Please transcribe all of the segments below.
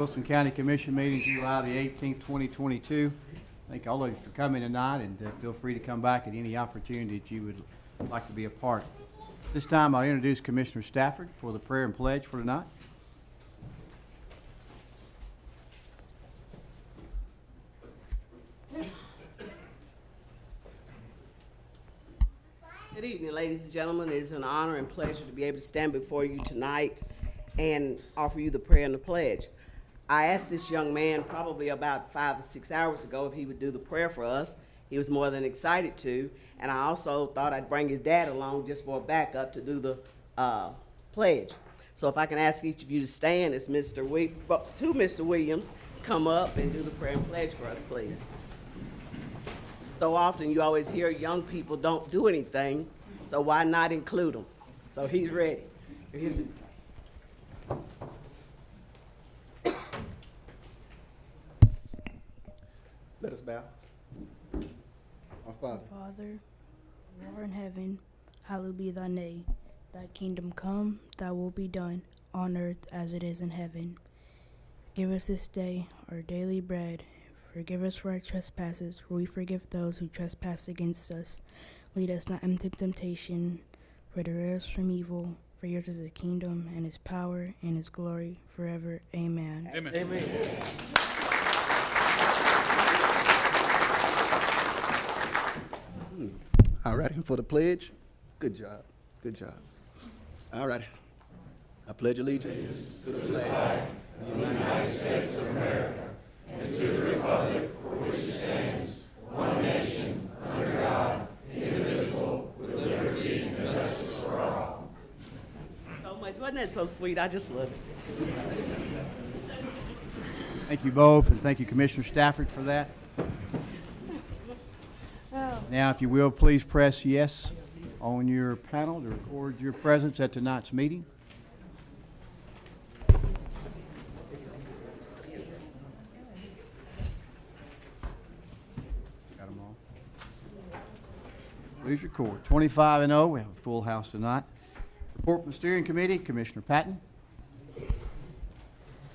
Wilson County Commission meeting, July the 18th, 2022. Thank all of you for coming tonight, and feel free to come back at any opportunity that you would like to be a part. This time I'll introduce Commissioner Stafford for the prayer and pledge for tonight. Good evening, ladies and gentlemen. It is an honor and pleasure to be able to stand before you tonight and offer you the prayer and the pledge. I asked this young man probably about 5 or 6 hours ago if he would do the prayer for us. He was more than excited to, and I also thought I'd bring his dad along just for a backup to do the pledge. So if I can ask each of you to stand as Mr. Williams come up and do the prayer and pledge for us, please. So often you always hear young people don't do anything, so why not include them? So he's ready. Let us bow. Our Father. Father, who art in heaven, hallowed be thy name. Thy kingdom come, thy will be done, on earth as it is in heaven. Give us this day our daily bread. Forgive us for our trespasses, for we forgive those who trespass against us. Lead us not into temptation, for deliver us from evil. For yours is the kingdom, and his power, and his glory, forever. Amen. Amen. Amen. All right, for the pledge. Good job. Good job. All right. I pledge allegiance to the flag of the United States of America and to the republic for which it stands, one nation, under God, indivisible, with liberty and justice for all. So much. Wasn't that so sweet? I just love it. Thank you both, and thank you, Commissioner Stafford, for that. Now, if you will, please press yes on your panel to record your presence at tonight's meeting. Got them all. Please record. 25-0. We have a full house tonight. Report from the Steering Committee, Commissioner Patton.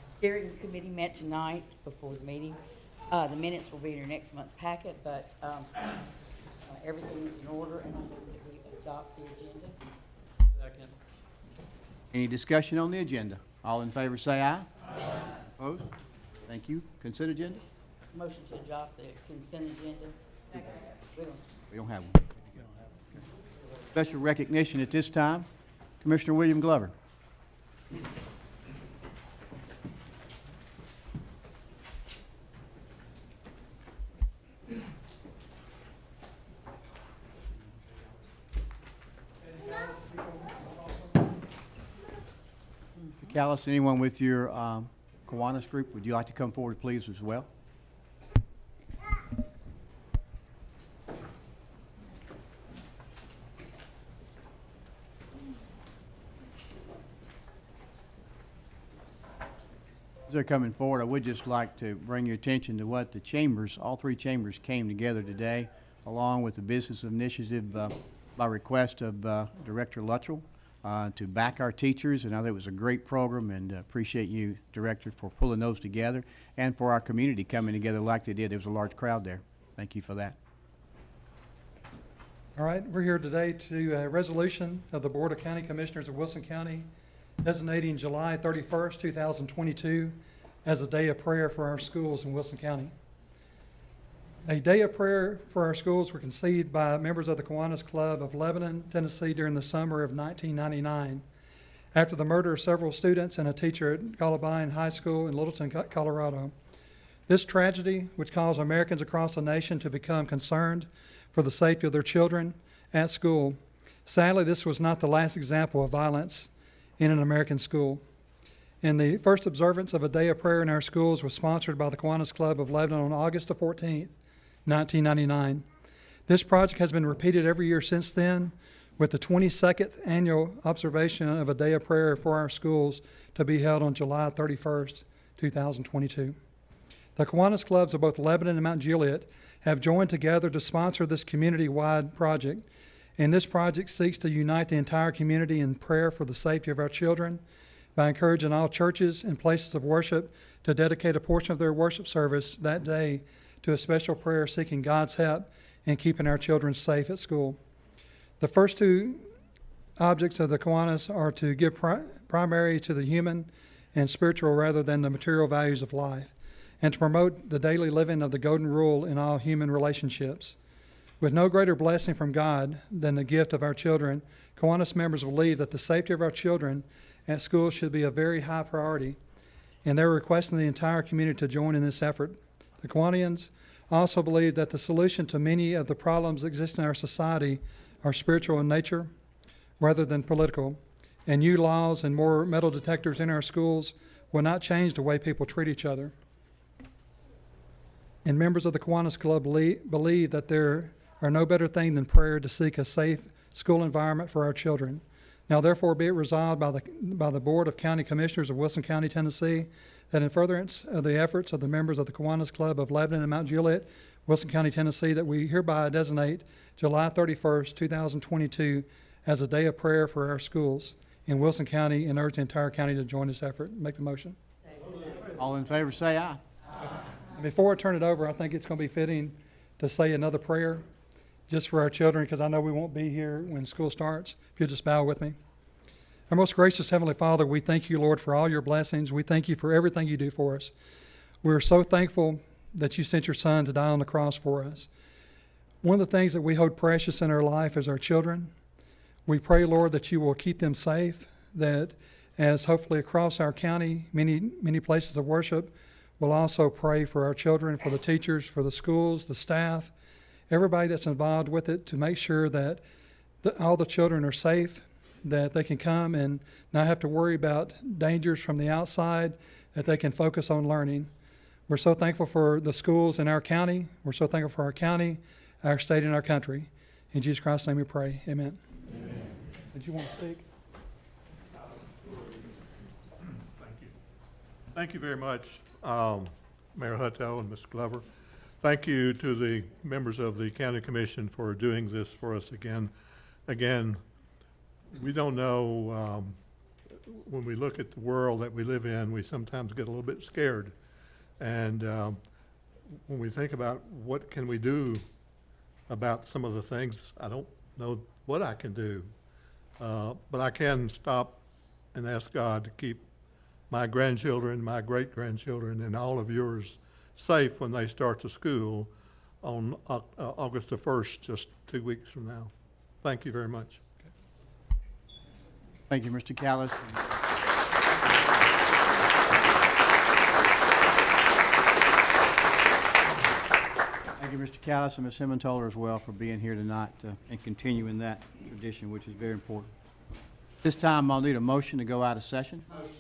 Steering Committee met tonight before the meeting. The minutes will be in your next month's packet, but everything is in order, and I move that we adopt the agenda. Second. Any discussion on the agenda? All in favor say aye. Aye. Opposed? Thank you. Consent agenda? Motion to adopt the consent agenda. We don't have one. Special recognition at this time, Commissioner William Glover. Callis, anyone with your Kiwanis group, would you like to come forward, please, as well? As they're coming forward, I would just like to bring your attention to what the chambers, all three chambers, came together today, along with the business initiative by request of Director Luttrell. To back our teachers, and I think it was a great program, and appreciate you, Director, for pulling those together, and for our community coming together like they did. There was a large crowd there. Thank you for that. All right, we're here today to a resolution of the Board of County Commissioners of Wilson County designating July 31st, 2022 as a day of prayer for our schools in Wilson County. A day of prayer for our schools were conceived by members of the Kiwanis Club of Lebanon, Tennessee during the summer of 1999 after the murder of several students and a teacher at Columbine High School in Littleton, Colorado. This tragedy, which caused Americans across the nation to become concerned for the safety of their children at school. Sadly, this was not the last example of violence in an American school. And the first observance of a day of prayer in our schools was sponsored by the Kiwanis Club of Lebanon on August the 14th, 1999. This project has been repeated every year since then, with the 22nd annual observation of a day of prayer for our schools to be held on July 31st, 2022. The Kiwanis Clubs of both Lebanon and Mount Juliet have joined together to sponsor this community-wide project, and this project seeks to unite the entire community in prayer for the safety of our children by encouraging all churches and places of worship to dedicate a portion of their worship service that day to a special prayer seeking God's help in keeping our children safe at school. The first two objects of the Kiwanis are to give primary to the human and spiritual rather than the material values of life, and to promote the daily living of the golden rule in all human relationships. With no greater blessing from God than the gift of our children, Kiwanis members believe that the safety of our children at school should be a very high priority, and they're requesting the entire community to join in this effort. The Kiwanians also believe that the solution to many of the problems that exist in our society are spiritual in nature rather than political, and new laws and more metal detectors in our schools will not change the way people treat each other. And members of the Kiwanis Club believe that there are no better thing than prayer to seek a safe school environment for our children. Now therefore be it resolved by the Board of County Commissioners of Wilson County, Tennessee, that in furtherance of the efforts of the members of the Kiwanis Club of Lebanon and Mount Juliet, Wilson County, Tennessee, that we hereby designate July 31st, 2022 as a day of prayer for our schools in Wilson County, and urge the entire county to join this effort. Make the motion. All in favor say aye. Before I turn it over, I think it's going to be fitting to say another prayer just for our children, because I know we won't be here when school starts. If you'll just bow with me. Our most gracious Heavenly Father, we thank you, Lord, for all your blessings. We thank you for everything you do for us. We're so thankful that you sent your Son to die on the cross for us. One of the things that we hold precious in our life is our children. We pray, Lord, that you will keep them safe, that as hopefully across our county, many places of worship, we'll also pray for our children, for the teachers, for the schools, the staff, everybody that's involved with it, to make sure that all the children are safe, that they can come and not have to worry about dangers from the outside, that they can focus on learning. We're so thankful for the schools in our county. We're so thankful for our county, our state, and our country. In Jesus Christ's name we pray. Amen. Amen. Did you want to speak? Thank you. Thank you very much, Mayor Hutto and Mr. Glover. Thank you to the members of the County Commission for doing this for us again. Again, we don't know, when we look at the world that we live in, we sometimes get a little bit scared. And when we think about what can we do about some of the things, I don't know what I can do, but I can stop and ask God to keep my grandchildren, my great-grandchildren, and all of yours safe when they start to school on August the 1st, just 2 weeks from now. Thank you very much. Thank you, Mr. Callis. Thank you, Mr. Callis and Ms. Emmentaler as well for being here tonight and continuing that tradition, which is very important. This time I'll need a motion to go out of session. Motion.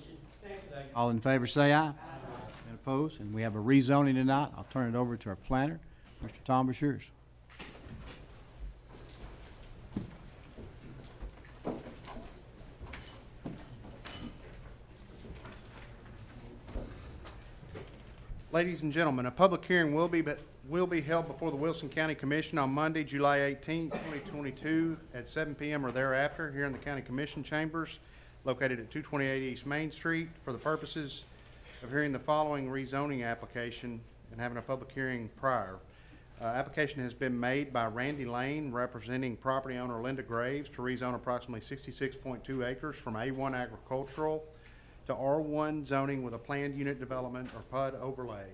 All in favor say aye. Aye. And opposed? And we have a rezoning tonight. I'll turn it over to our planner, Mr. Tom Bashurs. Ladies and gentlemen, a public hearing will be held before the Wilson County Commission on Monday, July 18, 2022 at 7 p.m. or thereafter here in the County Commission chambers located at 228 East Main Street for the purposes of hearing the following rezoning application and having a public hearing prior. Application has been made by Randy Lane representing property owner Linda Graves to rezone approximately 66.2 acres from A1 agricultural to R1 zoning with a planned unit development or PUD overlay.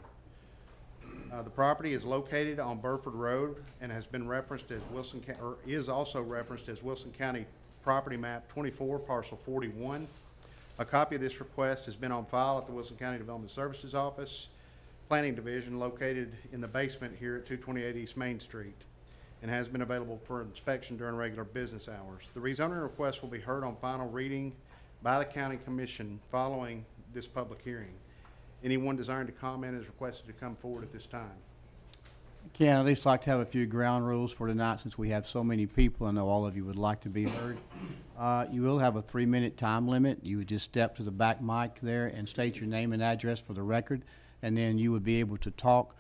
The property is located on Burford Road and has been referenced as is also referenced as Wilson County Property Map 24, Parcel 41. A copy of this request has been on file at the Wilson County Development Services Office, Planning Division, located in the basement here at 228 East Main Street, and has been available for inspection during regular business hours. The rezoning request will be heard on final reading by the County Commission following this public hearing. Anyone desiring to comment is requested to come forward at this time. Ken, I'd at least like to have a few ground rules for tonight since we have so many people. I know all of you would like to be heard. You will have a 3-minute time limit. You would just step to the back mic there and state your name and address for the record, and then you would be able to talk.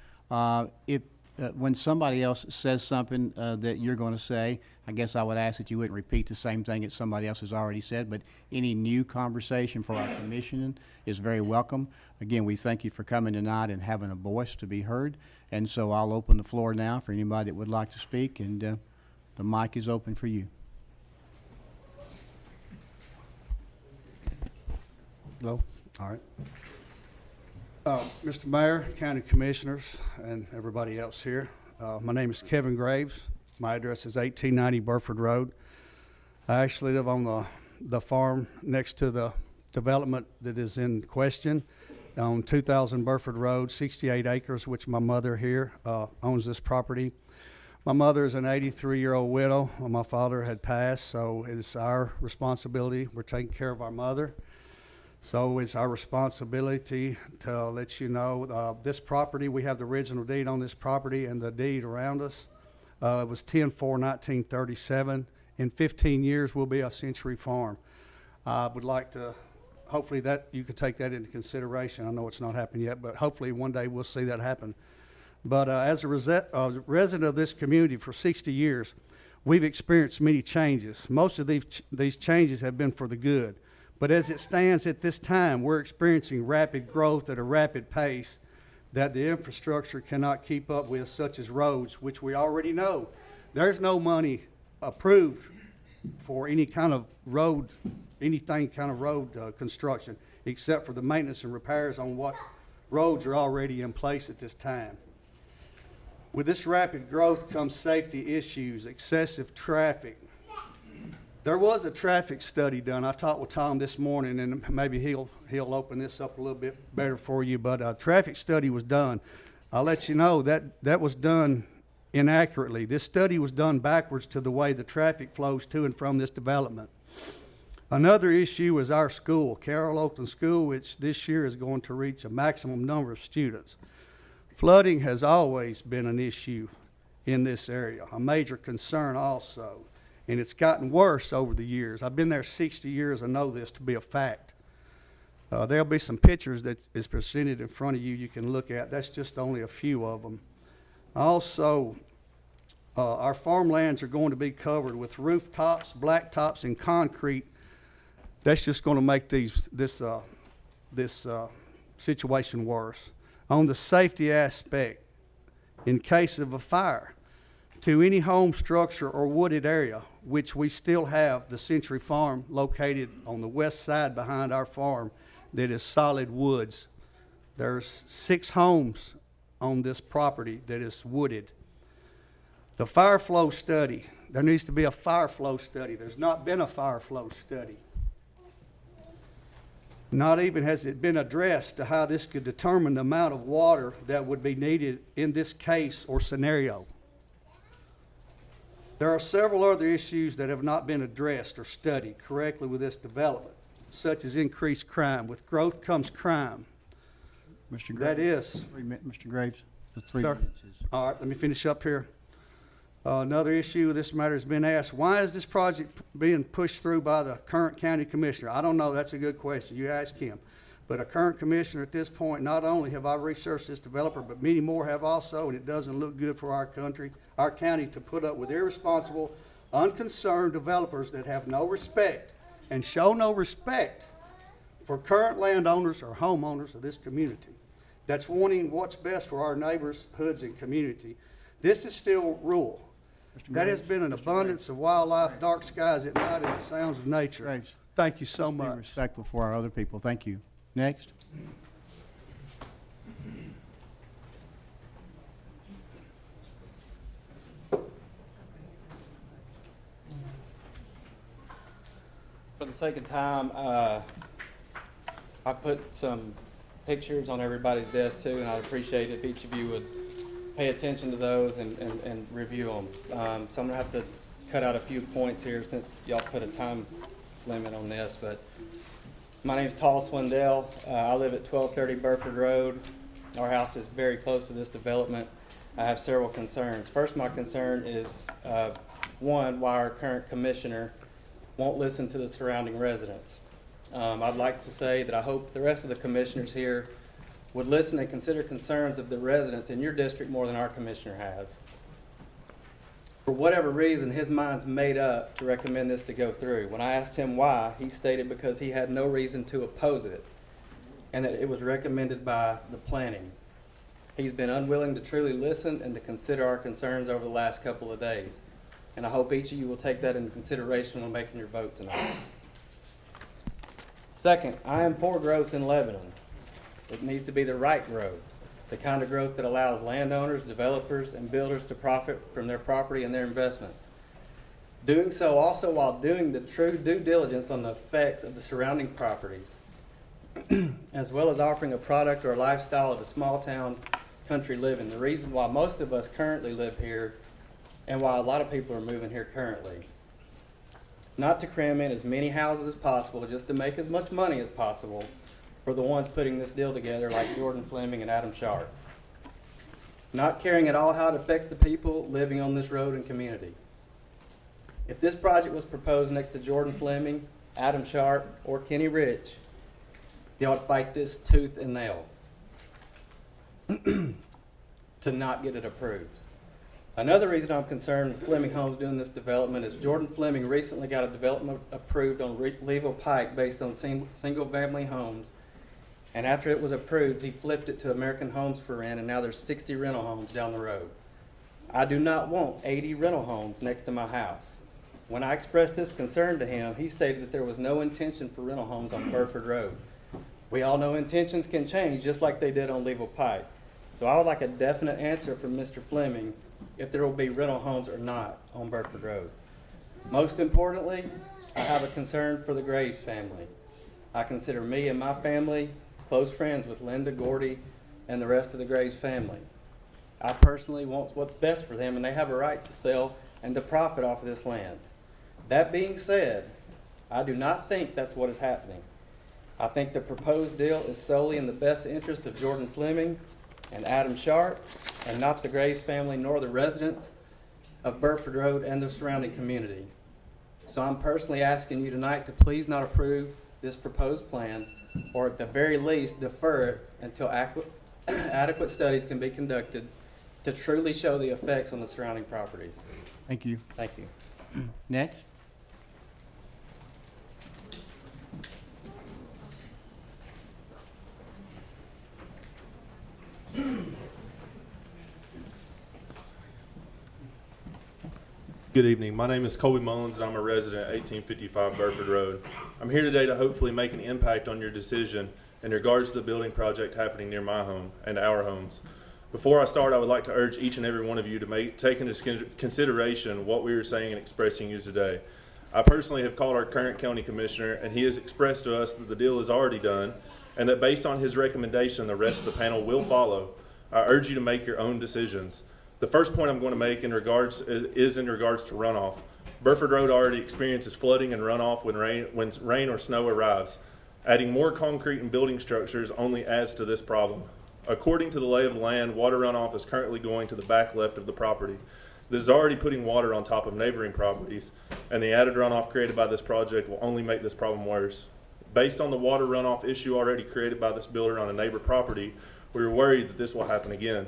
If when somebody else says something that you're going to say, I guess I would ask that you wouldn't repeat the same thing that somebody else has already said, but any new conversation for our commission is very welcome. Again, we thank you for coming tonight and having a voice to be heard. And so I'll open the floor now for anybody that would like to speak, and the mic is open for you. Hello? All right. Mr. Mayor, County Commissioners, and everybody else here, my name is Kevin Graves. My address is 1890 Burford Road. I actually live on the farm next to the development that is in question on 2000 Burford Road, 68 acres, which my mother here owns this property. My mother is an 83-year-old widow. My father had passed, so it's our responsibility. We're taking care of our mother. So it's our responsibility to let you know this property, we have the original deed on this property and the deed around us. It was 10/4/1937. In 15 years, we'll be a century farm. I would like to, hopefully that you could take that into consideration. I know it's not happened yet, but hopefully one day we'll see that happen. But as a resident of this community for 60 years, we've experienced many changes. Most of these changes have been for the good. But as it stands at this time, we're experiencing rapid growth at a rapid pace that the infrastructure cannot keep up with, such as roads, which we already know. There's no money approved for any kind of road, construction, except for the maintenance and repairs on what roads are already in place at this time. With this rapid growth comes safety issues, excessive traffic. There was a traffic study done. I talked with Tom this morning, and maybe he'll open this up a little bit better for you. But a traffic study was done. I'll let you know that was done inaccurately. This study was done backwards to the way the traffic flows to and from this development. Another issue is our school, Carroll Oakland School, which this year is going to reach a maximum number of students. Flooding has always been an issue in this area, a major concern also. And it's gotten worse over the years. I've been there 60 years. I know this to be a fact. There'll be some pictures that is presented in front of you you can look at. That's just only a few of them. Also, our farmlands are going to be covered with rooftops, blacktops, and concrete. That's just going to make this situation worse. On the safety aspect, in case of a fire, to any home structure or wooded area, which we still have the Century Farm located on the west side behind our farm that is solid woods. There's 6 homes on this property that is wooded. The fire flow study, there needs to be a fire flow study. There's not been a fire flow study. Not even has it been addressed to how this could determine the amount of water that would be needed in this case or scenario. There are several other issues that have not been addressed or studied correctly with this development, such as increased crime. With growth comes crime. Mr. Graves. That is. Mr. Graves, the 3 Sir? minutes is. All right, let me finish up here. Another issue with this matter has been asked, why is this project being pushed through by the current county commissioner? I don't know. That's a good question. You ask him. But a current commissioner at this point, not only have I researched this developer, but many more have also, and it doesn't look good for our country, our county, to put up with irresponsible, unconcerned developers that have no respect and show no respect for current landowners or homeowners of this community that's wanting what's best for our neighbors, hoods, and community. This is still rural. That has been an abundance of wildlife, dark skies at night, and the sounds of nature. Graves. Thank you so Be much. respectful for our other people. Thank you. Next. For the sake of time, I put some pictures on everybody's desk too, and I'd appreciate if each of you would pay attention to those and review them. So I'm gonna have to cut out a few points here since y'all put a time limit on this, but my name's Tall Swindell. I live at 1230 Burford Road. Our house is very close to this development. I have several concerns. First, my concern is, one, why our current commissioner won't listen to the surrounding residents. I'd like to say that I hope the rest of the commissioners here would listen and consider concerns of the residents in your district more than our commissioner has. For whatever reason, his mind's made up to recommend this to go through. When I asked him why, he stated because he had no reason to oppose it and that it was recommended by the planning. He's been unwilling to truly listen and to consider our concerns over the last couple of days. And I hope each of you will take that into consideration when making your vote tonight. Second, I am for growth in Lebanon. It needs to be the right growth, the kind of growth that allows landowners, developers, and builders to profit from their property and their investments. Doing so also while doing the true due diligence on the effects of the surrounding properties, as well as offering a product or a lifestyle of a small town country living. The reason why most of us currently live here and why a lot of people are moving here currently. Not to cram in as many houses as possible, just to make as much money as possible for the ones putting this deal together, like Jordan Fleming and Adam Sharp. Not caring at all how it affects the people living on this road and community. If this project was proposed next to Jordan Fleming, Adam Sharp, or Kenny Rich, they ought to fight this tooth and nail to not get it approved. Another reason I'm concerned with Fleming Homes doing this development is Jordan Fleming recently got a development approved on Leeville Pike based on single-family homes, and after it was approved, he flipped it to American Homes for Rent, and now there's 60 rental homes down the road. I do not want 80 rental homes next to my house. When I expressed this concern to him, he stated that there was no intention for rental homes on Burford Road. We all know intentions can change, just like they did on Leeville Pike. So I would like a definite answer from Mr. Fleming if there will be rental homes or not on Burford Road. Most importantly, I have a concern for the Graves family. I consider me and my family close friends with Linda, Gordy, and the rest of the Graves family. I personally want what's best for them, and they have a right to sell and to profit off of this land. That being said, I do not think that's what is happening. I think the proposed deal is solely in the best interest of Jordan Fleming and Adam Sharp, and not the Graves family nor the residents of Burford Road and the surrounding community. So I'm personally asking you tonight to please not approve this proposed plan, or at the very least defer it until adequate studies can be conducted to truly show the effects on the surrounding properties. Thank you. Thank you. Next. Good evening. My name is Colby Mullins, and I'm a resident at 1855 Burford Road. I'm here today to hopefully make an impact on your decision in regards to the building project happening near my home and our homes. Before I start, I would like to urge each and every one of you to take into consideration what we are saying and expressing you today. I personally have called our current county commissioner, and he has expressed to us that the deal is already done, and that based on his recommendation, the rest of the panel will follow. I urge you to make your own decisions. The first point I'm going to make is in regards to runoff. Burford Road already experiences flooding and runoff when rain or snow arrives. Adding more concrete and building structures only adds to this problem. According to the lay of the land, water runoff is currently going to the back left of the property. This is already putting water on top of neighboring properties, and the added runoff created by this project will only make this problem worse. Based on the water runoff issue already created by this builder on a neighbor property, we are worried that this will happen again.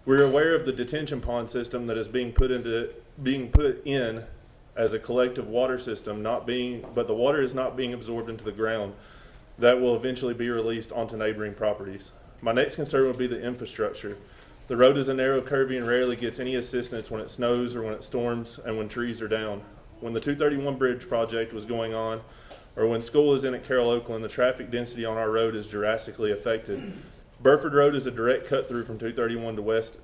We're aware of the detention pond system that is being put in as a collective water system, but the water is not being absorbed into the ground. That will eventually be released onto neighboring properties. My next concern would be the infrastructure. The road is a narrow curvy and rarely gets any assistance when it snows or when it storms and when trees are down. When the 231 bridge project was going on, or when school is in at Carroll, Oakland, the traffic density on our road is drastically affected. Burford Road is a direct cut through from 231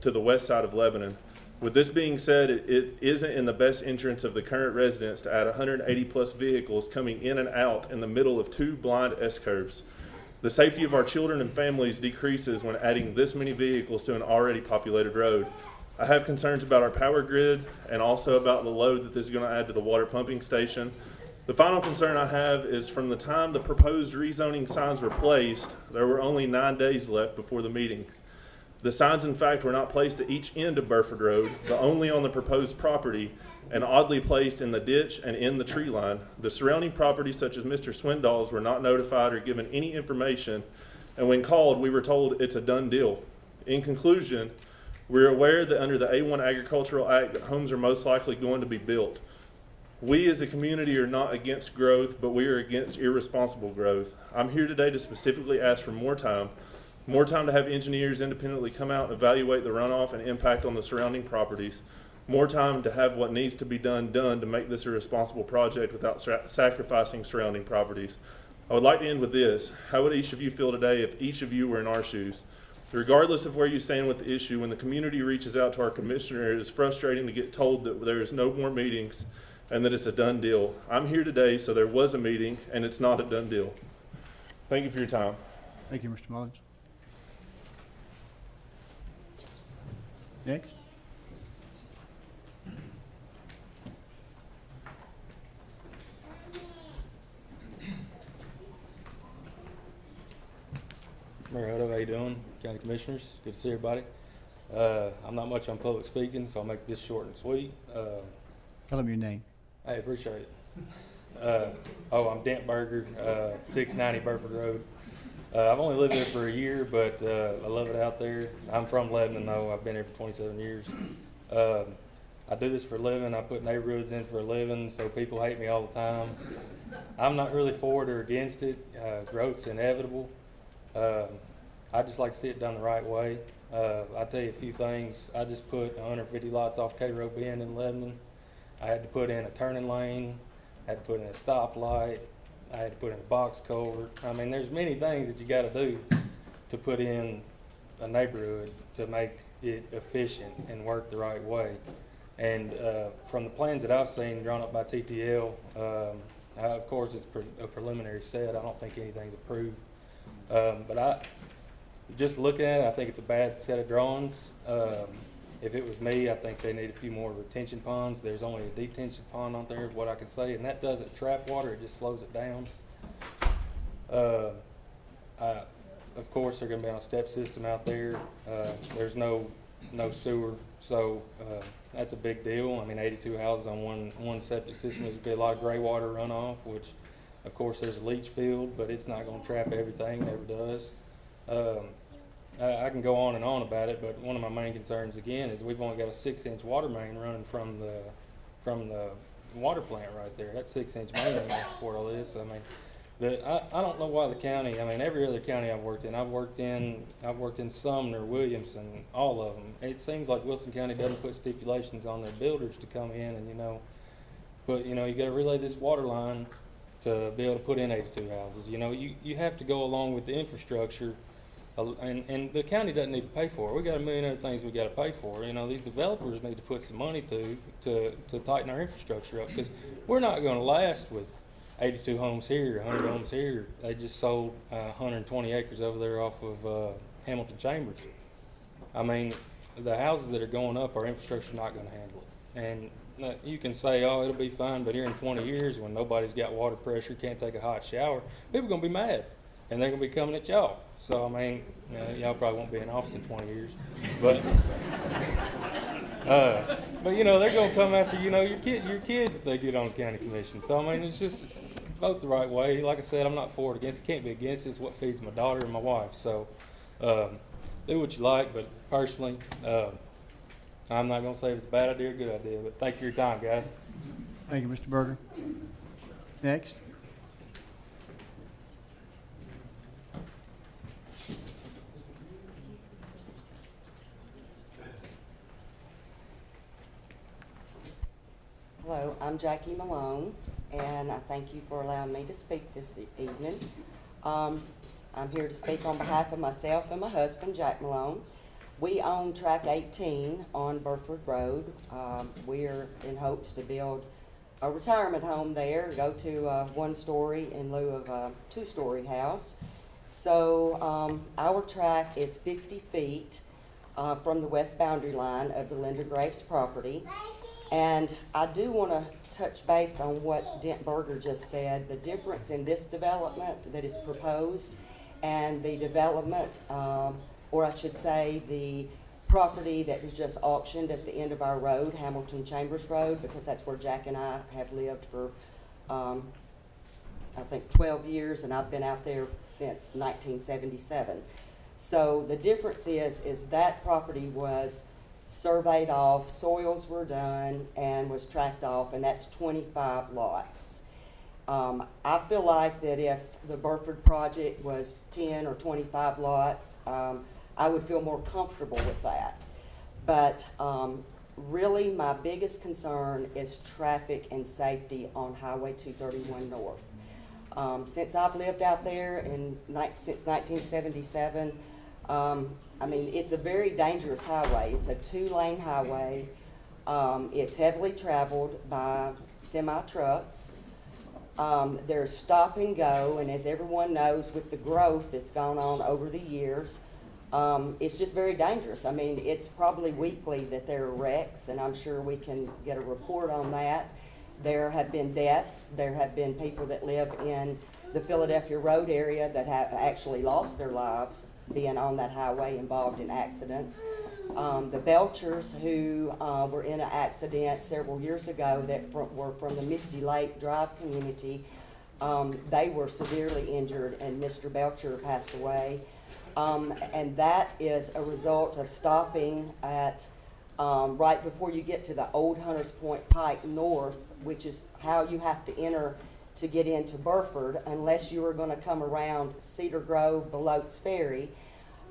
to the west side of Lebanon. With this being said, it isn't in the best interest of the current residents to add 180 plus vehicles coming in and out in the middle of two blind S-curves. The safety of our children and families decreases when adding this many vehicles to an already populated road. I have concerns about our power grid and also about the load that this is going to add to the water pumping station. The final concern I have is from the time the proposed rezoning signs were placed, there were only 9 days left before the meeting. The signs, in fact, were not placed at each end of Burford Road, but only on the proposed property, and oddly placed in the ditch and in the tree line. The surrounding properties, such as Mr. Swindoll's, were not notified or given any information And when called, we were told it's a done deal. In conclusion, we're aware that under the A1 Agricultural Act, that homes are most likely going to be built. We as a community are not against growth, but we are against irresponsible growth. I'm here today to specifically ask for more time to have engineers independently come out and evaluate the runoff and impact on the surrounding properties, more time to have what needs to be done to make this a responsible project without sacrificing surrounding properties. I would like to end with this. How would each of you feel today if each of you were in our shoes? Regardless of where you stand with the issue, when the community reaches out to our commissioner, it is frustrating to get told that there is no more meetings and that it's a done deal. I'm here today, so there was a meeting, and it's not a done deal. Thank you for your time. Thank you, Mr. Mullins. Next. Mayor Hutto, how you doing? County Commissioners, good to see everybody. I'm not much on public speaking, so I'll make this short and sweet. Tell them your name. I appreciate it. I'm Dent Berger, 690 Burford Road. I've only lived there for a year, but I love it out there. I'm from Lebanon, though. I've been here for 27 years. I do this for a living. I put neighborhoods in for a living, so people hate me all the time. I'm not really for it or against it. Growth's inevitable. I just like to see it done the right way. I'll tell you a few things. I just put 150 lots off Caroll Bend in Lebanon. I had to put in a turning lane, I had to put in a stoplight, I had to put in a box culvert. I mean, there's many things that you got to do to put in a neighborhood to make it efficient and work the right way. And from the plans that I've seen drawn up by TTL, of course it's a preliminary set. I don't think anything's approved. But just looking at it, I think it's a bad set of drawings. If it was me, I think they need a few more retention ponds. There's only a detention pond on there, is what I can say, and that doesn't trap water, it just slows it down. Of course, they're gonna be on a step system out there. There's no sewer, so that's a big deal. I mean, 82 houses on one septic system, there's gonna be a lot of gray water runoff, which of course there's a leach field, but it's not gonna trap everything, never does. I can go on and on about it, but one of my main concerns again is we've only got a 6-inch water main running from the water plant right there. That 6-inch main ain't gonna support all this. I mean, I don't know why the county. I mean, every other county I've worked in Sumner, Williamson, all of them. It seems like Wilson County doesn't put stipulations on their builders to come in and you got to relay this water line to be able to put in 82 houses. You have to go along with the infrastructure. And the county doesn't need to pay for it. We got a million other things we got to pay for. These developers need to put some money to tighten our infrastructure up, because we're not going to last with 82 homes here, 100 homes here. They just sold 120 acres over there off of Hamilton Chambers. I mean, the houses that are going up, our infrastructure's not going to handle it. And you can say, oh, it'll be fine, but here in 20 years, when nobody's got water pressure, can't take a hot shower, people are going to be mad, and they're going to be coming at y'all. So, I mean, y'all probably won't be in office in 20 years. But they're going to come after, your kids if they get on the county commission. So, I mean, it's just vote the right way. Like I said, I'm not for it, against it. Can't be against it. It's what feeds my daughter and my wife. So, do what you like, but personally, I'm not going to say if it's a bad idea or a good idea, but thank you for your time, guys. Thank you, Mr. Berger. Next. Hello, I'm Jackie Malone, and I thank you for allowing me to speak this evening. I'm here to speak on behalf of myself and my husband, Jack Malone. We own Track 18 on Burford Road. We're in hopes to build a retirement home there and go to a 1-story in lieu of a 2-story house. So our track is 50 feet from the west boundary line of the Linda Graves property. And I do want to touch base on what Dent Berger just said, the difference in this development that is proposed and the development, or I should say the property that was just auctioned at the end of our road, Hamilton Chambers Road, because that's where Jack and I have lived for I think 12 years, and I've been out there since 1977. So the difference is that property was surveyed off, soils were done, and was tracked off, and that's 25 lots. I feel like that if the Burford project was 10 or 25 lots, I would feel more comfortable with that. But really my biggest concern is traffic and safety on Highway 231 North. Since I've lived out there since 1977, I mean, it's a very dangerous highway. It's a 2-lane highway. It's heavily traveled by semi-trucks. There's stop and go, and as everyone knows, with the growth that's gone on over the years, it's just very dangerous. I mean, it's probably weekly that there are wrecks, and I'm sure we can get a report on that. There have been deaths. There have been people that live in the Philadelphia Road area that have actually lost their lives being on that highway, involved in accidents. The Belchers who were in an accident several years ago that were from the Misty Lake Drive community, they were severely injured, and Mr. Belcher passed away. And that is a result of stopping at right before you get to the old Hunters Point Pike North, which is how you have to enter to get into Burford, unless you are going to come around Cedar Grove, Belotes Ferry.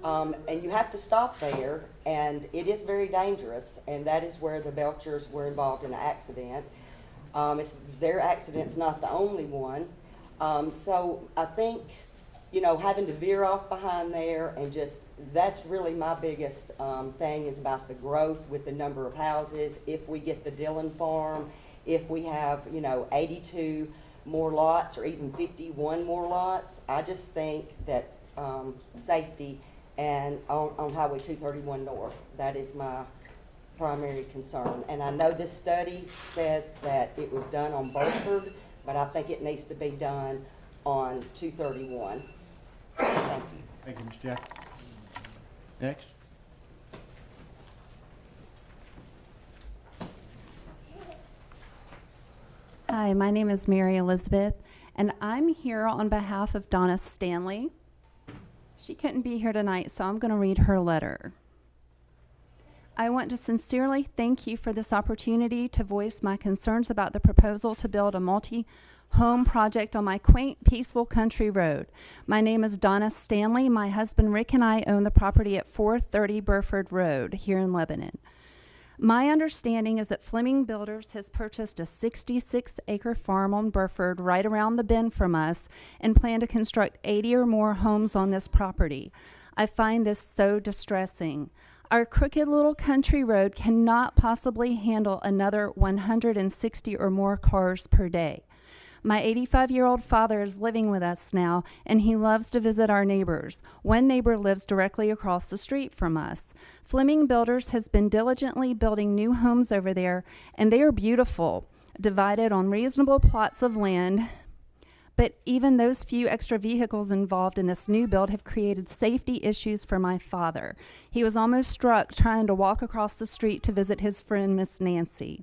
And you have to stop there, and it is very dangerous, and that is where the Belchers were involved in an accident. Their accident's not the only one. So I think, you know, having to veer off behind there, and just, that's really my biggest thing, is about the growth with the number of houses. If we get the Dillon Farm, if we have, you know, 82 more lots or even 51 more lots, I just think that safety and on Highway 231 North, that is my primary concern. And I know this study says that it was done on Burford, but I think it needs to be done on 231. Thank you. Thank you, Ms. Jack. Next. Hi, my name is Mary Elizabeth, and I'm here on behalf of Donna Stanley. She couldn't be here tonight, so I'm going to read her letter. I want to sincerely thank you for this opportunity to voice my concerns about the proposal to build a multi-home project on my quaint, peaceful country road. My name is Donna Stanley. My husband Rick and I own the property at 430 Burford Road here in Lebanon. My understanding is that Fleming Builders has purchased a 66-acre farm on Burford right around the bend from us and plan to construct 80 or more homes on this property. I find this so distressing. Our crooked little country road cannot possibly handle another 160 or more cars per day. My 85-year-old father is living with us now, and he loves to visit our neighbors. One neighbor lives directly across the street from us. Fleming Builders has been diligently building new homes over there, and they are beautiful, divided on reasonable plots of land. But even those few extra vehicles involved in this new build have created safety issues for my father. He was almost struck trying to walk across the street to visit his friend, Miss Nancy.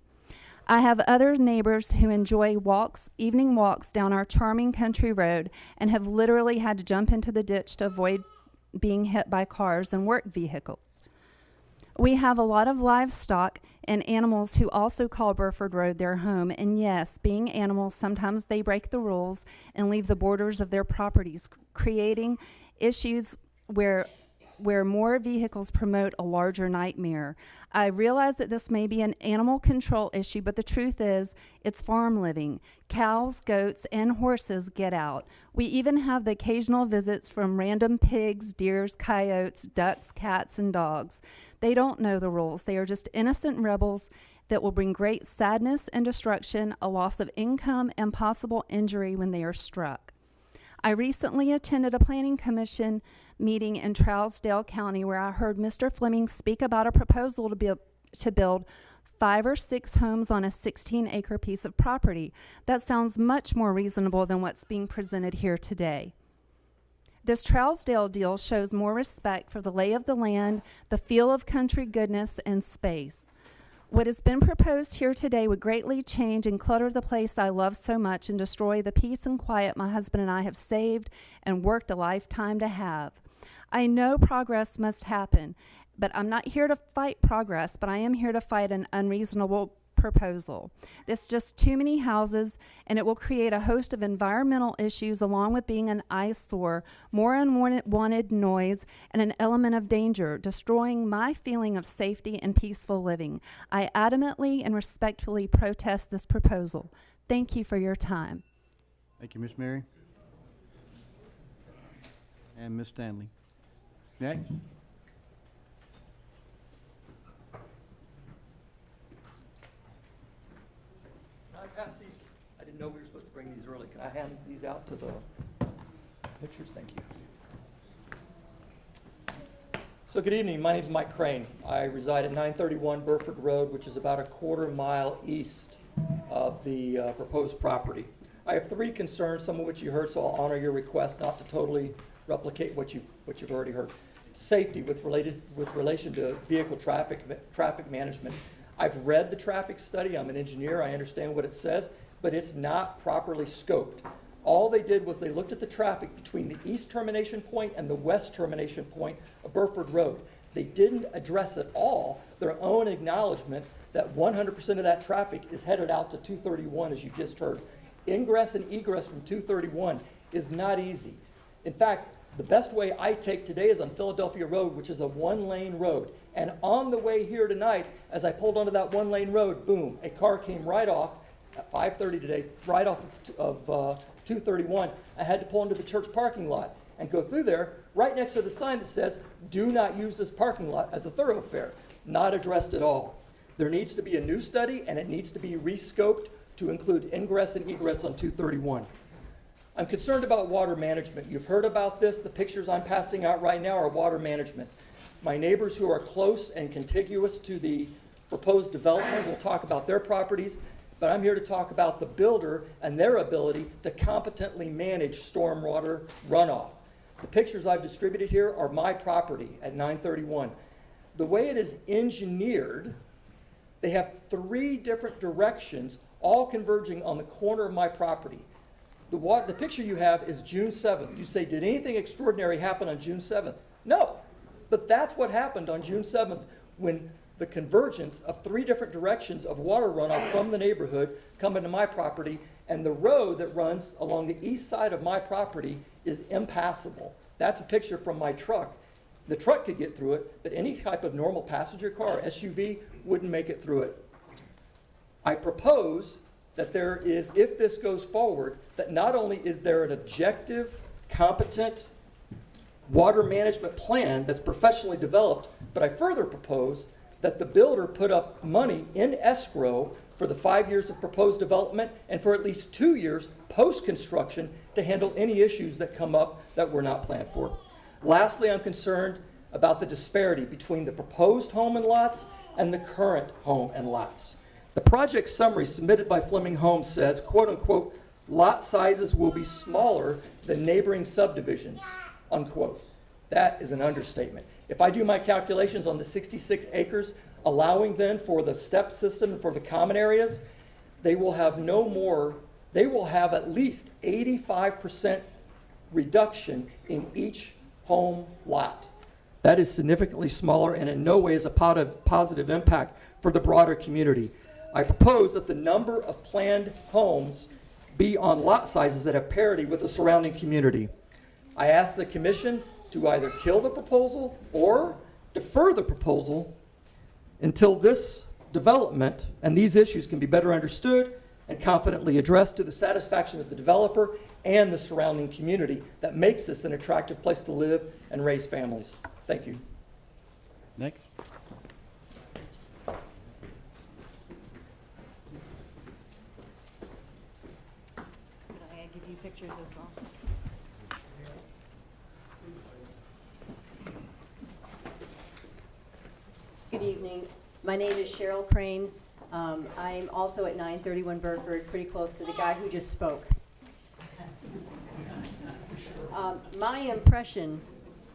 I have other neighbors who enjoy walks, evening walks down our charming country road, and have literally had to jump into the ditch to avoid being hit by cars and work vehicles. We have a lot of livestock and animals who also call Burford Road their home, and yes, being animals, sometimes they break the rules and leave the borders of their properties, creating issues where more vehicles promote a larger nightmare. I realize that this may be an animal control issue, but the truth is, it's farm living. Cows, goats, and horses get out. We even have the occasional visits from random pigs, deers, coyotes, ducks, cats, and dogs. They don't know the rules. They are just innocent rebels that will bring great sadness and destruction, a loss of income, and possible injury when they are struck. I recently attended a planning commission meeting in Trousdale County where I heard Mr. Fleming speak about a proposal to build 5 or 6 homes on a 16-acre piece of property. That sounds much more reasonable than what's being presented here today. This Trousdale deal shows more respect for the lay of the land, the feel of country goodness, and space. What has been proposed here today would greatly change and clutter the place I love so much and destroy the peace and quiet my husband and I have saved and worked a lifetime to have. I know progress must happen, but I'm not here to fight progress, but I am here to fight an unreasonable proposal. There's just too many houses, and it will create a host of environmental issues along with being an eyesore, more unwanted noise, and an element of danger, destroying my feeling of safety and peaceful living. I adamantly and respectfully protest this proposal. Thank you for your time. Thank you, Ms. Mary. And Ms. Stanley. Next. Pass these. I didn't know we were supposed to bring these early. Can I hand these out to the pictures? Thank you. So good evening. My name is Mike Crane. I reside at 931 Burford Road, which is about a quarter-mile east of the proposed property. I have 3 concerns, some of which you heard, so I'll honor your request not to totally replicate what you've already heard. Safety with relation to vehicle traffic management. I've read the traffic study. I'm an engineer. I understand what it says, but it's not properly scoped. All they did was they looked at the traffic between the east termination point and the west termination point of Burford Road. They didn't address at all their own acknowledgement that 100% of that traffic is headed out to 231, as you just heard. Ingress and egress from 231 is not easy. In fact, the best way I take today is on Philadelphia Road, which is a 1-lane road. And on the way here tonight, as I pulled onto that 1-lane road, boom, a car came right off at 5:30 today, right off of 231. I had to pull into the church parking lot and go through there, right next to the sign that says, "Do not use this parking lot as a thoroughfare." Not addressed at all. There needs to be a new study, and it needs to be rescoped to include ingress and egress on 231. I'm concerned about water management. You've heard about this. The pictures I'm passing out right now are water management. My neighbors who are close and contiguous to the proposed development will talk about their properties, but I'm here to talk about the builder and their ability to competently manage stormwater runoff. The pictures I've distributed here are my property at 931. The way it is engineered, they have 3 different directions, all converging on the corner of my property. The picture you have is June 7th. You say, did anything extraordinary happen on June 7th? No, but that's what happened on June 7th when the convergence of 3 different directions of water runoff from the neighborhood come into my property, and the road that runs along the east side of my property is impassable. That's a picture from my truck. The truck could get through it, but any type of normal passenger car, SUV, wouldn't make it through it. I propose that there is, if this goes forward, that not only is there an objective, competent water management plan that's professionally developed, but I further propose that the builder put up money in escrow for the 5 years of proposed development and for at least 2 years post-construction to handle any issues that come up that were not planned for. Lastly, I'm concerned about the disparity between the proposed home and lots and the current home and lots. The project summary submitted by Fleming Homes says, quote unquote, lot sizes will be smaller than neighboring subdivisions, unquote. That is an understatement. If I do my calculations on the 66 acres, allowing then for the step system and for the common areas, they will have at least 85% reduction in each home lot. That is significantly smaller and in no way is a positive impact for the broader community. I propose that the number of planned homes be on lot sizes that have parity with the surrounding community. I ask the commission to either kill the proposal or defer the proposal until this development and these issues can be better understood and confidently addressed to the satisfaction of the developer and the surrounding community that makes this an attractive place to live and raise families. Thank you. Next. Give you pictures as well. Good evening. My name is Cheryl Crane. I'm also at 931 Burford, pretty close to the guy who just spoke. My impression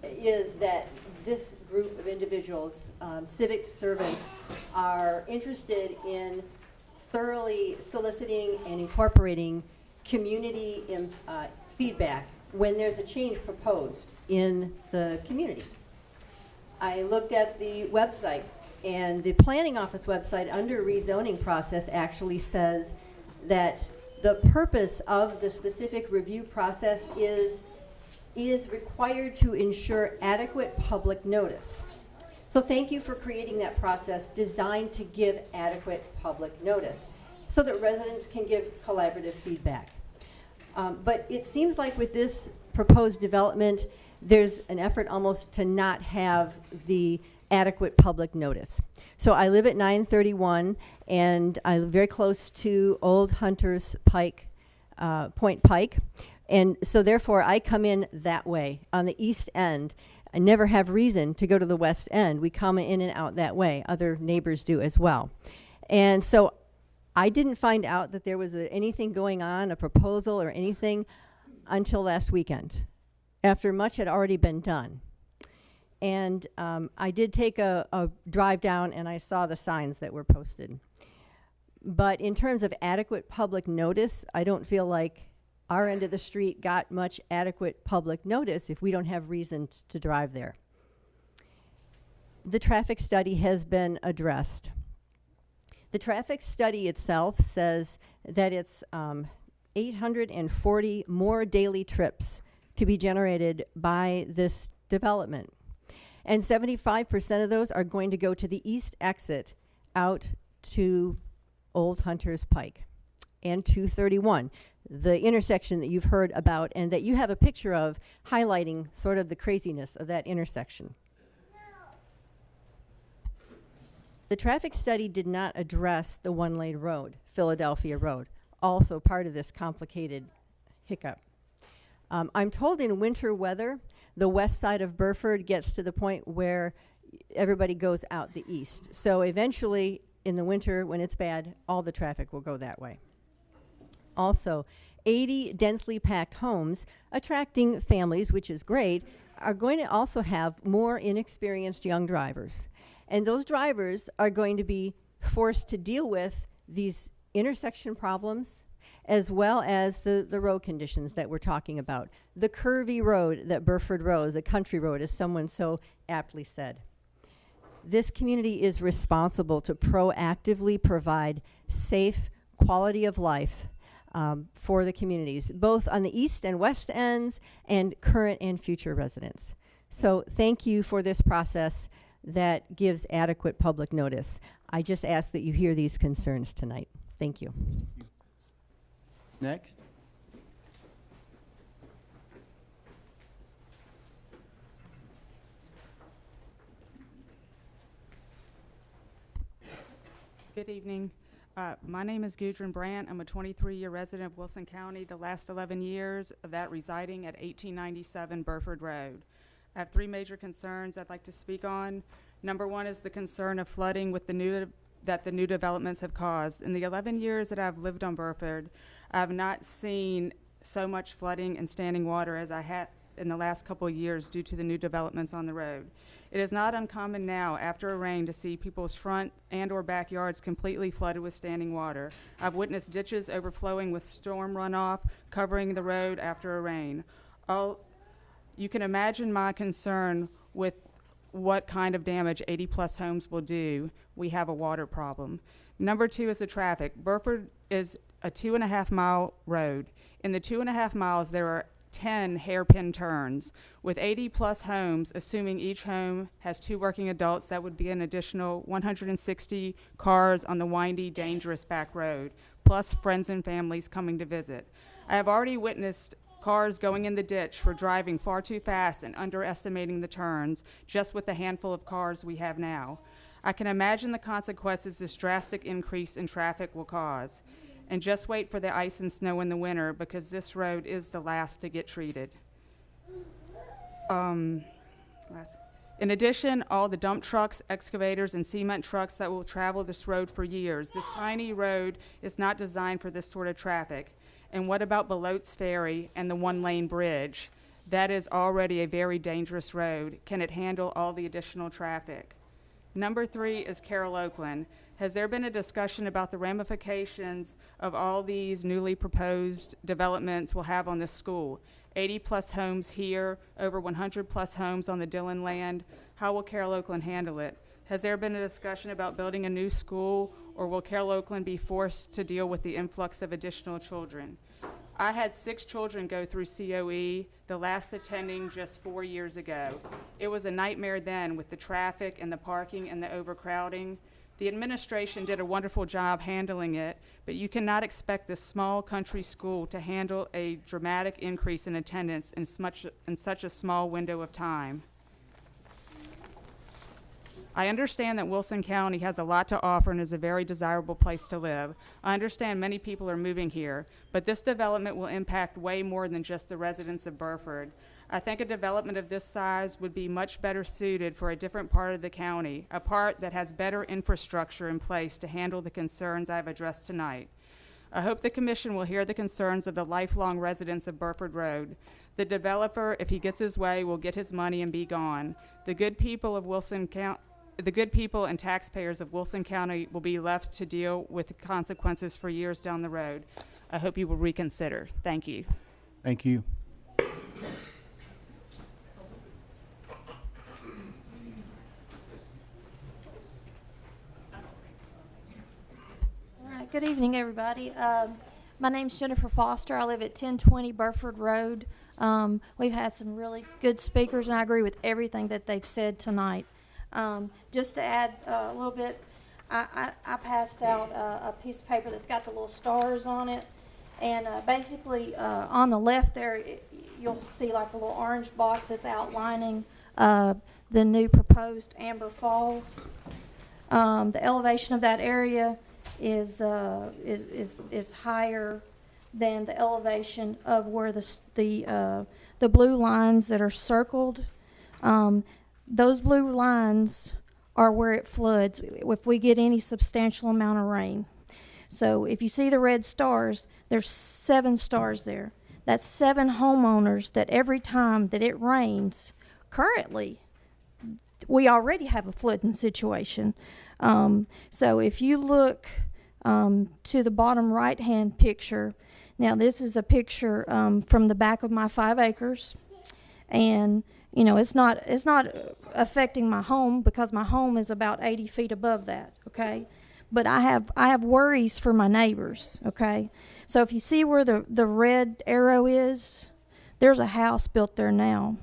is that this group of individuals, civic servants, are interested in thoroughly soliciting and incorporating community feedback when there's a change proposed in the community. I looked at the website, and the planning office website under rezoning process actually says that the purpose of the specific review process is required to ensure adequate public notice. So thank you for creating that process designed to give adequate public notice so that residents can give collaborative feedback. But it seems like with this proposed development, there's an effort almost to not have the adequate public notice. So I live at 931, and I live very close to Old Hunters Pike, Point Pike. And so therefore I come in that way on the east end. I never have reason to go to the west end. We come in and out that way. Other neighbors do as well. And so I didn't find out that there was anything going on, a proposal or anything, until last weekend, after much had already been done. And I did take a drive down, and I saw the signs that were posted. But in terms of adequate public notice, I don't feel like our end of the street got much adequate public notice if we don't have reason to drive there. The traffic study has been addressed. The traffic study itself says that it's 840 more daily trips to be generated by this development. And 75% of those are going to go to the east exit out to Old Hunters Pike and 231, the intersection that you've heard about and that you have a picture of highlighting sort of the craziness of that intersection. The traffic study did not address the one-lane road, Philadelphia Road, also part of this complicated hiccup. I'm told in winter weather, the west side of Burford gets to the point where everybody goes out the east. So eventually, in the winter, when it's bad, all the traffic will go that way. Also, 80 densely packed homes attracting families, which is great, are going to also have more inexperienced young drivers. And those drivers are going to be forced to deal with these intersection problems, as well as the road conditions that we're talking about. The curvy road that Burford Road, the country road, as someone so aptly said. This community is responsible to proactively provide safe quality of life for the communities, both on the east and west ends and current and future residents. So thank you for this process that gives adequate public notice. I just ask that you hear these concerns tonight. Thank you. Next. Good evening. My name is Gudrun Brandt. I'm a 23-year resident of Wilson County, the last 11 years of that residing at 1897 Burford Road. I have three major concerns I'd like to speak on. Number one is the concern of flooding with that the new developments have caused. In the 11 years that I've lived on Burford, I have not seen so much flooding and standing water as I had in the last couple of years due to the new developments on the road. It is not uncommon now after a rain to see people's front and or backyards completely flooded with standing water. I've witnessed ditches overflowing with storm runoff covering the road after a rain. You can imagine my concern with what kind of damage 80 plus homes will do. We have a water problem. Number two is the traffic. Burford is a 2.5 mile road. In the 2.5 miles, there are 10 hairpin turns. With 80 plus homes, assuming each home has 2 working adults, that would be an additional 160 cars on the windy, dangerous back road, plus friends and families coming to visit. I have already witnessed cars going in the ditch for driving far too fast and underestimating the turns, just with the handful of cars we have now. I can imagine the consequences this drastic increase in traffic will cause. And just wait for the ice and snow in the winter, because this road is the last to get treated. In addition, all the dump trucks, excavators, and cement trucks that will travel this road for years. This tiny road is not designed for this sort of traffic. And what about Belotes Ferry and the one-lane bridge? That is already a very dangerous road. Can it handle all the additional traffic? Number 3 is Carroll, Oakland. Has there been a discussion about the ramifications of all these newly proposed developments will have on this school? 80+ homes here, over 100+ homes on the Dillon land. How will Carroll, Oakland handle it? Has there been a discussion about building a new school, or will Carroll, Oakland be forced to deal with the influx of additional children? I had 6 children go through COE, the last attending just 4 years ago. It was a nightmare then with the traffic and the parking and the overcrowding. The administration did a wonderful job handling it, but you cannot expect this small country school to handle a dramatic increase in attendance in such a small window of time. I understand that Wilson County has a lot to offer and is a very desirable place to live. I understand many people are moving here, but this development will impact way more than just the residents of Burford. I think a development of this size would be much better suited for a different part of the county, a part that has better infrastructure in place to handle the concerns I've addressed tonight. I hope the commission will hear the concerns of the lifelong residents of Burford Road. The developer, if he gets his way, will get his money and be gone. The good people and taxpayers of Wilson County will be left to deal with the consequences for years down the road. I hope you will reconsider. Thank you. Thank you. All right, good evening, everybody. My name's Jennifer Foster. I live at 1020 Burford Road. We've had some really good speakers, and I agree with everything that they've said tonight. Just to add a little bit, I passed out a piece of paper that's got the little stars on it, and basically on the left there, you'll see like a little orange box that's outlining the new proposed Amber Falls. The elevation of that area is higher than the elevation of where the blue lines that are circled. Those blue lines are where it floods if we get any substantial amount of rain. So if you see the red stars, there's 7 stars there. That's 7 homeowners that every time that it rains, currently, we already have a flooding situation. So if you look to the bottom right-hand picture, now this is a picture from the back of my 5 acres, and you know, it's not affecting my home because my home is about 80 feet above that, okay? But I have worries for my neighbors, okay? So if you see where the red arrow is, there's a house built there now.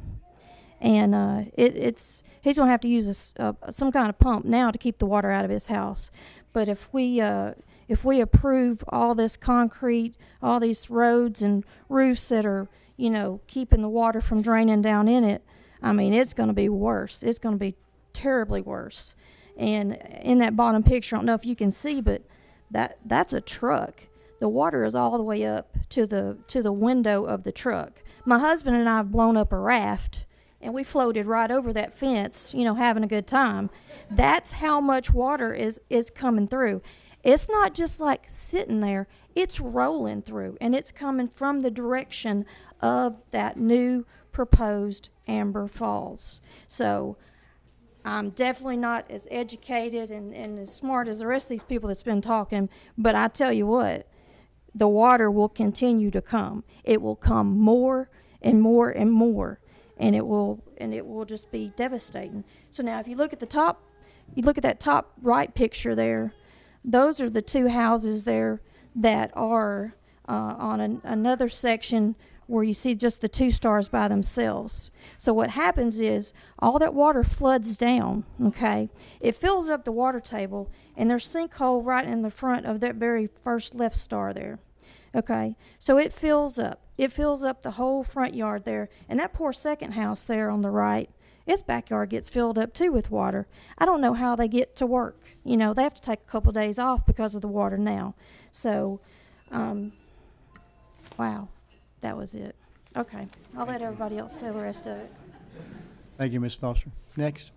And he's going to have to use some kind of pump now to keep the water out of his house. But if we approve all this concrete, all these roads and roofs that are, you know, keeping the water from draining down in it, I mean, it's going to be worse. It's going to be terribly worse. And in that bottom picture, I don't know if you can see, but that's a truck. The water is all the way up to the window of the truck. My husband and I have blown up a raft, and we floated right over that fence, you know, having a good time. That's how much water is coming through. It's not just like sitting there. It's rolling through, and it's coming from the direction of that new proposed Amber Falls. So I'm definitely not as educated and as smart as the rest of these people that's been talking, but I tell you what, the water will continue to come. It will come more and more and more, and it will just be devastating. So now if you look at the top, you look at that top right picture there, those are the 2 houses there that are on another section where you see just the 2 stars by themselves. So what happens is all that water floods down, okay? It fills up the water table, and there's a sinkhole right in the front of that very first left star there, okay? So it fills up. It fills up the whole front yard there, and that poor second house there on the right, its backyard gets filled up too with water. I don't know how they get to work. You know, they have to take a couple days off because of the water now. So, wow. That was it. Okay. I'll let everybody else say the rest of it. Thank you, Ms. Foster. Next.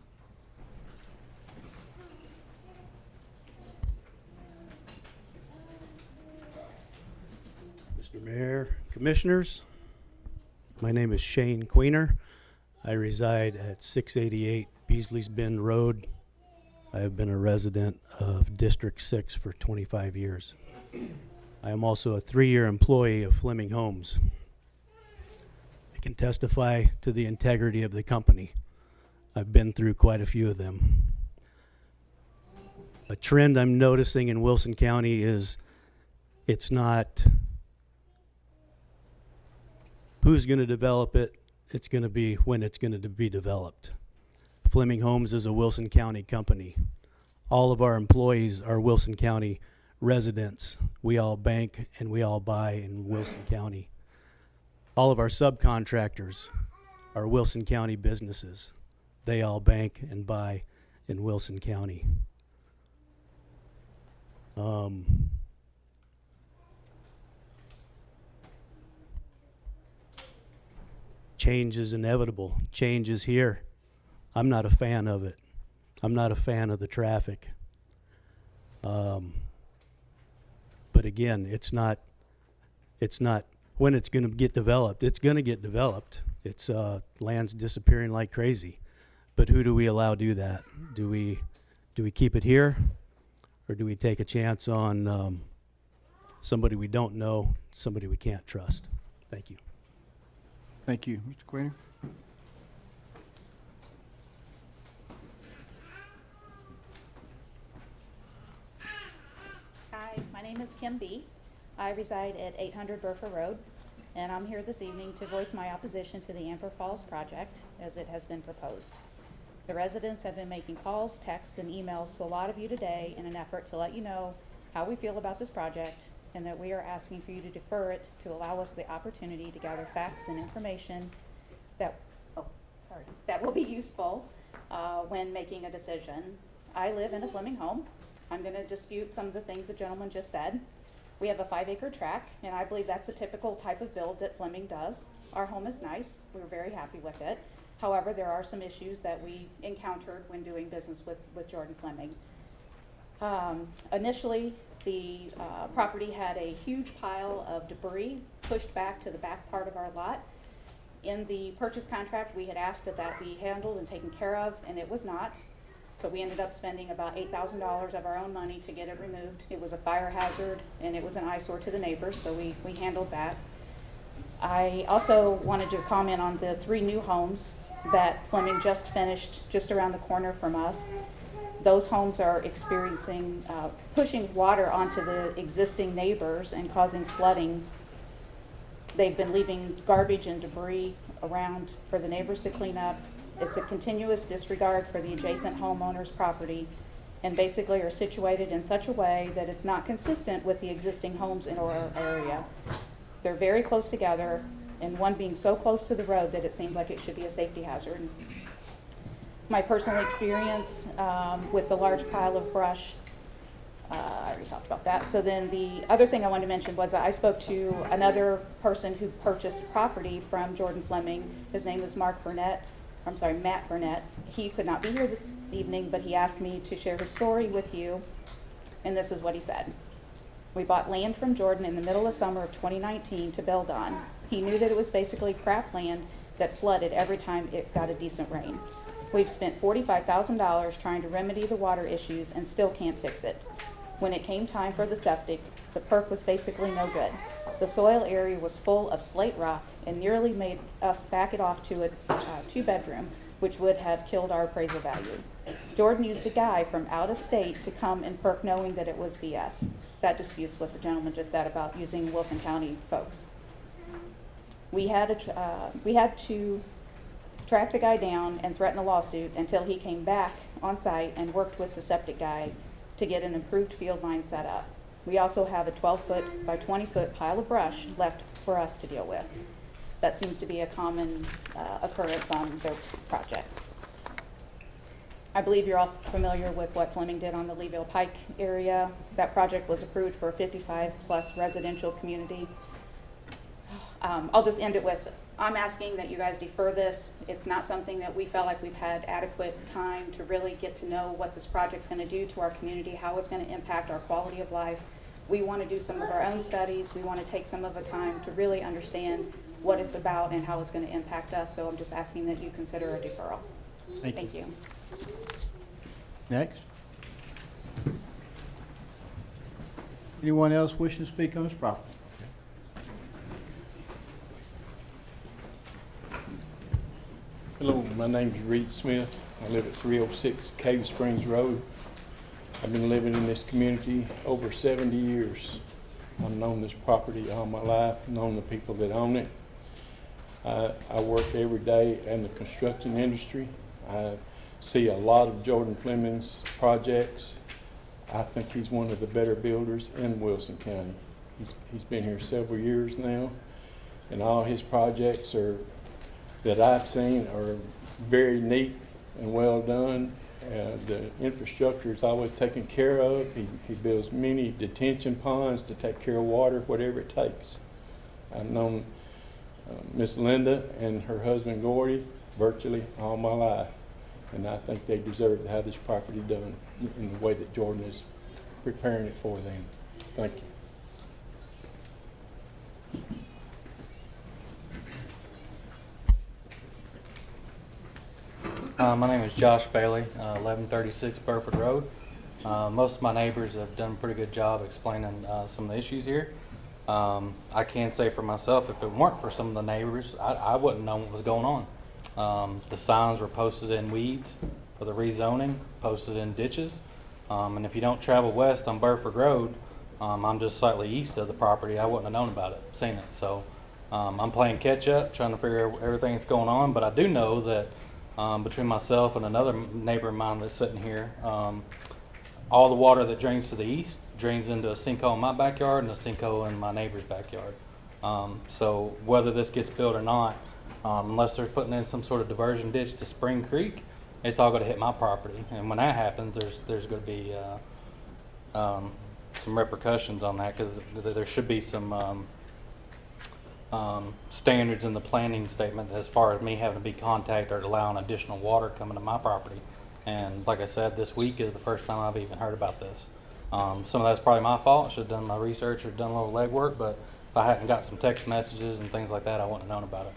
Mr. Mayor, Commissioners, My name is Shane Queener. I reside at 688 Beasley's Bend Road. I have been a resident of District 6 for 25 years. I am also a 3-year employee of Fleming Homes. I can testify to the integrity of the company. I've been through quite a few of them. A trend I'm noticing in Wilson County is it's not who's going to develop it, it's going to be when it's going to be developed. Fleming Homes is a Wilson County company. All of our employees are Wilson County residents. We all bank and we all buy in Wilson County. All of our subcontractors are Wilson County businesses. They all bank and buy in Wilson County. Change is inevitable. Change is here. I'm not a fan of it. I'm not a fan of the traffic. But again, it's not when it's going to get developed. It's going to get developed. It's land's disappearing like crazy. But who do we allow do that? Do we keep it here, or do we take a chance on somebody we don't know, somebody we can't trust? Thank you. Thank you. Mr. Queener? Hi, my name is Kim B. I reside at 800 Burford Road, and I'm here this evening to voice my opposition to the Amber Falls project as it has been proposed. The residents have been making calls, texts, and emails to a lot of you today in an effort to let you know how we feel about this project, and that we are asking for you to defer it to allow us the opportunity to gather facts and information that will be useful when making a decision. I live in a Fleming home. I'm going to dispute some of the things the gentleman just said. We have a 5-acre tract, and I believe that's a typical type of build that Fleming does. Our home is nice. We're very happy with it. However, there are some issues that we encountered when doing business with Jordan Fleming. Initially, the property had a huge pile of debris pushed back to the back part of our lot. In the purchase contract, we had asked that that be handled and taken care of, and it was not. So we ended up spending about $8,000 of our own money to get it removed. It was a fire hazard, and it was an eyesore to the neighbors, so we handled that. I also wanted to comment on the 3 new homes that Fleming just finished just around the corner from us. Those homes are experiencing, pushing water onto the existing neighbors and causing flooding. They've been leaving garbage and debris around for the neighbors to clean up. It's a continuous disregard for the adjacent homeowner's property, and basically are situated in such a way that it's not consistent with the existing homes in our area. They're very close together, and one being so close to the road that it seems like it should be a safety hazard. My personal experience with the large pile of brush, I already talked about that. So then the other thing I wanted to mention was that I spoke to another person who purchased property from Jordan Fleming. His name was Matt Burnett. He could not be here this evening, but he asked me to share his story with you, and this is what he said. We bought land from Jordan in the middle of summer of 2019 to build on. He knew that it was basically crap land that flooded every time it got a decent rain. We've spent $45,000 trying to remedy the water issues and still can't fix it. When it came time for the septic, the perk was basically no good. The soil area was full of slate rock and nearly made us back it off to a 2-bedroom, which would have killed our appraisal value. Jordan used a guy from out of state to come and perk knowing that it was BS. That disputes what the gentleman just said about using Wilson County folks. We had to track the guy down and threaten a lawsuit until he came back on site and worked with the septic guy to get an improved field line set up. We also have a 12-foot by 20-foot pile of brush left for us to deal with. That seems to be a common occurrence on their projects. I believe you're all familiar with what Fleming did on the Leeville Pike area. That project was approved for a 55-plus residential community. I'll just end it with, I'm asking that you guys defer this. It's not something that we felt like we've had adequate time to really get to know what this project's going to do to our community, how it's going to impact our quality of life. We want to do some of our own studies. We want to take some of the time to really understand what it's about and how it's going to impact us. So I'm just asking that you consider a deferral. Thank you. Next. Anyone else wishing to speak on this property? Hello, my name's Reed Smith. I live at 306 Cave Springs Road. I've been living in this community over 70 years. I've known this property all my life, known the people that own it. I work every day in the construction industry. I see a lot of Jordan Fleming's projects. I think he's one of the better builders in Wilson County. He's been here several years now, and all his projects that I've seen are very neat and well done. The infrastructure is always taken care of. He builds many detention ponds to take care of water, whatever it takes. I've known Miss Linda and her husband Gordy virtually all my life, and I think they deserve to have this property done in the way that Jordan is preparing it for them. Thank you. My name is Josh Bailey, 1136 Burford Road. Most of my neighbors have done a pretty good job explaining some of the issues here. I can say for myself, if it weren't for some of the neighbors, I wouldn't know what was going on. The signs were posted in weeds for the rezoning, posted in ditches. And if you don't travel west on Burford Road, I'm just slightly east of the property. I wouldn't have known about it, seen it. So I'm playing catch up, trying to figure out everything that's going on. But I do know that between myself and another neighbor of mine that's sitting here, all the water that drains to the east drains into a sinkhole in my backyard and a sinkhole in my neighbor's backyard. So whether this gets built or not, unless they're putting in some sort of diversion ditch to Spring Creek, it's all going to hit my property. And when that happens, there's going to be some repercussions on that, because there should be some standards in the planning statement as far as me having to be contacted or allowing additional water coming to my property. And like I said, this week is the first time I've even heard about this. Some of that's probably my fault. Should have done my research or done a little legwork, but if I hadn't got some text messages and things like that, I wouldn't have known about it.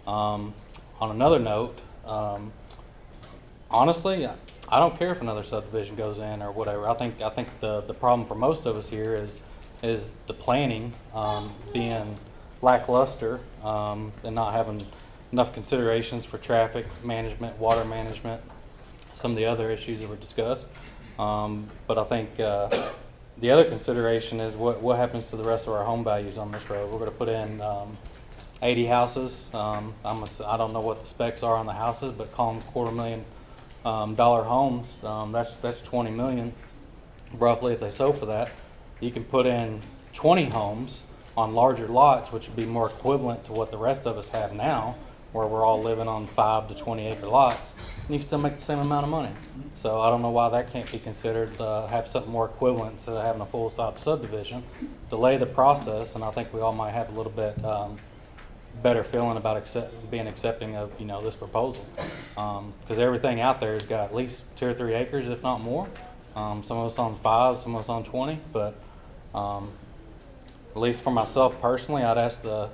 On another note, honestly, I don't care if another subdivision goes in or whatever. I think the problem for most of us here is the planning being lackluster and not having enough considerations for traffic management, water management, some of the other issues that were discussed. But I think the other consideration is what happens to the rest of our home values on this road. We're going to put in 80 houses. I don't know what the specs are on the houses, but call them $250,000 homes. That's 20 million roughly if they sell for that. You can put in 20 homes on larger lots, which would be more equivalent to what the rest of us have now, where we're all living on 5 to 20 acre lots, and you still make the same amount of money. So I don't know why that can't be considered, have something more equivalent instead of having a full-size subdivision. Delay the process, and I think we all might have a little bit better feeling about being accepting of this proposal, because everything out there has got at least 2 or 3 acres, if not more. Some of us on 5, some of us on 20, but at least for myself personally, I'd ask the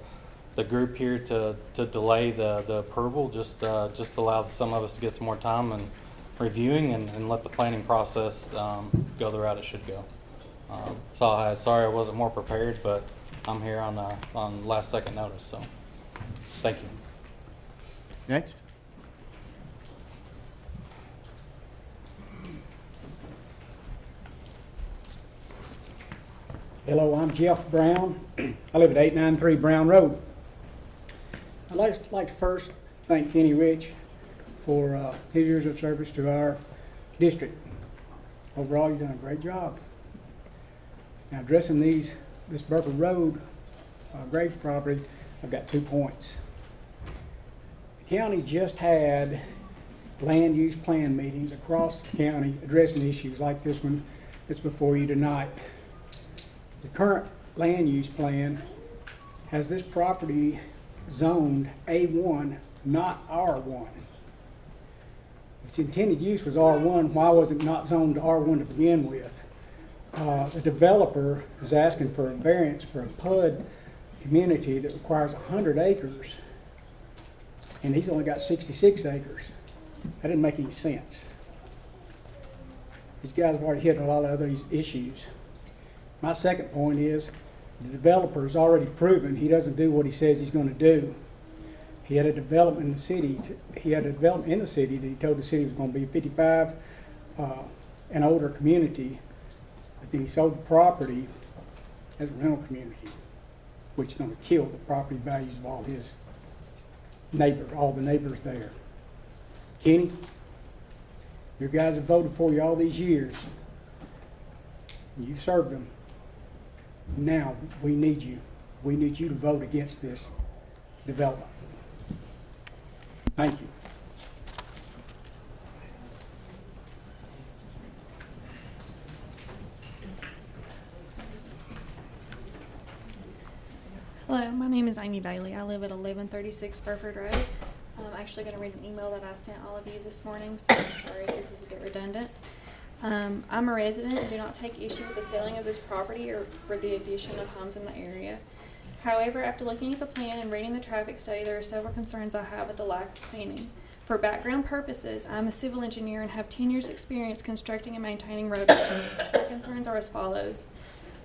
group here to delay the approval, just allow some of us to get some more time and reviewing and let the planning process go the route it should go. That's all I had. Sorry I wasn't more prepared, but I'm here on last second notice, so thank you. Next. Hello, I'm Jeff Brown. I live at 893 Brown Road. I'd like to first thank Kenny Rich for his years of service to our district. Overall, you've done a great job. Now, addressing this Burford Road Graves property, I've got 2 points. The county just had land use plan meetings across the county addressing issues like this one that's before you tonight. The current land use plan has this property zoned A1, not R1. Its intended use was R1. Why was it not zoned to R1 to begin with? The developer is asking for a variance for a PUD community that requires 100 acres, and he's only got 66 acres. That didn't make any sense. These guys have already hit a lot of other issues. My second point is the developer's already proven he doesn't do what he says he's going to do. He had a development in the city. He had a development in the city that he told the city was going to be 55 and older community, but then he sold the property as a rental community, which is going to kill the property values of all his neighbors, all the neighbors there. Kenny, your guys have voted for you all these years. You've served them. Now we need you. We need you to vote against this development. Thank you. Hello, my name is Amy Bailey. I live at 1136 Burford Road. I'm actually going to read an email that I sent all of you this morning, so I'm sorry if this is a bit redundant. I'm a resident and do not take issue with the selling of this property or for the addition of homes in the area. However, after looking at the plan and reading the traffic study, there are several concerns I have with the lack of planning. For background purposes, I'm a civil engineer and have 10 years experience constructing and maintaining roadways. My concerns are as follows.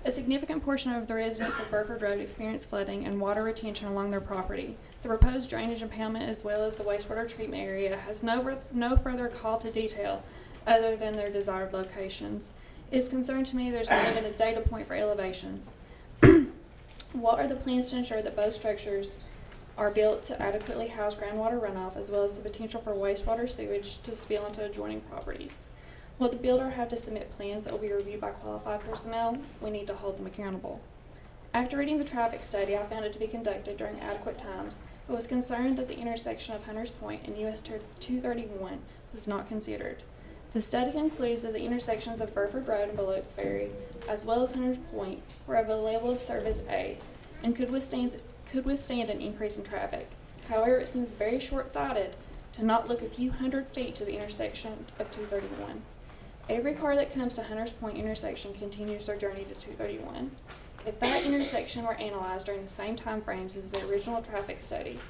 A significant portion of the residents of Burford Road experience flooding and water retention along their property. The proposed drainage impoundment as well as the wastewater treatment area has no further call to detail other than their desired locations. It is concerned to me there's a limited data point for elevations. What are the plans to ensure that both structures are built to adequately house groundwater runoff as well as the potential for wastewater sewage to spill into adjoining properties? Will the builder have to submit plans that will be reviewed by qualified personnel? We need to hold them accountable. After reading the traffic study, I found it to be conducted during adequate times, but was concerned that the intersection of Hunters Point and US 231 was not considered. The study concludes that the intersections of Burford Road and Beloit's Ferry, as well as Hunters Point, were of a level of service A and could withstand an increase in traffic. However, it seems very short-sighted to not look a few hundred feet to the intersection of 231. Every car that comes to Hunters Point intersection continues their journey to 231. If that intersection were analyzed during the same time frames as the original traffic study,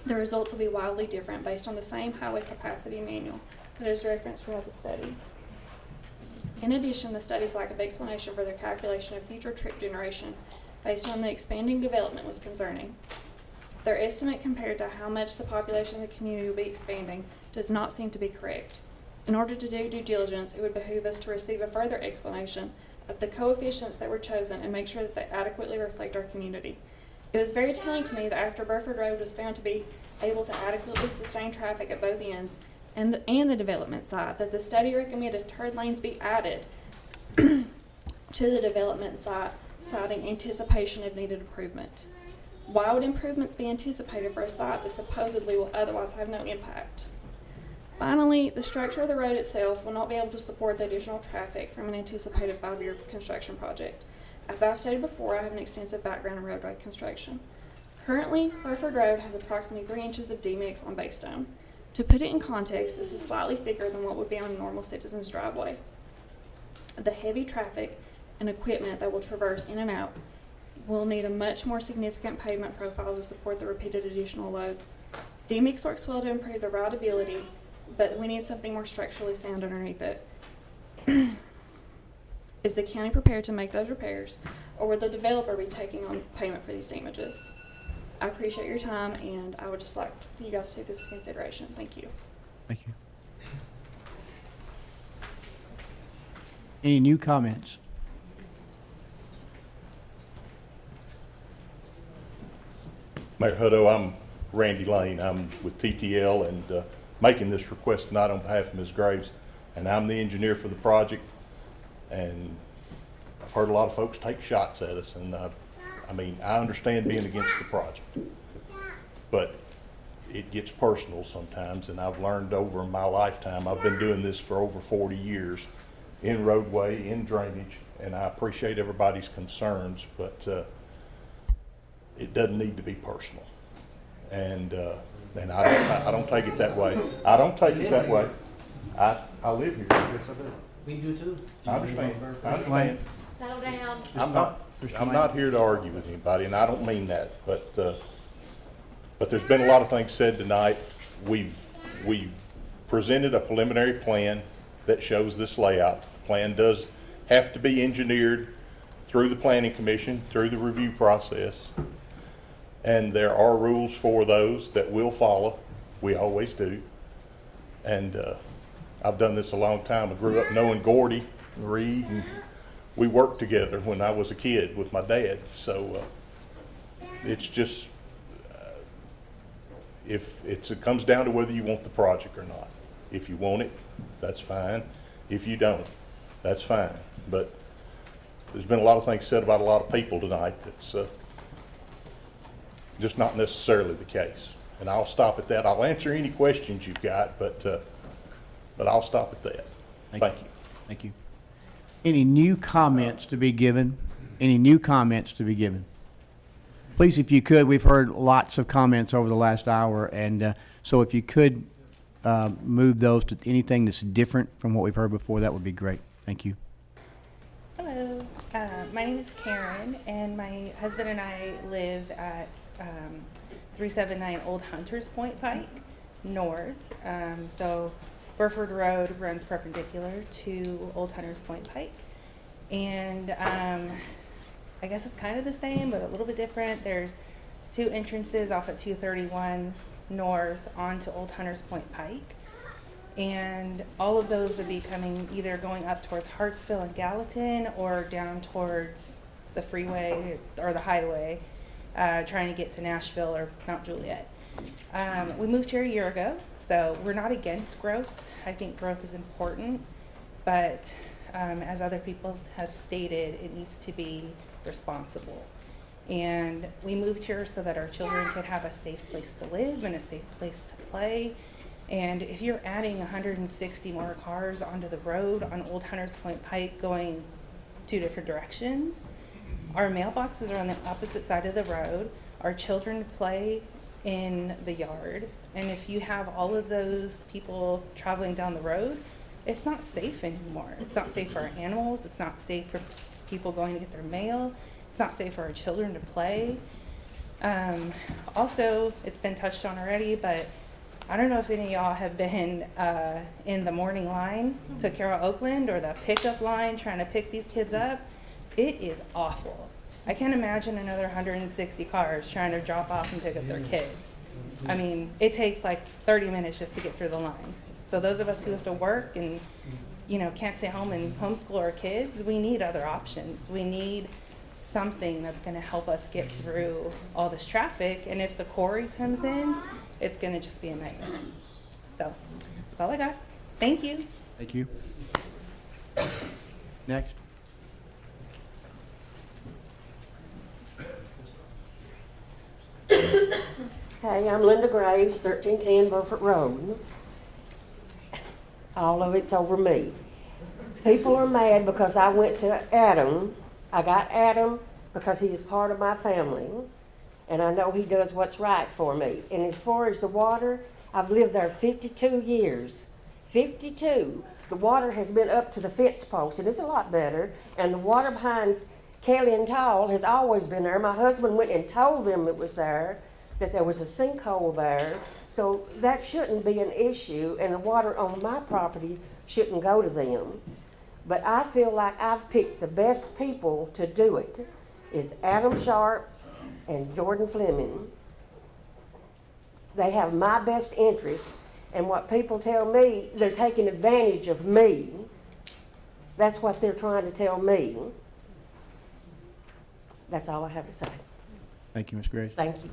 the results will be wildly different based on the same highway capacity manual that is referenced throughout the study. In addition, the study's lack of explanation for their calculation of future trip generation based on the expanding development was concerning. Their estimate compared to how much the population of the community will be expanding does not seem to be correct. In order to do due diligence, it would behoove us to receive a further explanation of the coefficients that were chosen and make sure that they adequately reflect our community. It was very telling to me that after Burford Road was found to be able to adequately sustain traffic at both ends and the development side, that the study recommended turn lanes be added to the development side, citing anticipation of needed improvement. Why would improvements be anticipated for a site that supposedly will otherwise have no impact? Finally, the structure of the road itself will not be able to support the additional traffic from an anticipated 5-year construction project. As I've stated before, I have an extensive background in roadway construction. Currently, Burford Road has approximately 3 inches of D-mix on base stone. To put it in context, this is slightly thicker than what would be on a normal citizen's driveway. The heavy traffic and equipment that will traverse in and out will need a much more significant pavement profile to support the repeated additional loads. D-mix works well to improve the rideability, but we need something more structurally sound underneath it. Is the county prepared to make those repairs, or will the developer be taking on payment for these damages? I appreciate your time, and I would just like for you guys to take this into consideration. Thank you. Thank you. Any new comments? Mayor Hutto, I'm Randy Lane. I'm with TTL and making this request tonight on behalf of Ms. Graves, and I'm the engineer for the project. And I've heard a lot of folks take shots at us, and I mean, I understand being against the project, but it gets personal sometimes, and I've learned over my lifetime, I've been doing this for over 40 years in roadway, in drainage, and I appreciate everybody's concerns, but it doesn't need to be personal. And I don't take it that way. I don't take it that way. I live here. Yes, I do. We do too. I understand. I understand. Settle down. I'm not. Mr. I'm Lane? not here to argue with anybody, and I don't mean that, but there's been a lot of things said tonight. We've presented a preliminary plan that shows this layout. The plan does have to be engineered through the Planning Commission, through the review process, and there are rules for those that we'll follow. We always do. And I've done this a long time. I grew up knowing Gordy and Reed, and we worked together when I was a kid with my dad. So it's just, if it comes down to whether you want the project or not. If you want it, that's fine. If you don't, that's fine. But there's been a lot of things said about a lot of people tonight that's just not necessarily the case. And I'll stop at that. I'll answer any questions you've got, but I'll stop at that. Thank you. Thank you. Any new comments to be given? Any new comments to be given? Please, if you could, we've heard lots of comments over the last hour, and so if you could move those to anything that's different from what we've heard before, that would be great. Thank you. Hello, my name is Karen, and my husband and I live at 379 Old Hunters Point Pike North. So Burford Road runs perpendicular to Old Hunters Point Pike, and I guess it's kind of the same, but a little bit different. There's two entrances off at 231 North onto Old Hunters Point Pike, and all of those would be coming either going up towards Hartsville and Gallatin or down towards the freeway or the highway, trying to get to Nashville or Mount Juliet. We moved here a year ago, so we're not against growth. I think growth is important, but as other people have stated, it needs to be responsible. And we moved here so that our children could have a safe place to live and a safe place to play. And if you're adding 160 more cars onto the road on Old Hunters Point Pike going two different directions, our mailboxes are on the opposite side of the road. Our children play in the yard. And if you have all of those people traveling down the road, it's not safe anymore. It's not safe for our animals. It's not safe for people going to get their mail. It's not safe for our children to play. Also, it's been touched on already, but I don't know if any of y'all have been in the morning line to Carroll, Oakland, or the pickup line trying to pick these kids up. It is awful. I can't imagine another 160 cars trying to drop off and pick up their kids. I mean, it takes like 30 minutes just to get through the line. So those of us who have to work and, you know, can't stay home and homeschool our kids, we need other options. We need something that's going to help us get through all this traffic. And if the quarry comes in, it's going to just be a nightmare. So that's all I got. Thank you. Thank you. Next. Hey, I'm Linda Graves, 1310 Burfoot Road. All of it's over me. People are mad because I went to Adam. I got Adam because he is part of my family, and I know he does what's right for me. And as far as the water, I've lived there 52 years. 52. The water has been up to the fence post, and it's a lot better. And the water behind Kelly and Tall has always been there. My husband went and told them it was there, that there was a sinkhole there. So that shouldn't be an issue, and the water on my property shouldn't go to them. But I feel like I've picked the best people to do it. It's Adam Sharp and Jordan Fleming. They have my best interest, and what people tell me, they're taking advantage of me. That's what they're trying to tell me. That's all I have to say. Thank you, Ms. Graves. Thank you.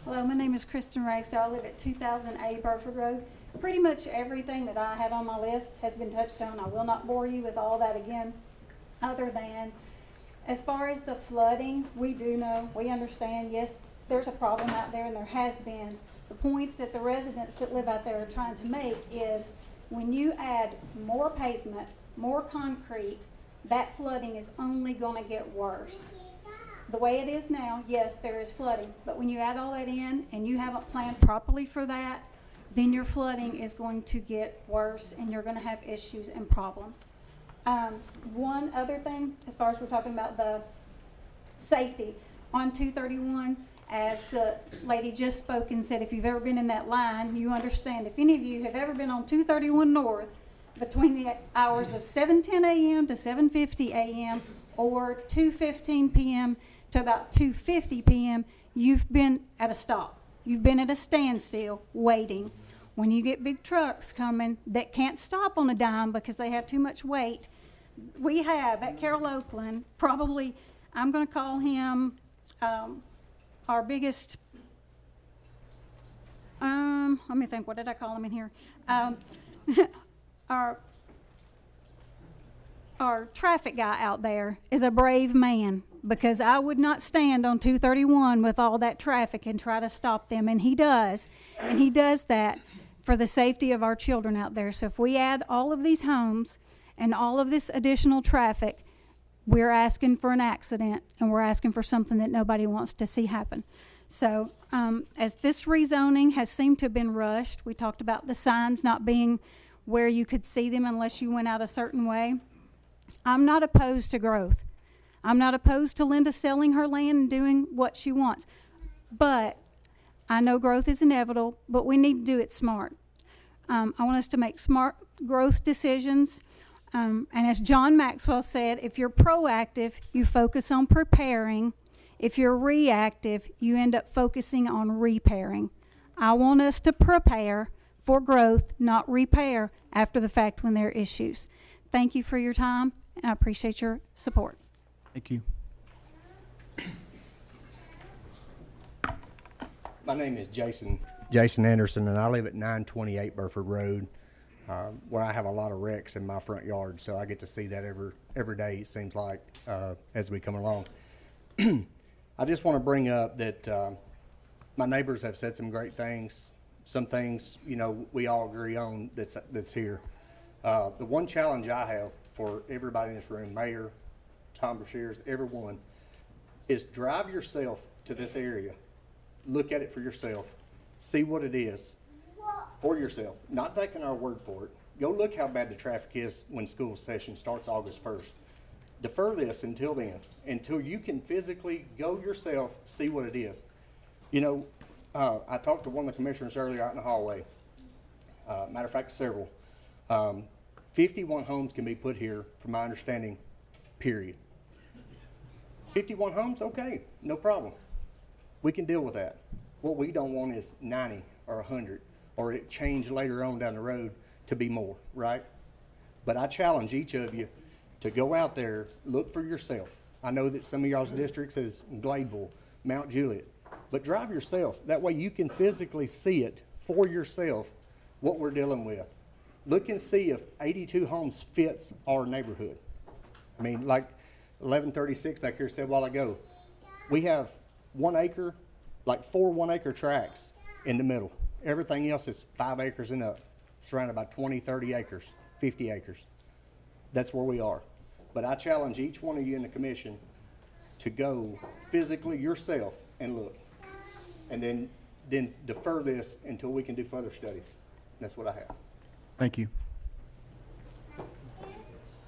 Hello, my name is Kristen Reister. I live at 2008 Burford Road. Pretty much everything that I had on my list has been touched on. I will not bore you with all that again, other than as far as the flooding, we do know, we understand, yes, there's a problem out there, and there has been. The point that the residents that live out there are trying to make is when you add more pavement, more concrete, that flooding is only going to get worse. The way it is now, yes, there is flooding, but when you add all that in and you haven't planned properly for that, then your flooding is going to get worse and you're going to have issues and problems. One other thing, as far as we're talking about the safety, on 231, as the lady just spoke and said, if you've ever been in that line, you understand. If any of you have ever been on 231 North between the hours of 7:10 a.m. to 7:50 a.m. or 2:15 p.m. to about 2:50 p.m., you've been at a stop. You've been at a standstill waiting. When you get big trucks coming that can't stop on a dime because they have too much weight, we have at Carroll, Oakland, probably, I'm going to call him our biggest, let me think, what did I call him in here? Our traffic guy out there is a brave man, because I would not stand on 231 with all that traffic and try to stop them, and he does. And he does that for the safety of our children out there. So if we add all of these homes and all of this additional traffic, we're asking for an accident, and we're asking for something that nobody wants to see happen. So as this rezoning has seemed to have been rushed, we talked about the signs not being where you could see them unless you went out a certain way. I'm not opposed to growth. I'm not opposed to Linda selling her land and doing what she wants. But I know growth is inevitable, but we need to do it smart. I want us to make smart growth decisions. And as John Maxwell said, if you're proactive, you focus on preparing. If you're reactive, you end up focusing on repairing. I want us to prepare for growth, not repair after the fact when there are issues. Thank you for your time, and I appreciate your support. Thank you. My name is Jason Anderson, and I live at 928 Burford Road, where I have a lot of wrecks in my front yard, so I get to see that every day, it seems like, as we come along. I just want to bring up that my neighbors have said some great things. Some things, you know, we all agree on that's here. The one challenge I have for everybody in this room, Mayor, Tom Brashears, everyone, is drive yourself to this area. Look at it for yourself. See what it is for yourself. Not taking our word for it. Go look how bad the traffic is when school session starts August 1st. Defer this until then, until you can physically go yourself, see what it is. You know, I talked to one of the commissioners earlier out in the hallway. Matter of fact, several. 51 homes can be put here, from my understanding, period. 51 homes, okay, no problem. We can deal with that. What we don't want is 90 or 100, or it change later on down the road to be more, right? But I challenge each of you to go out there, look for yourself. I know that some of y'all's districts is Gladeville, Mount Juliet, but drive yourself. That way you can physically see it for yourself, what we're dealing with. Look and see if 82 homes fits our neighborhood. I mean, like 1136 back here said a while ago, we have 1 acre, like 4 1-acre tracts in the middle. Everything else is 5 acres and up, surrounded by 20, 30 acres, 50 acres. That's where we are. But I challenge each one of you in the commission to go physically yourself and look. And then defer this until we can do further studies. That's what I have. Thank you.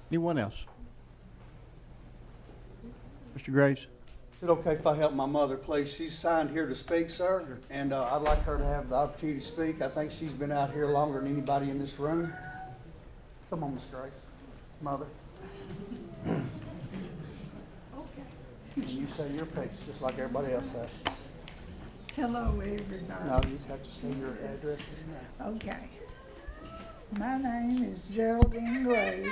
Anyone else? Mr. Graves? Is it okay if I help my mother, please? She's signed here to speak, sir, and I'd like her to have the opportunity to speak. I think she's been out here longer than anybody in this room. Come on, Miss Grace. Mother. Okay. And you say your piece, just like everybody else has. Hello, everybody. No, you have to say your address. Okay. My name is Geraldine Graves,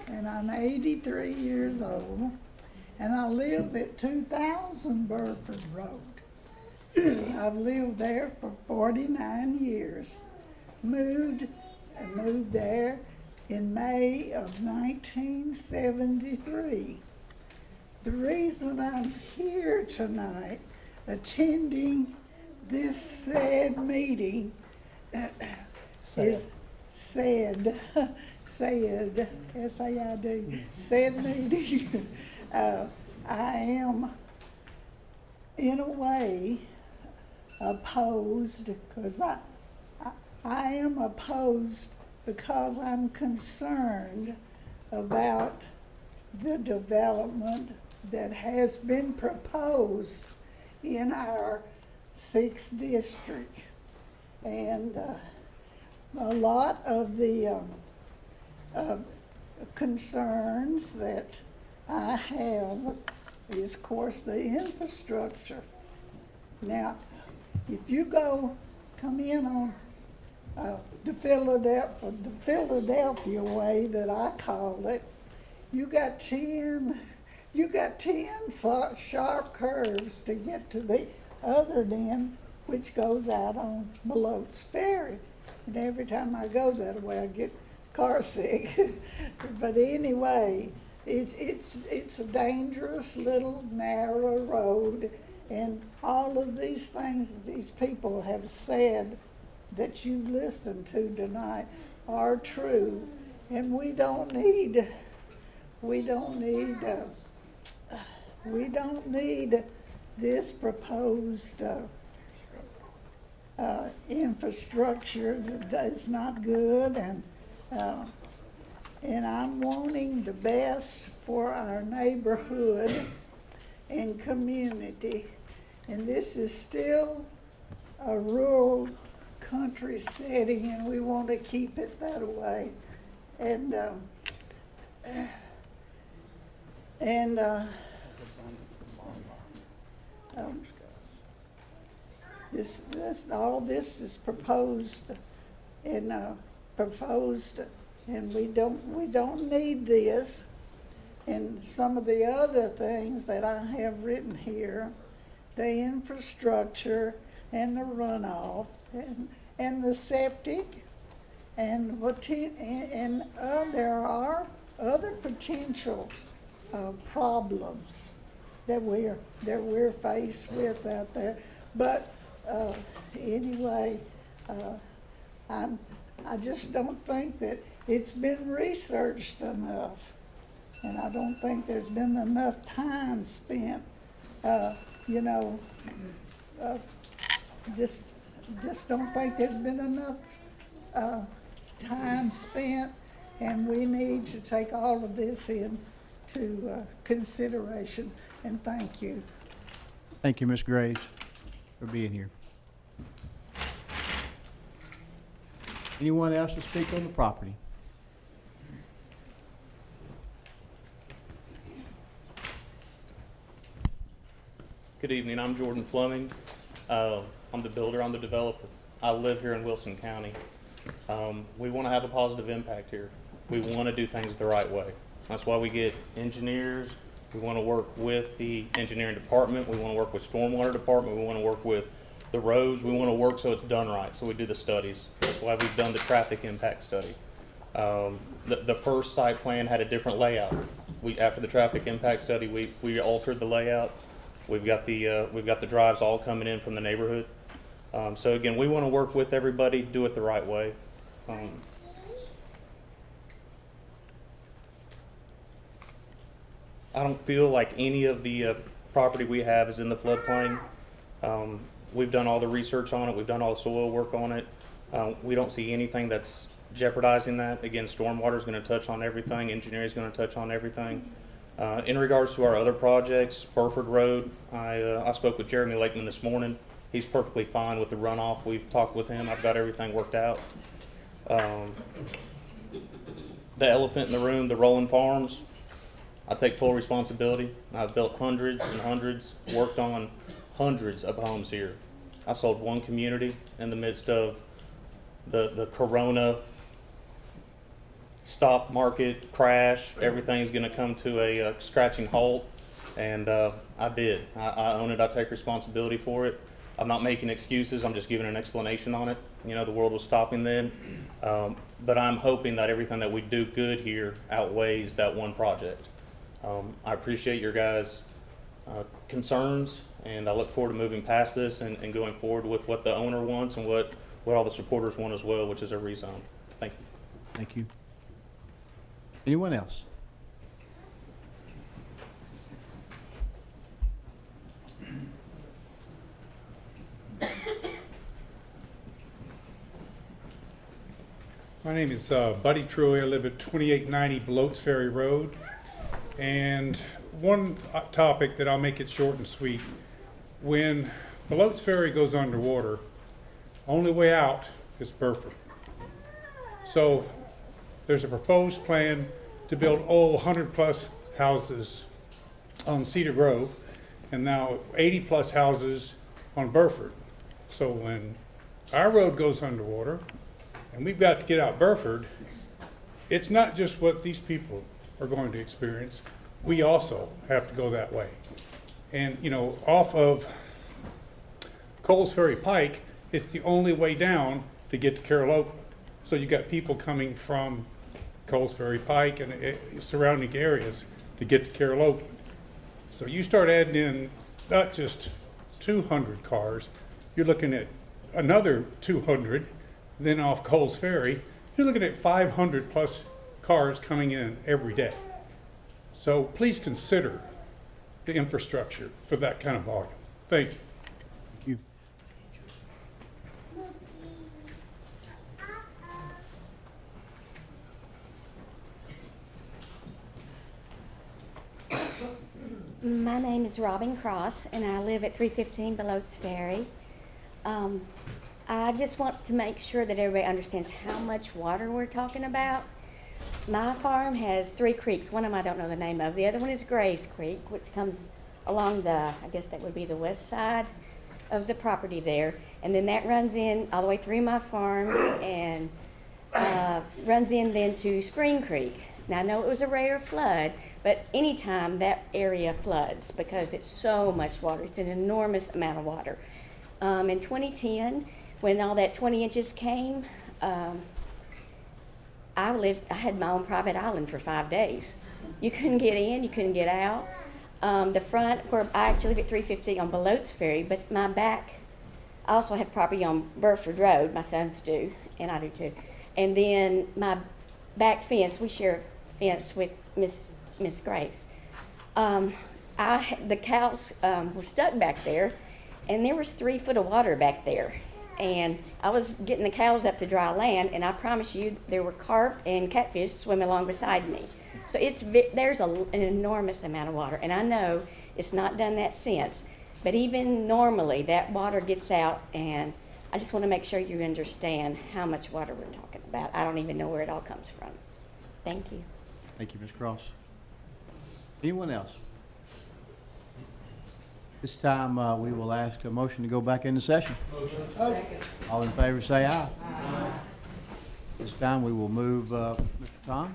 and I'm 83 years old, and I live at 2000 Burford Road. I've lived there for 49 years. Moved there in May of 1973. The reason I'm here tonight attending this sad meeting is sad, S-A-I-D, sad meeting. I am, in a way, opposed, because I am opposed because I'm concerned about the development that has been proposed in our 6th district. And a lot of the concerns that I have is, of course, the infrastructure. Now, if you come in on the Philadelphia way that I call it, you got 10 sharp curves to get to the other end, which goes out on Malote's Ferry. And every time I go that way, I get car sick. But anyway, it's a dangerous little narrow road, and all of these things that these people have said that you listened to tonight are true, and we don't need this proposed infrastructure. It's not good, and I'm wanting the best for our neighborhood and community. And this is still a rural country setting, and we want to keep it that way. And all this is proposed, and we don't need this. And some of the other things that I have written here, the infrastructure and the runoff and the septic, and there are other potential problems that we're faced with out there. But anyway, I just don't think that it's been researched enough, and I don't think there's been enough time spent. Just don't think there's been enough time spent, and we need to take all of this into consideration. And thank you. Thank you, Ms. Graves, for being here. Anyone else to speak on the property? Good evening. I'm Jordan Fleming. I'm the builder. I'm the developer. I live here in Wilson County. We want to have a positive impact here. We want to do things the right way. That's why we get engineers. We want to work with the engineering department. We want to work with stormwater department. We want to work with the roads. We want to work so it's done right. So we do the studies. That's why we've done the traffic impact study. The first site plan had a different layout. After the traffic impact study, we altered the layout. We've got the drives all coming in from the neighborhood. So again, we want to work with everybody, do it the right way. I don't feel like any of the property we have is in the floodplain. We've done all the research on it. We've done all the soil work on it. We don't see anything that's jeopardizing that. Again, stormwater is going to touch on everything. Engineering is going to touch on everything. In regards to our other projects, Burford Road, I spoke with Jeremy Lakeman this morning. He's perfectly fine with the runoff. We've talked with him. I've got everything worked out. The elephant in the room, the rolling farms, I take full responsibility. I've built hundreds and hundreds, worked on hundreds of homes here. I sold one community in the midst of the Corona stock market crash. Everything's going to come to a scratching halt, and I did. I own it. I take responsibility for it. I'm not making excuses. I'm just giving an explanation on it. You know, the world was stopping then, but I'm hoping that everything that we do good here outweighs that one project. I appreciate your guys' concerns, and I look forward to moving past this and going forward with what the owner wants and what all the supporters want as well, which is a rezone. Thank you. Thank you. Anyone else? My name is Buddy Truey. I live at 2890 Belotes Ferry Road. And one topic that I'll make it short and sweet. When Belotes Ferry goes underwater, only way out is Burford. So there's a proposed plan to build 100 plus houses on Cedar Grove and now 80 plus houses on Burford. So when our road goes underwater and we've got to get out Burford, it's not just what these people are going to experience. We also have to go that way. And you know, off of Coles Ferry Pike, it's the only way down to get to Carroll, Oakland. So you got people coming from Coles Ferry Pike and surrounding areas to get to Carroll, Oakland. So you start adding in not just 200 cars, you're looking at another 200, then off Coles Ferry, you're looking at 500 plus cars coming in every day. So please consider the infrastructure for that kind of volume. Thank you. Thank you. My name is Robin Cross, and I live at 315 Belotes Ferry. I just want to make sure that everybody understands how much water we're talking about. My farm has 3 creeks. One of them I don't know the name of. The other one is Graves Creek, which comes along the, I guess that would be the west side of the property there. And then that runs in all the way through my farm and runs in then to Spring Creek. Now I know it was a rare flood, but anytime that area floods because it's so much water, it's an enormous amount of water. In 2010, when all that 20 inches came, I had my own private island for 5 days. You couldn't get in, you couldn't get out. The front, where I actually live at 350 on Belotes Ferry, but my back, I also have property on Burford Road, my sons do, and I do too. And then my back fence, we share a fence with Miss Graves. The cows were stuck back there, and there was 3 foot of water back there. And I was getting the cows up to dry land, and I promise you there were carp and catfish swimming along beside me. So there's an enormous amount of water, and I know it's not done that since, but even normally that water gets out, and I just want to make sure you understand how much water we're talking about. I don't even know where it all comes from. Thank you. Thank you, Ms. Cross. Anyone else? This time we will ask a motion to go back into session. Motion. All in favor say aye. Aye. This time we will move Mr. Tom.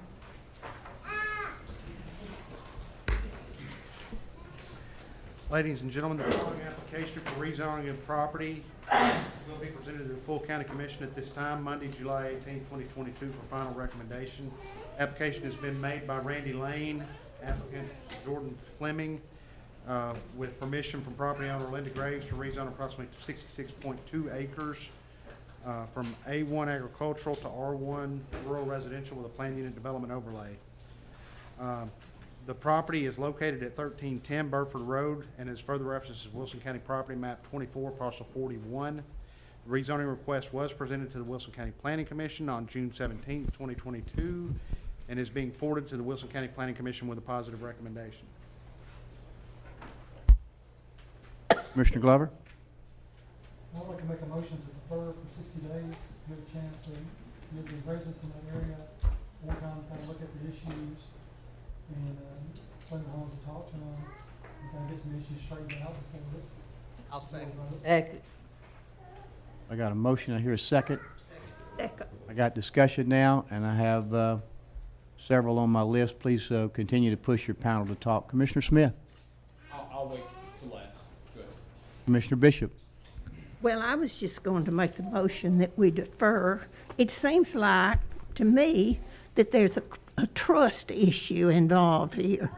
Ladies and gentlemen, the following application for rezoning of property will be presented to the full county commission at this time, Monday, July 18, 2022, for final recommendation. Application has been made by Randy Lane, applicant Jordan Fleming, with permission from property owner Linda Graves to rezone approximately 66.2 acres from A1 agricultural to R1 rural residential with a planned unit development overlay. The property is located at 1310 Burford Road and is further referenced as Wilson County Property Map 24, Parcel 41. The rezoning request was presented to the Wilson County Planning Commission on June 17, 2022, and is being forwarded to the Wilson County Planning Commission with a positive recommendation. Commissioner Glover. I'd like to make a motion to defer for 60 days, give a chance to give the residents in that area more time to kind of look at the issues and explain the homes and talk to them and kind of get some issues straightened out before it. I'll second. I got a motion. I hear a second. Second. I got discussion now, and I have several on my list. Please continue to push your panel to talk. Commissioner Smith. I'll wait till last. Go ahead. Commissioner Bishop. Well, I was just going to make the motion that we defer. It seems like, to me, that there's a trust issue involved here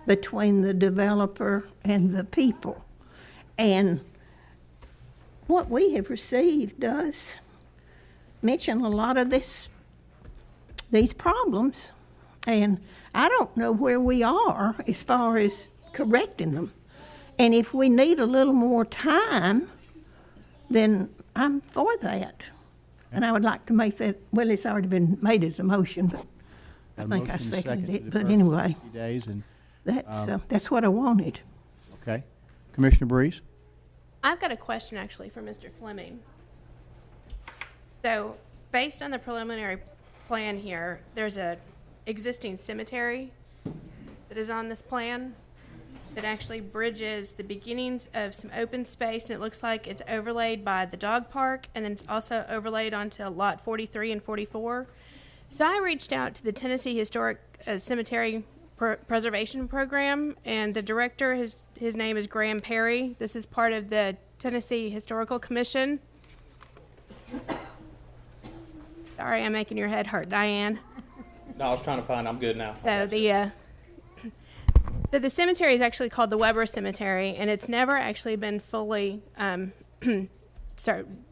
between the developer and the people. And what we have received does mention a lot of these problems. And I don't know where we are as far as correcting them. And if we need a little more time, then I'm for that. And I would like to make that, well, it's already been made as a motion, but I Got a think I motion and a second seconded to it. defer But for anyway, 60 days and, that's what I wanted. okay. Commissioner Breeze? I've got a question actually for Mr. Fleming. So, based on the preliminary plan here, there's a existing cemetery that is on this plan that actually bridges the beginnings of some open space, and it looks like it's overlaid by the dog park, and then it's also overlaid onto lot 43 and 44. So I reached out to the Tennessee Historic Cemetery Preservation Program, and the director, his name is Graham Perry. This is part of the Tennessee Historical Commission. Sorry, I'm making your head hurt, Diane. No, I was trying to find, I'm good now. So the cemetery is actually called the Weber Cemetery, and it's never actually been fully, they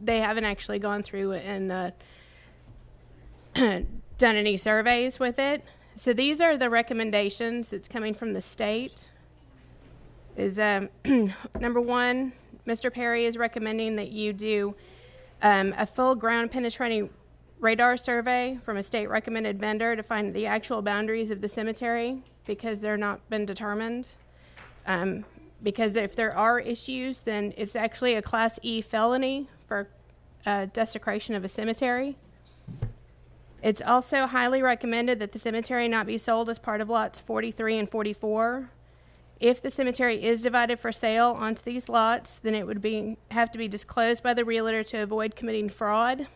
haven't actually gone through and done any surveys with it. So these are the recommendations that's coming from the state. Is number one, Mr. Perry is recommending that you do a full ground penetrating radar survey from a state recommended vendor to find the actual boundaries of the cemetery, because they're not been determined. Because if there are issues, then it's actually a Class E felony for desecration of a cemetery. It's also highly recommended that the cemetery not be sold as part of lots 43 and 44. If the cemetery is divided for sale onto these lots, then it would have to be disclosed by the realtor to avoid committing fraud.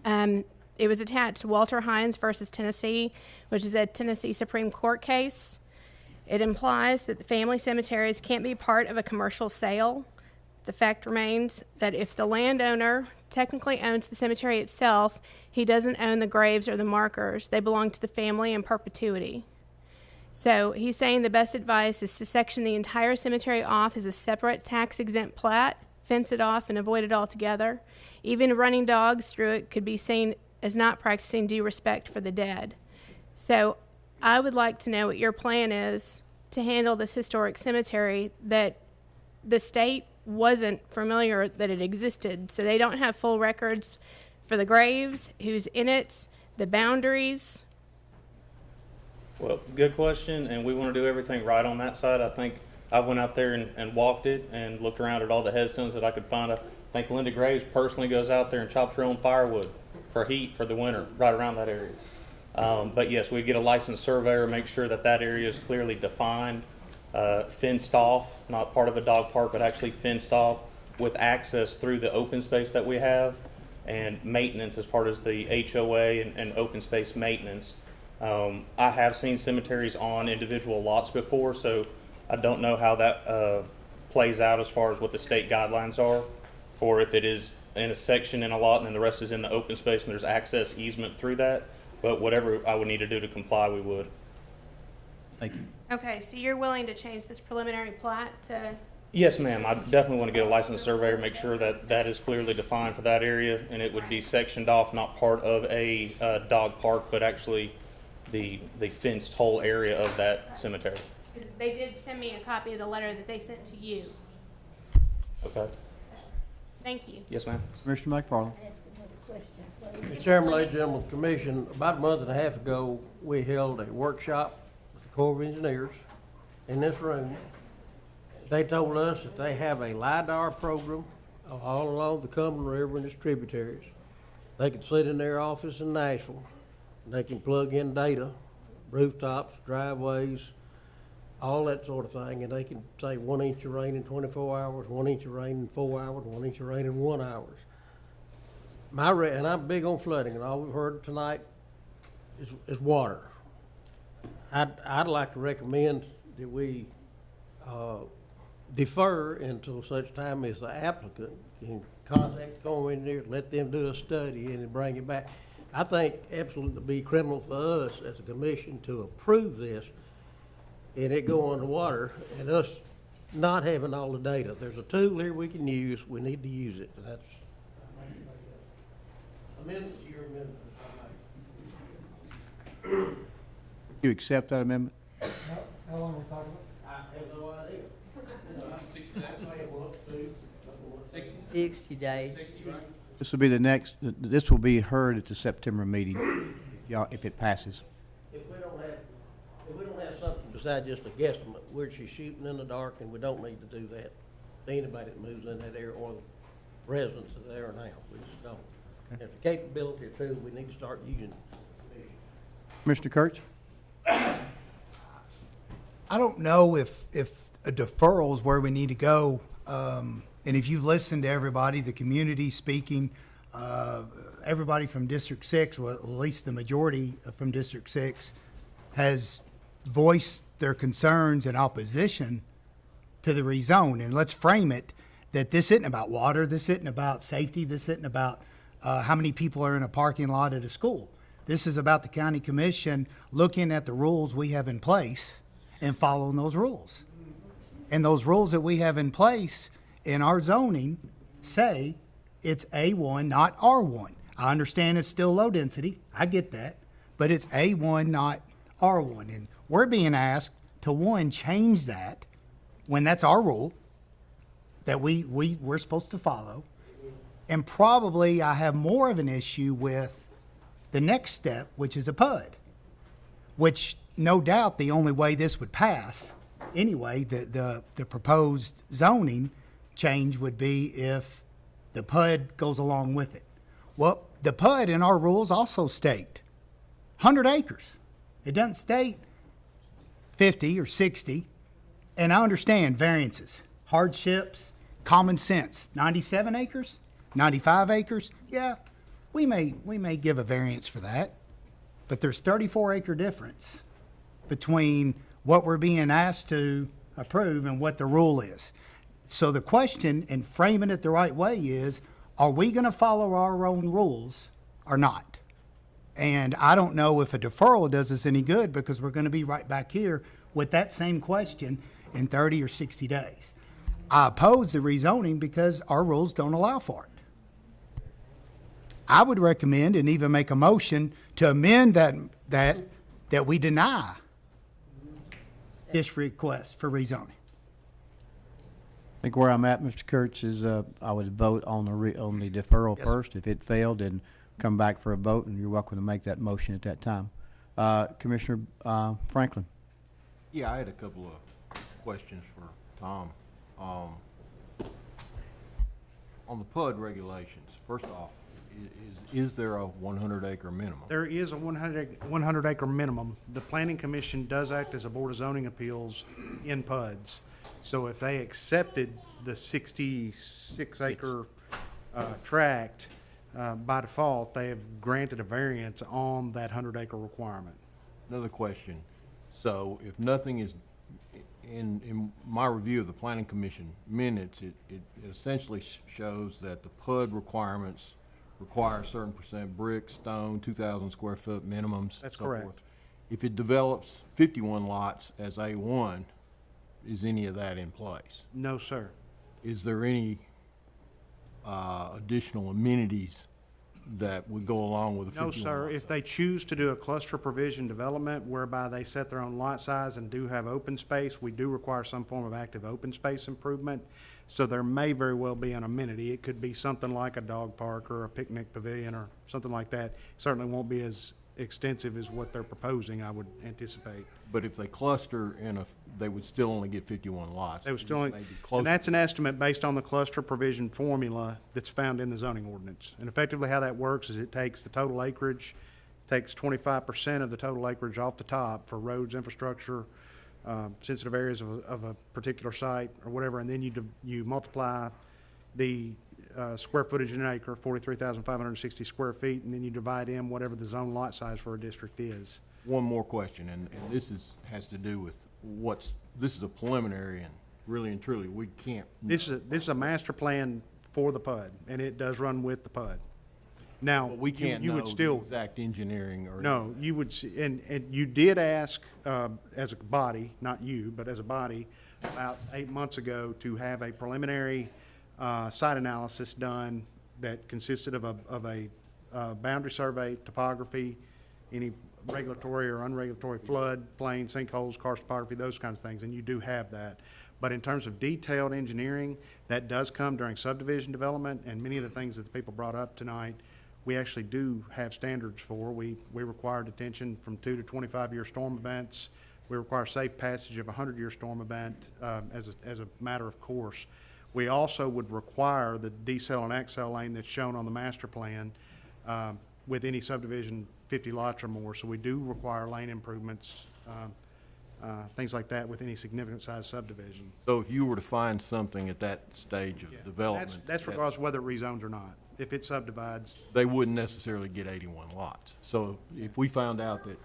It was attached to Walter Hines versus Tennessee, which is a Tennessee Supreme Court case. It implies that the family cemeteries can't be part of a commercial sale. The fact remains that if the landowner technically owns the cemetery itself, he doesn't own the graves or the markers. They belong to the family in perpetuity. So he's saying the best advice is to section the entire cemetery off as a separate tax-exempt plat, fence it off, and avoid it altogether. Even running dogs through it could be seen as not practicing due respect for the dead. So I would like to know what your plan is to handle this historic cemetery that the state wasn't familiar that it existed. So they don't have full records for the graves, who's in it, the boundaries. Well, good question, and we want to do everything right on that side. I think I went out there and walked it and looked around at all the headstones that I could find. I think Linda Graves personally goes out there and chops her own firewood for heat for the winter right around that area. But yes, we'd get a licensed surveyor, make sure that that area is clearly defined, fenced off, not part of a dog park, but actually fenced off with access through the open space that we have, and maintenance as part of the HOA and open space maintenance. I have seen cemeteries on individual lots before, so I don't know how that plays out as far as what the state guidelines are for if it is in a section in a lot and then the rest is in the open space and there's access easement through that. But whatever I would need to do to comply, we would. Thank you. Okay, so you're willing to change this preliminary plat to? Yes, ma'am. I definitely want to get a licensed surveyor, make sure that that is clearly defined for that area, and it would be sectioned off, not part of a dog park, but actually the fenced whole area of that cemetery. They did send me a copy of the letter that they sent to you. Okay. Thank you. Yes, ma'am. Commissioner McFarland? Mr. Chairman, ladies and gentlemen of the commission, about a month and a half ago, we held a workshop with the Corps of Engineers in this room. They told us that they have a LIDAR program all along the Cumberland River and its tributaries. They can sit in their office in Nashville. They can plug in data, rooftops, driveways, all that sort of thing, and they can say 1 inch of rain in 24 hours, 1 inch of rain in 4 hours, 1 inch of rain in 1 hour. And I'm big on flooding, and all we've heard tonight is water. I'd like to recommend that we defer until such time as the applicant can contact the Corps of Engineers, let them do a study and then bring it back. I think absolutely it'd be criminal for us as a commission to approve this and it go underwater and us not having all the data. There's a tool here we can use. We need to use it. And that's amendment to your amendment. You accept that amendment? How long are we talking about? I have no idea. 60 days. 60 days. 60, right? This will be the next, this will be heard at the September meeting, y'all, if it passes. If we don't have something besides just a guesstimate, we're just shooting in the dark, and we don't need to do that to anybody that moves in that area or the residents that are there now. We just don't. Okay. If the capability too, we need to start using it. Commissioner Kurtz? I don't know if a deferral is where we need to go. And if you've listened to everybody, the community speaking, everybody from District 6, well, at least the majority from District 6, has voiced their concerns and opposition to the rezone. And let's frame it that this isn't about water, this isn't about safety, this isn't about how many people are in a parking lot at a school. This is about the county commission looking at the rules we have in place and following those rules. And those rules that we have in place in our zoning say it's A1, not R1. I understand it's still low density, I get that, but it's A1, not R1. And we're being asked to, one, change that when that's our rule that we're supposed to follow. And probably I have more of an issue with the next step, which is a PUD, which no doubt the only way this would pass anyway, the proposed zoning change would be if the PUD goes along with it. Well, the PUD in our rules also state 100 acres. It doesn't state 50 or 60. And I understand variances, hardships, common sense. 97 acres, 95 acres, yeah, we may give a variance for that. But there's 34 acre difference between what we're being asked to approve and what the rule is. So the question, and framing it the right way, is, are we going to follow our own rules or not? And I don't know if a deferral does us any good, because we're going to be right back here with that same question in 30 or 60 days. I oppose the rezoning because our rules don't allow for it. I would recommend and even make a motion to amend that we deny this request for rezoning. I think where I'm at, Mr. Kurtz, is I would vote on the deferral Yes, first. If it failed, then come back for a vote, and you're welcome to make that motion at that time. Commissioner Franklin. Yeah, I had a couple of questions for Tom. On the PUD regulations, first off, is there a 100 acre minimum? There is a 100 acre minimum. The Planning Commission does act as a Board of Zoning Appeals in PUDs. So if they accepted the 66 acre tract, by default, they have granted a variance on that 100 acre requirement. Another question. So if nothing is, in my review of the Planning Commission minutes, it essentially shows that the PUD requirements require a certain percent brick, stone, 2,000 square foot minimums. That's so correct. forth. If it develops 51 lots as A1, is any of that in place? No, sir. Is there any additional amenities that would go along with the 51 No, sir. lots? If they choose to do a cluster provision development whereby they set their own lot size and do have open space, we do require some form of active open space improvement. So there may very well be an amenity. It could be something like a dog park or a picnic pavilion or something like that. Certainly won't be as extensive as what they're proposing, I would anticipate. But if they cluster they would still only get 51 lots. They would still, It just may be closer. and that's an estimate based on the cluster provision formula that's found in the zoning ordinance. And effectively how that works is it takes the total acreage, takes 25% of the total acreage off the top for roads, infrastructure, sensitive areas of a particular site or whatever, and then you multiply the square footage in an acre, 43,560 square feet, and then you divide in whatever the zone lot size for a district is. One more question, and this has to do with this is a preliminary, and really and truly, we can't. This is a master plan for the PUD, and it does run with the PUD. Now, But we can't you know would still, the exact engineering or. no, you would, and you did ask, as a body, not you, but as a body, about 8 months ago to have a preliminary site analysis done that consisted of a boundary survey, topography, any regulatory or unregulatory flood, plain, sinkholes, karst topography, those kinds of things, and you do have that. But in terms of detailed engineering, that does come during subdivision development, and many of the things that the people brought up tonight, we actually do have standards for. We require detention from 2 to 25-year storm events. We require safe passage of a 100-year storm event as a matter of course. We also would require the decel and accel lane that's shown on the master plan with any subdivision 50 lots or more. So we do require lane improvements, things like that with any significant size subdivision. So if you were to find something at that stage of development. That's regardless of whether it rezones or not. If it subdivides. They wouldn't necessarily get 81 lots. So if we found out that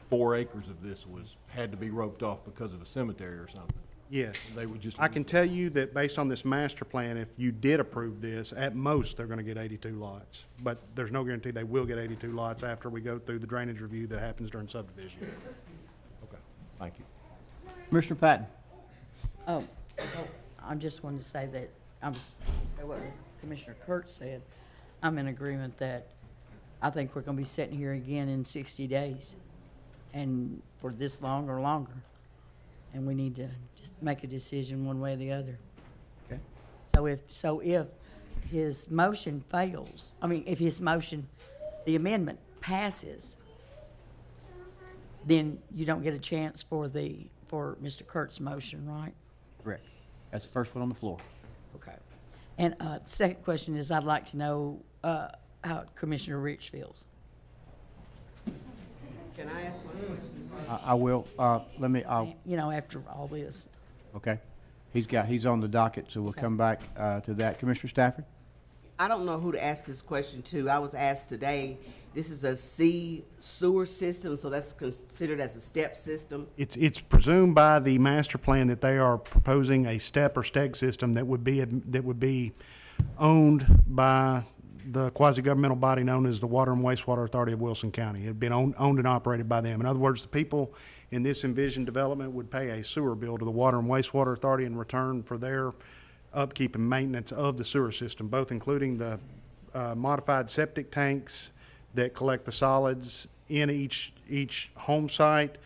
4 acres of this had to be roped off because of a cemetery or something. Yes. They would just. I can tell you that based on this master plan, if you did approve this, at most, they're gonna get 82 lots. But there's no guarantee they will get 82 lots after we go through the drainage review that happens during subdivision. Okay, thank you. Commissioner Patton. Oh, I just wanted to say that say what Commissioner Kurtz said. I'm in agreement that I think we're gonna be sitting here again in 60 days and for this long or longer. And we need to just make a decision one way or the other. Okay. So if his motion fails, if his motion, the amendment passes, then you don't get a chance for Mr. Kurtz's motion, right? Correct. That's the first one on the floor. Okay. And second question is, I'd like to know how Commissioner Rich feels. Can I ask my question? I will, After all this. okay. He's on the docket, so we'll come back to that. Commissioner Stafford? I don't know who to ask this question to. I was asked today, this is a C sewer system, so that's considered as a step system? It's presumed by the master plan that they are proposing a step or steg system that would be owned by the quasi-governmental body known as the Water and Wastewater Authority of Wilson County. It had been owned and operated by them. In other words, the people in this envisioned development would pay a sewer bill to the Water and Wastewater Authority in return for their upkeep and maintenance of the sewer system, both including the modified septic tanks that collect the solids in each home site,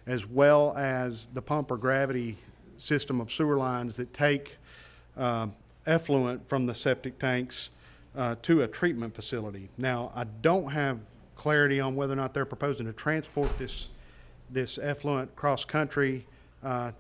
as well as the pump or gravity system of sewer lines that take effluent from the septic tanks to a treatment facility. Now, I don't have clarity on whether or not they're proposing to transport this effluent cross-country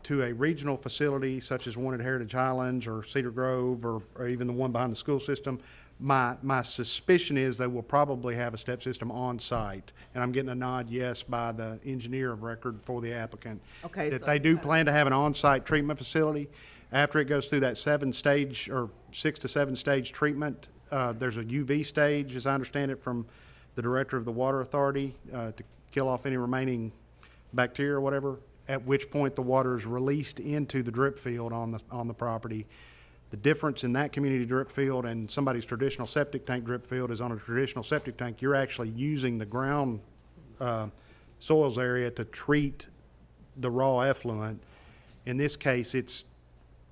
to a regional facility such as one at Heritage Highlands or Cedar Grove or even the one behind the school system. My suspicion is they will probably have a step system on site, and I'm getting a nod yes by the engineer of record for the applicant. Okay, that so they do plan to have an on-site treatment facility. After it goes through that 7-stage or 6 to 7-stage treatment, there's a UV stage, as I understand it, from the director of the Water Authority to kill off any remaining bacteria or whatever, at which point the water is released into the drip field on the property. The difference in that community drip field and somebody's traditional septic tank drip field is on a traditional septic tank, you're actually using the ground soils area to treat the raw effluent. In this case, it's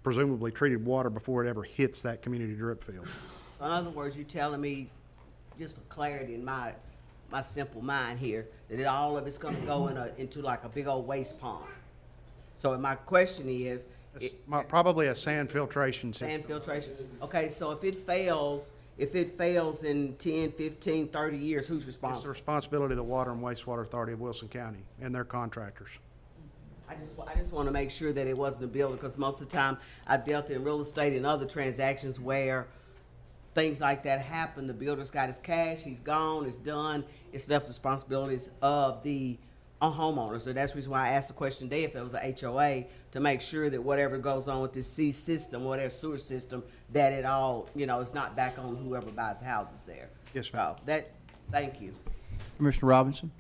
presumably treated water before it ever hits that community drip field. In other words, you're telling me, just for clarity in my simple mind here, that all of it's gonna go into like a big old waste pond. So my question is, probably a sand filtration system. Sand filtration. Okay, so if it fails in 10, 15, 30 years, who's responsible? It's the responsibility of the Water and Wastewater Authority of Wilson County and their contractors. I just want to make sure that it wasn't a builder, because most of the time I've dealt in real estate and other transactions where things like that happen. The builder's got his cash, he's gone, it's done. It's left the responsibilities of the homeowner. So that's the reason why I asked the question today if there was an HOA, to make sure that whatever goes on with this C system, whatever sewer system, that it all, it's not back on whoever buys houses there. Yes, ma'am. So thank you. Commissioner Robinson?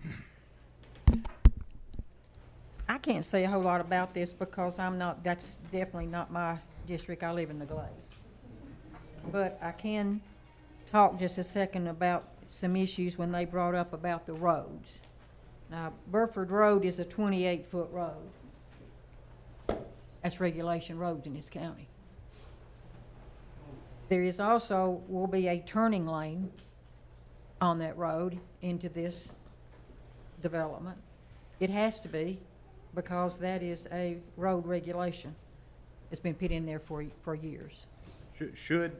I can't say a whole lot about this because that's definitely not my district. I live in the Glade. But I can talk just a second about some issues when they brought up about the roads. Now, Burford Road is a 28-foot road. That's regulation roads in this county. There is also, will be a turning lane on that road into this development. It has to be, because that is a road regulation. It's been put in there for years. Should,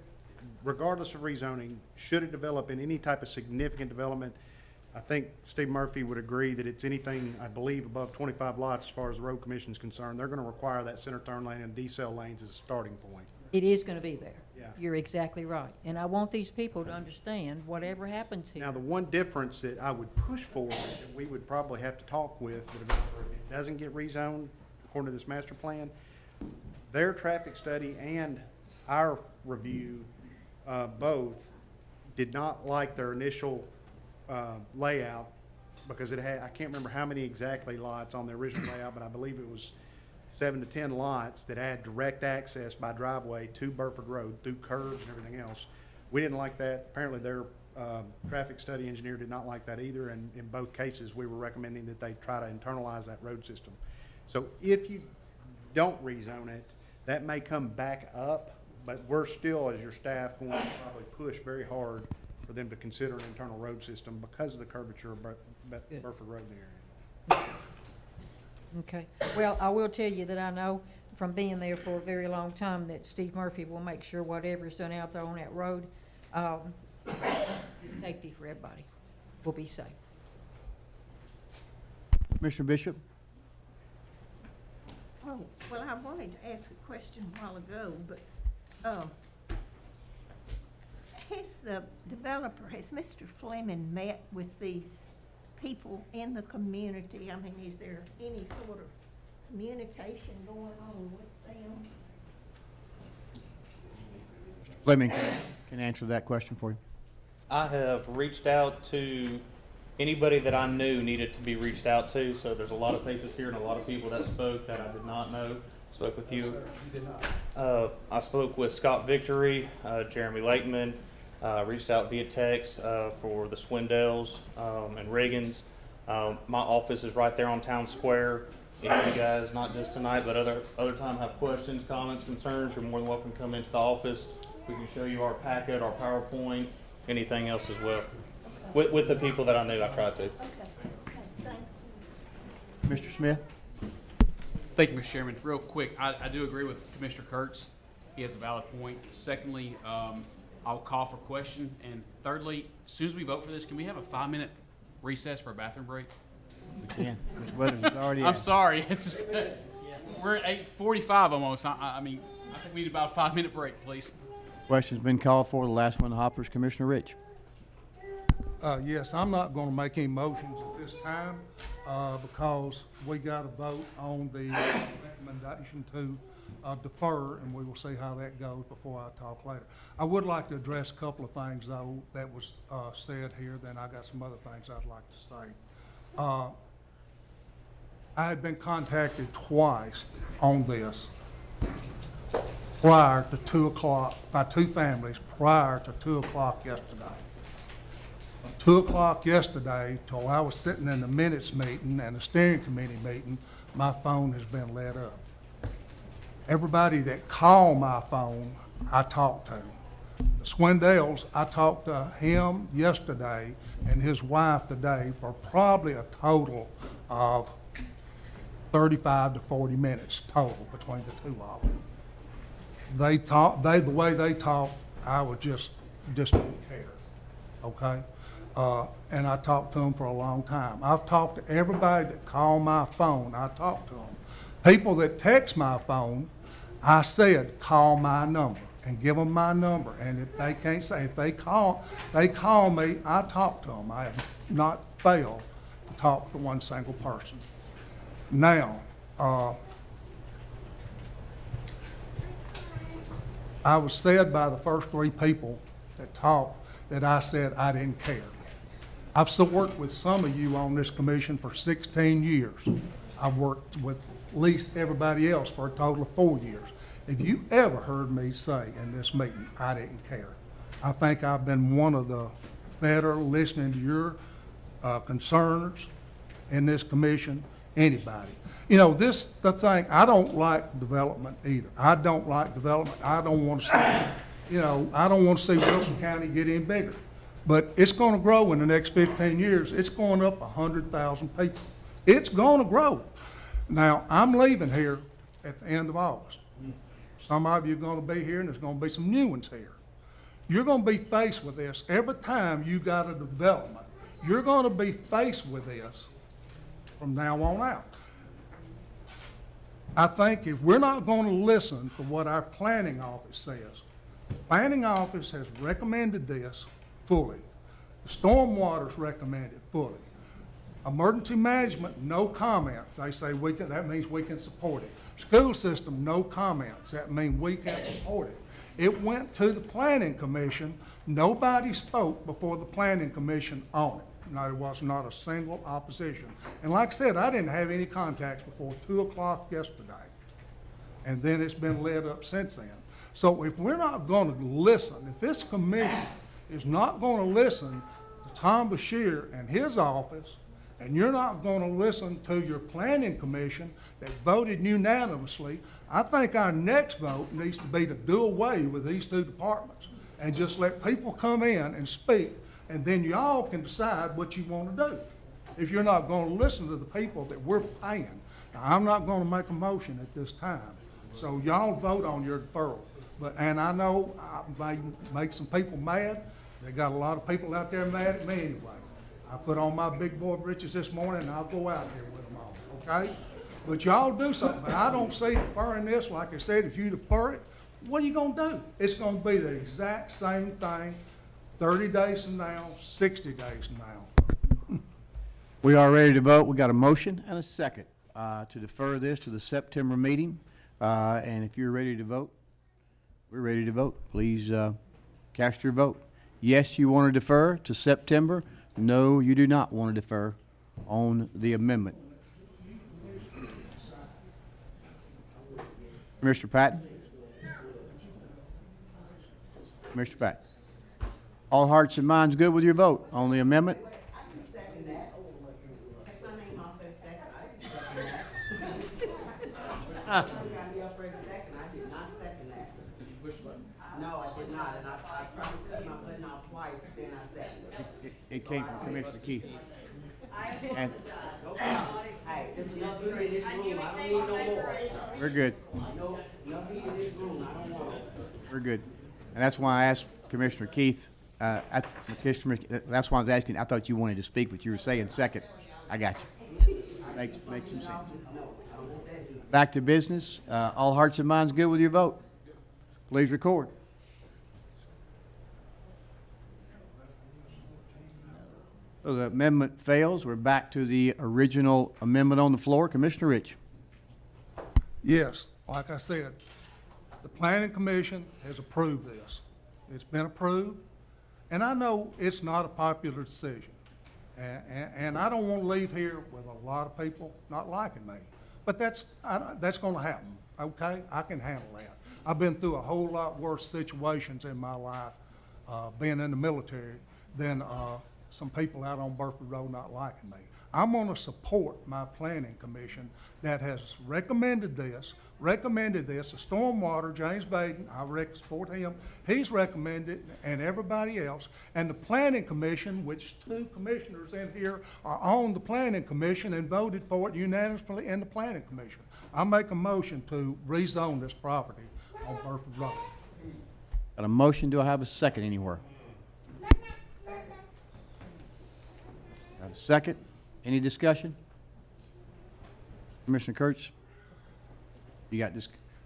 regardless of rezoning, should it develop in any type of significant development, I think Steve Murphy would agree that it's anything, I believe, above 25 lots as far as the road commission is concerned. They're going to require that center turn lane and decel lanes as a starting point. It is going to be there. Yeah. You're exactly right. And I want these people to understand whatever happens here. Now, the one difference that I would push for, that we would probably have to talk with the developer, if it doesn't get rezoned according to this master plan, their traffic study and our review, both did not like their initial layout, because it had, I can't remember how many exactly lots on the original layout, but I believe it was 7 to 10 lots that had direct access by driveway to Burford Road through curbs and everything else. We didn't like that. Apparently their traffic study engineer did not like that either, and in both cases we were recommending that they try to internalize that road system. So if you don't rezone it, that may come back up, but we're still, as your staff, going to probably push very hard for them to consider an internal road system because of the curvature of Burford Road in the area. Okay. Well, I will tell you that I know from being there for a very long time that Steve Murphy will make sure whatever is done out there on that road is safety for everybody. Will be safe. Commissioner Bishop? Oh, well, I wanted to ask a question a while ago, but has the developer, has Mr. Fleming met with these people in the community? I mean, is there any sort of communication going on with them? Mr. Fleming can answer that question for you. I have reached out to anybody that I knew needed to be reached out to, so there's a lot of faces here and a lot of people that spoke that I did not know. Spoke with you. I spoke with Scott Victory, Jeremy Lakeman, reached out via text for the Swindells and Reagans. My office is right there on Town Square. If you guys, not just tonight, but other time have questions, comments, concerns, you're more than welcome to come into the office. We can show you our packet, our PowerPoint, anything else as well. With the people that I knew, I tried to. Mr. Smith? Thank you, Mr. Chairman. Real quick, I do agree with Commissioner Kurtz. He has a valid point. Secondly, I'll call for question. And thirdly, as soon as we vote for this, can we have a 5-minute recess for a bathroom break? We can. Mr. Weathers is already I'm sorry. It's just, we're at 8:45 almost. I mean, I think we need about a 5-minute break, please. Question's been called for. The last one, the hopper, is Commissioner Rich. Yes, I'm not going to make any motions at this time because we got to vote on the recommendation to defer, and we will see how that goes before I talk later. I would like to address a couple of things, though, that was said here. Then I got some other things I'd like to say. I had been contacted twice on this prior to 2 o'clock, by two families prior to 2 o'clock yesterday. From 2 o'clock yesterday till I was sitting in the minutes meeting and the steering committee meeting, my phone has been lit up. Everybody that called my phone, I talked to. The Swindells, I talked to him yesterday and his wife today for probably a total of 35 to 40 minutes total between the two of them. The way they talked, I was just didn't care, okay? And I talked to them for a long time. I've talked to everybody that called my phone, I talked to them. People that text my phone, I said, call my number and give them my number. And if they can't say, if they call me, I talk to them. I have not failed to talk to one single person. Now, I was said by the first three people that talked that I said I didn't care. I've still worked with some of you on this commission for 16 years. I've worked with at least everybody else for a total of 4 years. If you ever heard me say in this meeting, I didn't care, I think I've been one of the better listening to your concerns in this commission, anybody. You know, the thing, I don't like development either. I don't like development. I don't want to see, I don't want to see Wilson County get any bigger. But it's going to grow in the next 15 years. It's going up 100,000 people. It's going to grow. Now, I'm leaving here at the end of August. Some of you are gonna be here, and there's gonna be some new ones here. You're gonna be faced with this every time you got a development. You're gonna be faced with this from now on out. I think if we're not gonna listen to what our planning office says, the planning office has recommended this fully. The stormwater's recommended fully. Emergency management, no comments. They say that means we can support it. School system, no comments. That means we can support it. It went to the planning commission. Nobody spoke before the planning commission on it. No, there was not a single opposition. And like I said, I didn't have any contacts before 2 o'clock yesterday. And then it's been led up since then. So if we're not gonna listen, if this commission is not gonna listen to Tom Bashir and his office, and you're not gonna listen to your planning commission that voted unanimously, I think our next vote needs to be to do away with these two departments and just let people come in and speak, and then y'all can decide what you wanna do. If you're not gonna listen to the people that we're paying. Now, I'm not gonna make a motion at this time, so y'all vote on your deferral. And I know I may make some people mad. They got a lot of people out there mad at me anyway. I put on my big boy britches this morning, and I'll go out here with them all, okay? But y'all do something. But I don't see deferring this. Like I said, if you defer it, what are you gonna do? It's gonna be the exact same thing 30 days from now, 60 days from now. We are ready to vote. We got a motion and a second to defer this to the September meeting. And if you're ready to vote, we're ready to vote. Please cast your vote. Yes, you want to defer to September. No, you do not want to defer on the amendment. Commissioner Patton? Commissioner Patton? All hearts and minds good with your vote on the amendment? I can second that. Take my name off as second. I didn't second that. You got me up for a second. I did not second that. Did you push the button? No, I did not, and I tried to cut my button off twice, saying I seconded it. It came from Commissioner Keith. And Hey, there's enough heat in this room. I don't need no more. we're good. No, enough heat in this room. I don't want it. We're good. And that's why I asked Commissioner Keith, that's why I was asking, I thought you wanted to speak, but you were saying second. I got you. Makes some sense. Back to business. All hearts and minds good with your vote? Please record. So the amendment fails. We're back to the original amendment on the floor. Commissioner Rich. Yes, like I said, the planning commission has approved this. It's been approved, and I know it's not a popular decision. And I don't want to leave here with a lot of people not liking me, but that's going to happen, okay? I can handle that. I've been through a whole lot worse situations in my life, being in the military, than some people out on Burford Road not liking me. I'm going to support my planning commission that has recommended this, the stormwater, James Vaden, I support him, he's recommended, and everybody else, and the planning commission, which 2 commissioners in here are on the planning commission and voted for it unanimously in the planning commission. I make a motion to rezone this property on Burford Road. Got a motion. Do I have a second anywhere? Got a second? Any discussion? Commissioner Kurtz, you got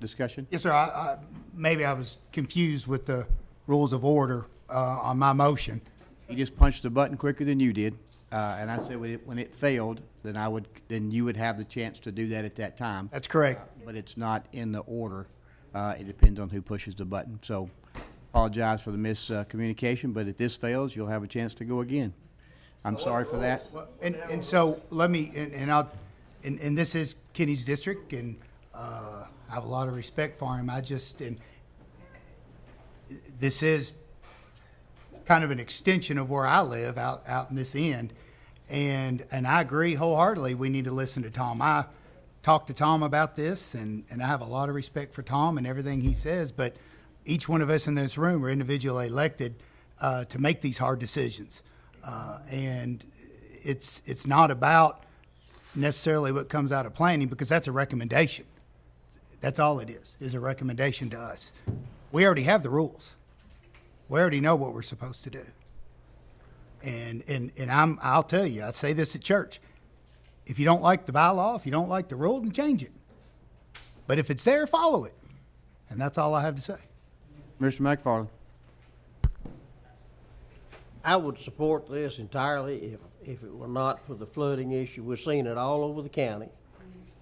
discussion? Yes, sir. Maybe I was confused with the rules of order on my motion. You just punched the button quicker than you did, and I said when it failed, then you would have the chance to do that at that time. That's correct. But it's not in the order. It depends on who pushes the button. So, apologize for the miscommunication. But if this fails, you'll have a chance to go again. I'm sorry for that. And so let me, and this is Kenny's district, and I have a lot of respect for him. This is kind of an extension of where I live out in this end, and I agree wholeheartedly. We need to listen to Tom. I talked to Tom about this, and I have a lot of respect for Tom and everything he says. But each one of us in this room are individually elected to make these hard decisions. And it's not about necessarily what comes out of planning, because that's a recommendation. That's all it is a recommendation to us. We already have the rules. We already know what we're supposed to do. And I'll tell you, I say this at church. If you don't like the bylaw, if you don't like the rule, then change it. But if it's there, follow it. And that's all I have to say. Mr. McFarland. I would support this entirely if it were not for the flooding issue. We're seeing it all over the county.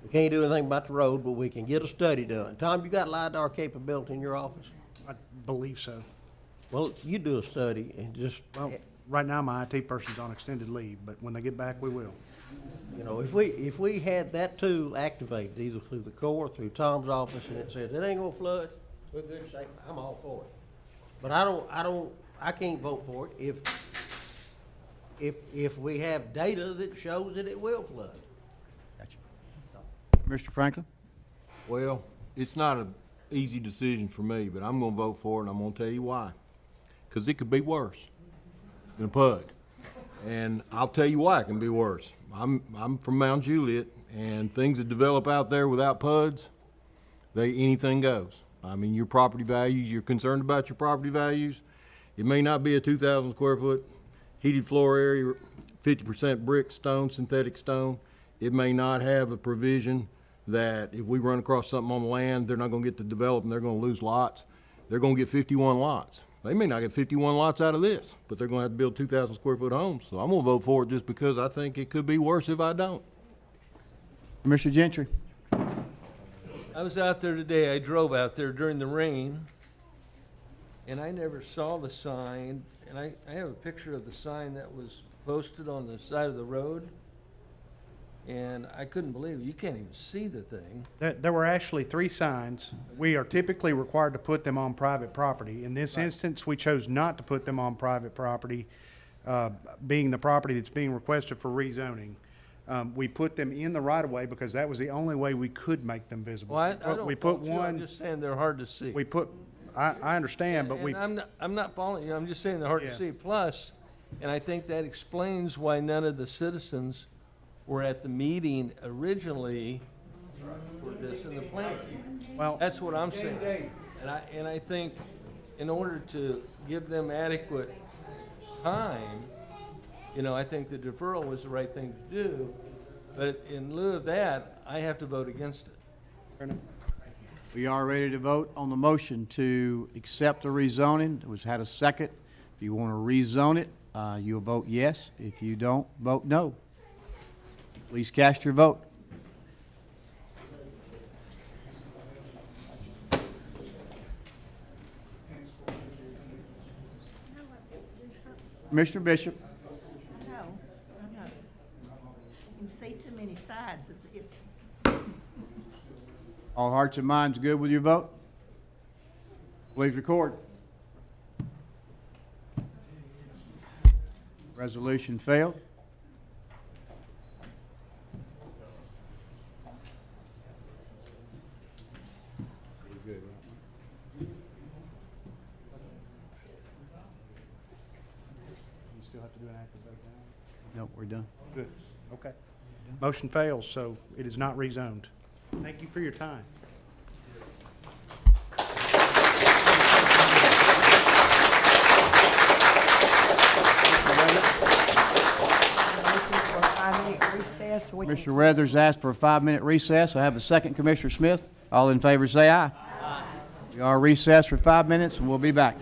We can't do anything about the road, but we can get a study done. Tom, you got LiDAR capability in your office? I believe so. Well, you do a study and just, Well, right now, my IT person's on extended leave, but when they get back, we will. you know, if we had that tool activated, either through the Corps, through Tom's office, and it says it ain't gonna flood, we're good shape, I'm all for it. But I can't vote for it if we have data that shows that it will flood. Mr. Franklin? Well, it's not an easy decision for me, but I'm gonna vote for it, and I'm gonna tell you why. Because it could be worse than a PUD. And I'll tell you why it can be worse. I'm from Mount Juliet, and things that develop out there without PUDs, anything goes. I mean, your property values, you're concerned about your property values. It may not be a 2,000 square foot heated floor area, 50% brick, stone, synthetic stone. It may not have a provision that if we run across something on the land, they're not gonna get to develop and they're gonna lose lots. They're gonna get 51 lots. They may not get 51 lots out of this, but they're gonna have to build 2,000 square foot homes. So I'm gonna vote for it just because I think it could be worse if I don't. Mr. Gentry? I was out there today, I drove out there during the rain, and I never saw the sign, and I have a picture of the sign that was posted on the side of the road, and I couldn't believe it. You can't even see the thing. There were actually 3 signs. We are typically required to put them on private property. In this instance, we chose not to put them on private property, being the property that's being requested for rezoning. We put them in the right-of-way because that was the only way we could make them visible. Well, I don't We put fault you. one. I'm just saying they're hard to see. We put, I understand, but we. And I'm not following you, I'm just saying they're hard to Yeah. see. Plus, and I think that explains why none of the citizens were at the meeting originally for this in the plan. Well, that's what I'm saying. And I think in order to give them adequate time, you know, I think the deferral was the right thing to do. But in lieu of that, I have to vote against it. We are ready to vote on the motion to accept the rezoning. It was had a second. If you want to rezone it, you'll vote yes. If you don't, vote no. Please cast your vote. Commissioner Bishop? No, I know. You can see too many sides of this. All hearts and minds good with your vote? Please record. Resolution failed. You still have to do an active vote now? Nope, we're done. Good, okay. Motion fails, so it is not rezoned. Thank you for your time. Commissioner Weathers asked for a 5-minute recess. I have a second. Commissioner Smith. All in favor say aye. Aye. We are recessed for 5 minutes and we'll be back.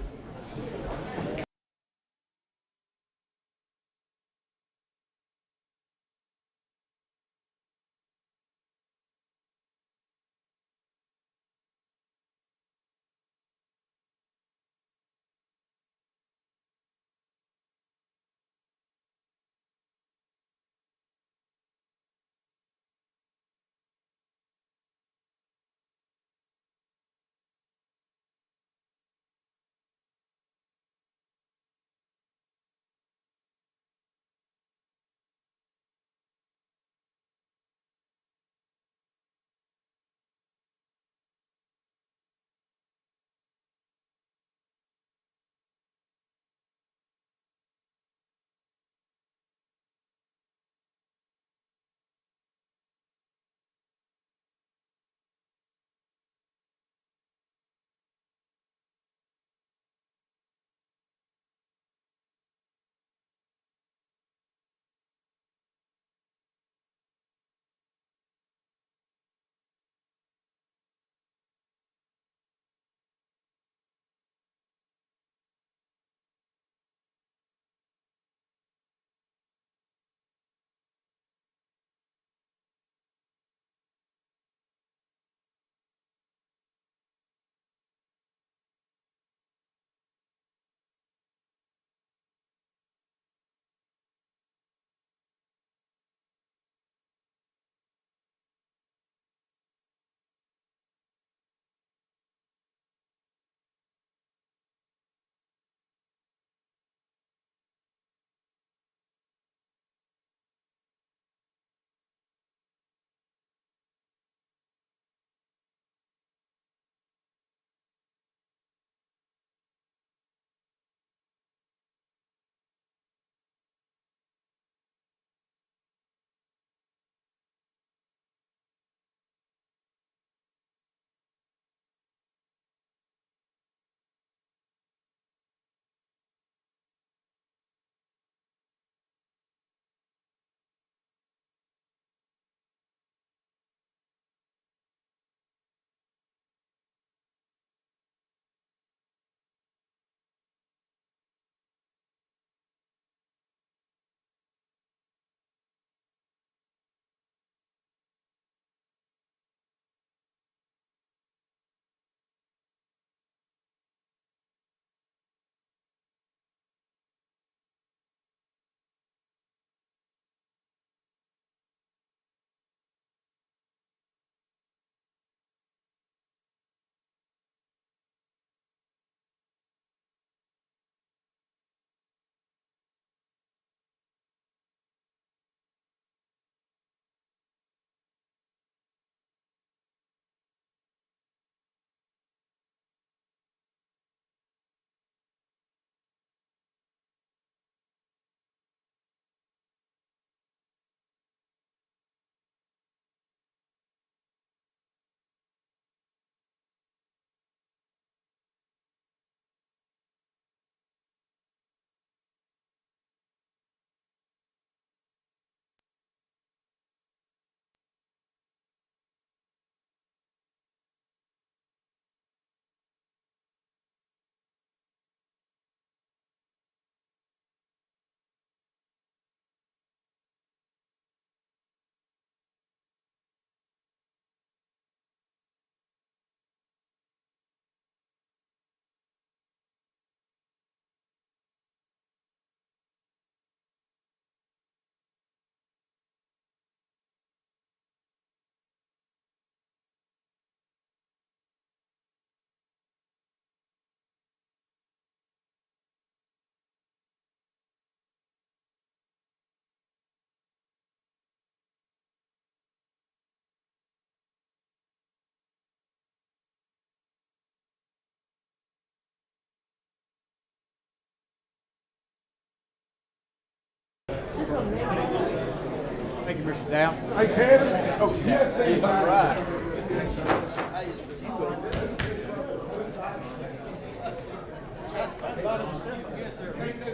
Thank you, Mr. Dow. Hey, Kevin. Coach Dow. All right.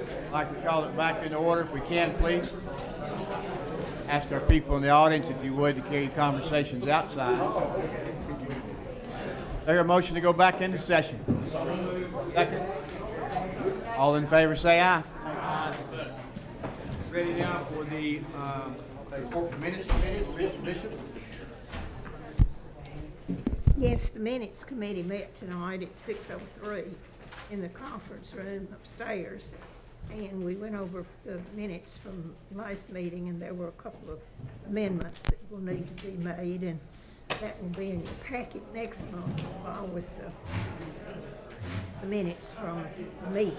I'd like to call it back into order if we can, please. Ask our people in the audience, if you would, to carry your conversations outside. There a motion to go back into session. Second. All in favor say aye. Ready now for the report from minutes committee, Mr. Bishop. Yes, the minutes committee met tonight at 6:03 in the conference room upstairs. And we went over the minutes from last meeting, and there were a couple of amendments that will need to be made, and that will be in your packet next month, along with the minutes from the meeting.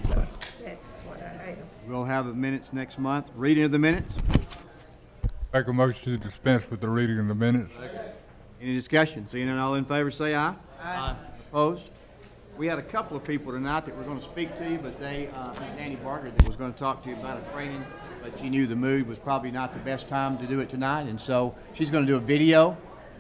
So that's what I have. We'll have the minutes next month. Reading of the minutes. Make a motion to dispense with the reading of the minutes. Any discussion? Seeing none, all in favor say aye. Aye. Opposed? We had a couple of people tonight that were going to speak to you, but Ms. Annie Barker that was going to talk to you about a training, but she knew the mood was probably not the best time to do it tonight, and so she's going to do a video,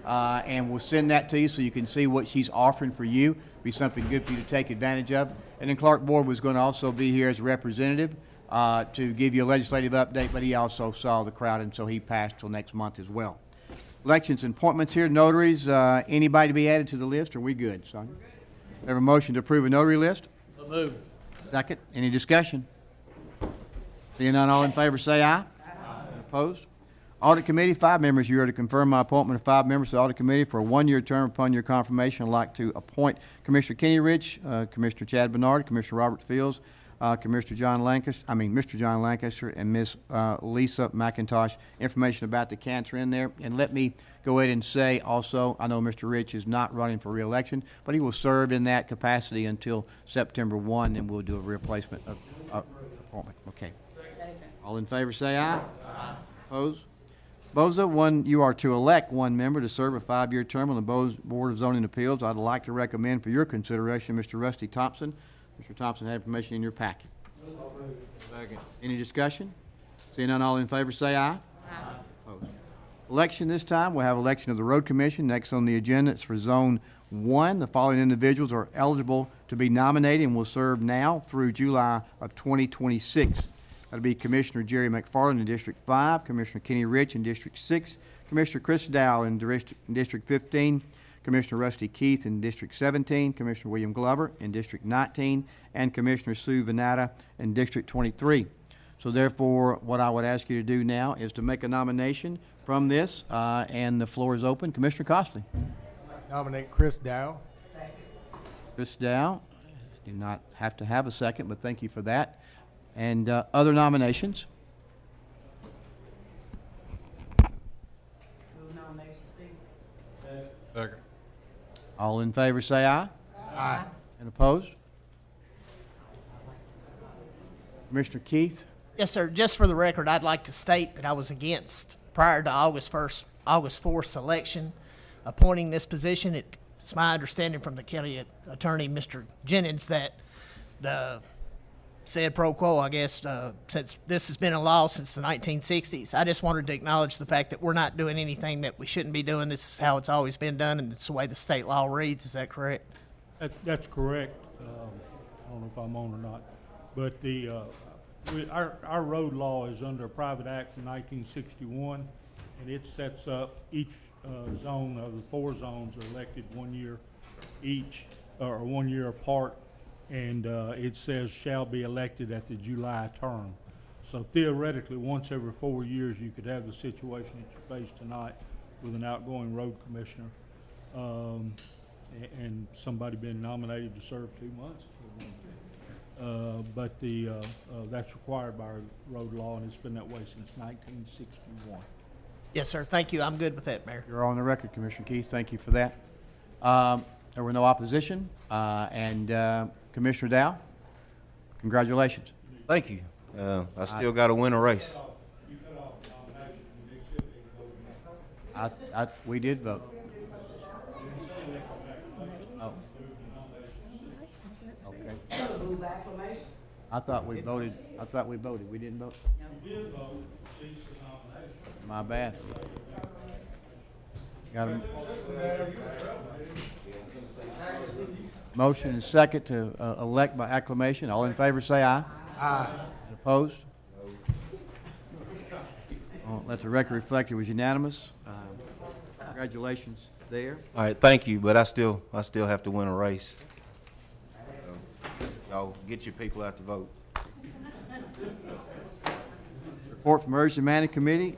and we'll send that to you so you can see what she's offering for you. Be something good for you to take advantage of. And then Clark Board was going to also be here as a representative to give you a legislative update, but he also saw the crowd, and so he passed till next month as well. Elections and appointments here, notaries, anybody to be added to the list, or are we good, Sonia? We have a motion to approve a notary list. So moved. Second. Any discussion? Seeing none, all in favor say aye. Aye. Opposed? Audit Committee, 5 members. You are to confirm my appointment of 5 members to the Audit Committee for a 1-year term. Upon your confirmation, I'd like to appoint Commissioner Kenny Rich, Commissioner Chad Bernard, Commissioner Robert Fields, Mr. John Lancaster, and Ms. Lisa McIntosh. Information about the cancer in there. And let me go ahead and say also, I know Mr. Rich is not running for re-election, but he will serve in that capacity until September 1, and we'll do a replacement of appointment. Okay. All in favor say aye. Aye. Opposed? BOZA, you are to elect 1 member to serve a 5-year term on the Board of Zoning Appeals. I'd like to recommend for your consideration Mr. Rusty Thompson. Mr. Thompson had information in your packet. Second. Any discussion? Seeing none, all in favor say aye. Aye. Opposed? Election this time, we'll have election of the Road Commission. Next on the agenda, it's for Zone 1. The following individuals are eligible to be nominated and will serve now through July of 2026. That'll be Commissioner Jerry McFarland in District 5, Commissioner Kenny Rich in District 6, Commissioner Chris Dow in District 15, Commissioner Rusty Keith in District 17, Commissioner William Glover in District 19, and Commissioner Sue Venata in District 23. So therefore, what I would ask you to do now is to make a nomination from this, and the floor is open. Commissioner Costley. Nominate Chris Dow. Chris Dow. Do not have to have a second, but thank you for that. And other nominations? Second. All in favor say aye. Aye. And opposed? Commissioner Keith? Yes, sir. Just for the record, I'd like to state that I was against, prior to August 4th election, appointing this position. It's my understanding from the county attorney, Mr. Jennings, that the said pro quo, I guess, since this has been a law since the 1960s. I just wanted to acknowledge the fact that we're not doing anything that we shouldn't be doing. This is how it's always been done, and it's the way the state law reads. Is that correct? That's correct. I don't know if I'm on or not, but our road law is under a private act from 1961, and it sets up each zone of the 4 zones are elected 1 year each, or 1 year apart. And it says shall be elected at the July term. So theoretically, once every 4 years, you could have the situation that you face tonight with an outgoing road commissioner and somebody being nominated to serve 2 months. But that's required by our road law, and it's been that way since 1961. Yes, sir. Thank you. I'm good with that, Mayor. You're on the record, Commissioner Keith. Thank you for that. There were no opposition, and Commissioner Dow, congratulations. Thank you. I still got to win a race. We did vote. Oh. Okay. I thought we voted. We didn't vote. You did vote, cease the nomination. My bad. Got a motion and second to elect by acclamation. All in favor say aye. Aye. Opposed? Well, let the record reflect it was unanimous. Congratulations there. All right, thank you, but I still have to win a race. So, y'all get your people out to vote. Report from Emergency Management Committee,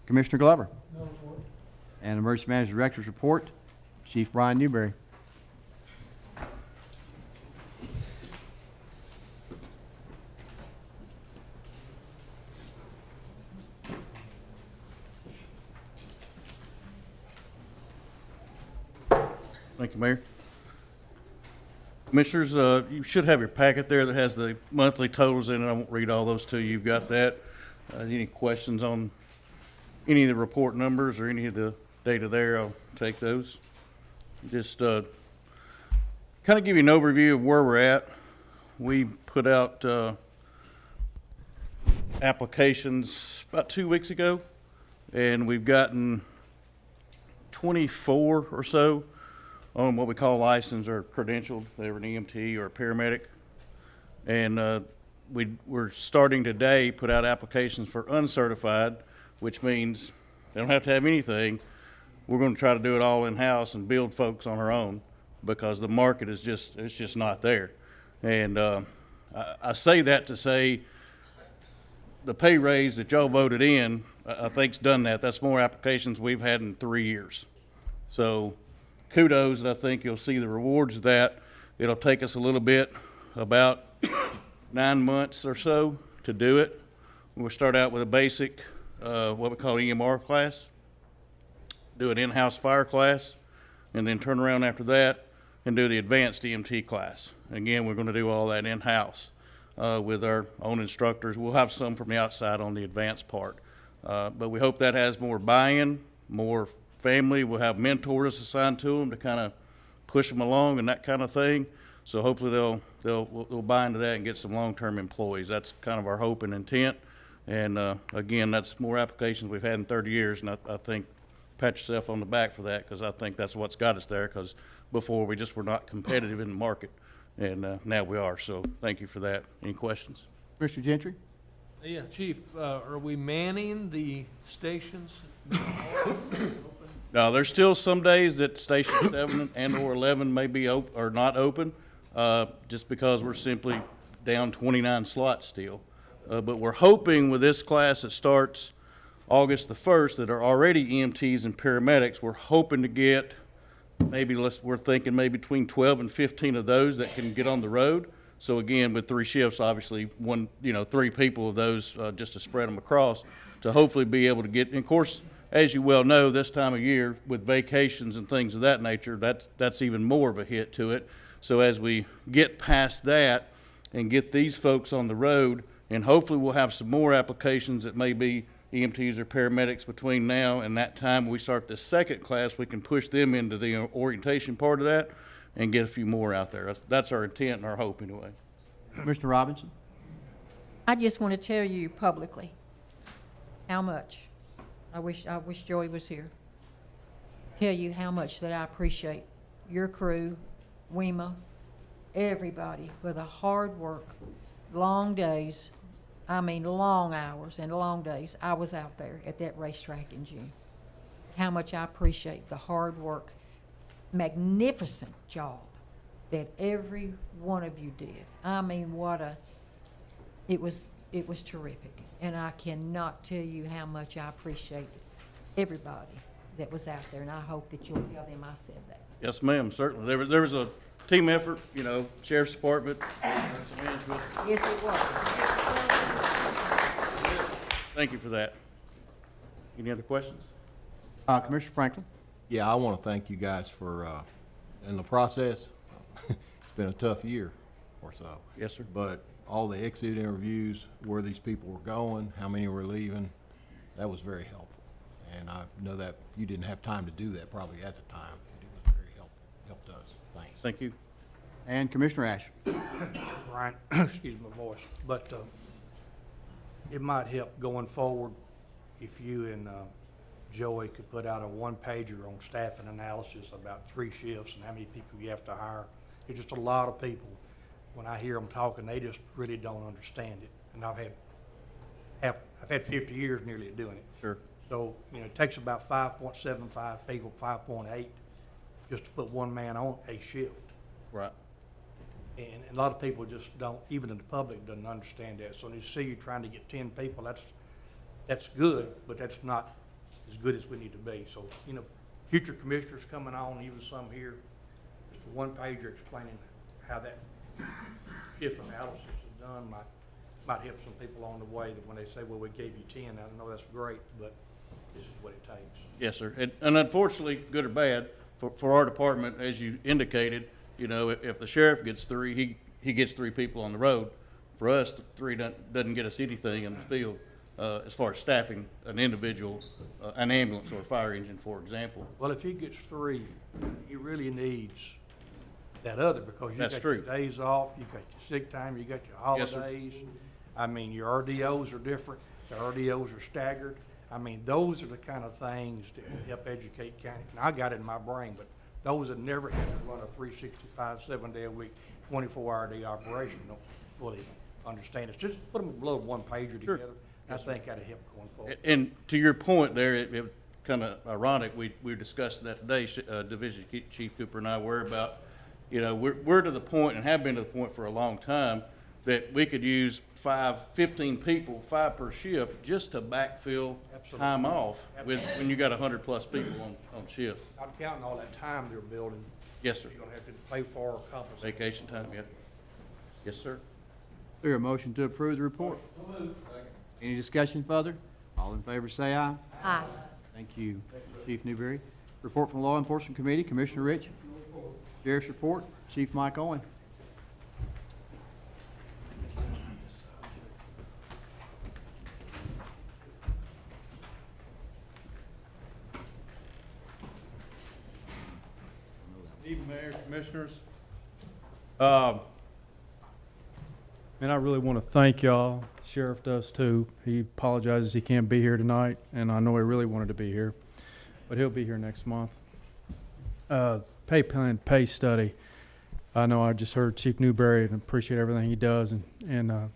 Commissioner Glover. No report. And Emergency Management Director's report, Chief Brian Newberry. Thank you, Mayor. Commissioners, you should have your packet there that has the monthly totals in it. I won't read all those to you. You've got that. Any questions on any of the report numbers or any of the data there, I'll take those. Just kind of give you an overview of where we're at. We put out applications about 2 weeks ago, and we've gotten 24 or so on what we call licensed or credentialed. They were an EMT or a paramedic. And we're starting today put out applications for uncertified, which means they don't have to have anything. We're going to try to do it all in-house and build folks on our own because the market is just not there. And I say that to say the pay raise that y'all voted in, I think's done that. That's more applications we've had in 3 years. So kudos, and I think you'll see the rewards of that. It'll take us a little bit, about 9 months or so to do it. We'll start out with a basic, what we call EMR class, do an in-house fire class, and then turn around after that and do the advanced EMT class. Again, we're going to do all that in-house with our own instructors. We'll have some from the outside on the advanced part. But we hope that has more buy-in, more family. We'll have mentors assigned to them to kind of push them along and that kind of thing. So hopefully they'll buy into that and get some long-term employees. That's kind of our hope and intent. And again, that's more applications we've had in 30 years, and I think pat yourself on the back for that because I think that's what's got us there, because before we just were not competitive in the market, and now we are. So thank you for that. Any questions? Mr. Gentry? Yeah, Chief, are we manning the stations? No, there's still some days that Station 7 and or 11 may be or not open, just because we're simply down 29 slots still. But we're hoping with this class that starts August the 1st that are already EMTs and paramedics, we're hoping to get we're thinking maybe between 12 and 15 of those that can get on the road. So again, with 3 shifts, obviously 3 people of those just to spread them across to hopefully be able to get, and of course, as you well know, this time of year with vacations and things of that nature, that's even more of a hit to it. So as we get past that and get these folks on the road, and hopefully we'll have some more applications that may be EMTs or paramedics between now and that time we start the second class, we can push them into the orientation part of that and get a few more out there. That's our intent and our hope anyway. Mr. Robinson? I just want to tell you publicly how much, I wish Joey was here, tell you how much that I appreciate your crew, WEMA, everybody for the hard work, long days, I mean long hours and long days. I was out there at that racetrack in June. How much I appreciate the hard work, magnificent job that every one of you did. I mean, it was terrific. And I cannot tell you how much I appreciate everybody that was out there, and I hope that you'll tell them I said that. Yes, ma'am, certainly. There was a team effort, Sheriff's Department, management. Yes, it was. Thank you for that. Any other questions? Commissioner Franklin? Yeah, I want to thank you guys for, in the process, it's been a tough year or so. Yes, sir. But all the exit interviews, where these people were going, how many were leaving, that was very helpful. And I know that you didn't have time to do that probably at the time, but it was very helpful, helped us. Thanks. Thank you. And Commissioner Ash? Brian, excuse my voice, but it might help going forward if you and Joey could put out a one-pager on staffing analysis about 3 shifts and how many people you have to hire. It's just a lot of people. When I hear them talking, they just really don't understand it. And I've had 50 years nearly of doing it. Sure. So, you know, it takes about 5.75 people, 5.8, just to put one man on a shift. Right. And a lot of people just don't, even in the public, doesn't understand that. So when you see you trying to get 10 people, that's good, but that's not as good as we need to be. So, you know, future commissioners coming on, even some here, just a one-pager explaining how that shift analysis is done might help some people on the way, that when they say, well, we gave you 10, I know that's great, but this is what it takes. Yes, sir. And unfortunately, good or bad, for our department, as you indicated, you know, if the sheriff gets 3, he gets 3 people on the road. For us, the 3 doesn't get us anything in the field as far as staffing an individual, an ambulance or a fire engine, for example. Well, if he gets 3, he really needs that other, because you got your days off, you got your sick time, you got your holidays. Yes, I mean, your RDOs are different. The RDOs are staggered. I mean, those are the kind of things that help educate county. And I got it in my brain, but those that never had to run a 365, 7-day-a-week, 24-hour-a-day operation don't fully understand it. Just put them below one pager together. Yes, I think that'll help going forward. And to your point there, it kind of ironic. We were discussing that today. Division Chief Cooper and I were about, you know, we're to the point and have been to the point for a long time that we could use 15 people, 5 per shift, just to backfill time off when you got 100+ people on shift. Not counting all that time they're building. Yes, sir. You're gonna have to pay for or compensate. Vacation time, yeah. Yes, sir. Is there a motion to approve the report? Any discussion further? All in favor say aye. Aye. Thank you, Chief Newberry. Report from Law Enforcement Committee, Commissioner Rich. Sheriff's report, Chief Mike Owen. Evening, Mayor, Commissioners. And I really want to thank y'all. Sheriff does too. He apologizes he can't be here tonight, and I know he really wanted to be here, but he'll be here next month. Pay plan, pay study. I know I just heard Chief Newberry and appreciate everything he does, and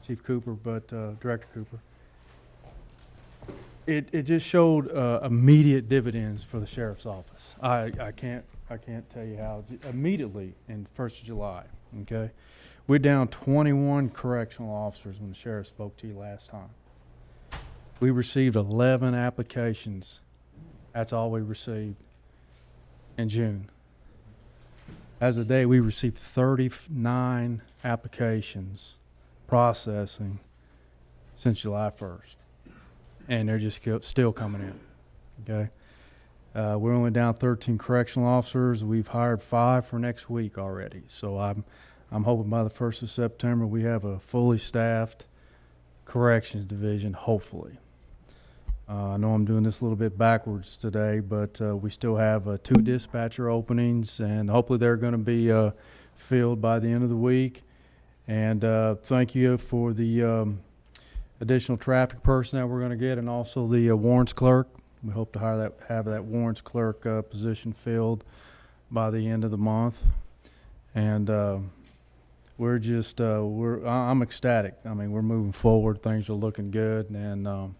Chief Cooper, but Director Cooper. It just showed immediate dividends for the sheriff's office. I can't tell you how. Immediately in 1st of July, okay? We're down 21 correctional officers when the sheriff spoke to you last time. We received 11 applications. That's all we received in June. As of today, we received 39 applications processing since July 1st. And they're just still coming in, okay? We're only down 13 correctional officers. We've hired 5 for next week already. So I'm hoping by the 1st of September we have a fully staffed corrections division, hopefully. I know I'm doing this a little bit backwards today, but we still have 2 dispatcher openings, and hopefully they're going to be filled by the end of the week. And thank you for the additional traffic person that we're going to get, and also the warrants clerk. We hope to have that warrants clerk position filled by the end of the month. And I'm ecstatic. I mean, we're moving forward. Things are looking good, and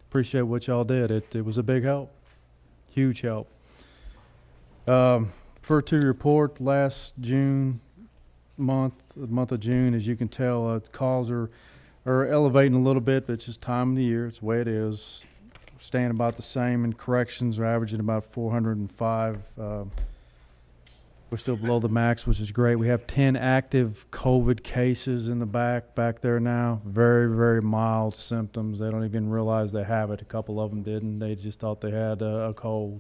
appreciate what y'all did. It was a big help, huge help. For to report, last the month of June, as you can tell, calls are elevating a little bit, but it's just time of the year. It's the way it is. Staying about the same in corrections. We're averaging about 405. We're still below the max, which is great. We have 10 active COVID cases in the back there now. Very, very mild symptoms. They don't even realize they have it. A couple of them didn't. They just thought they had a cold.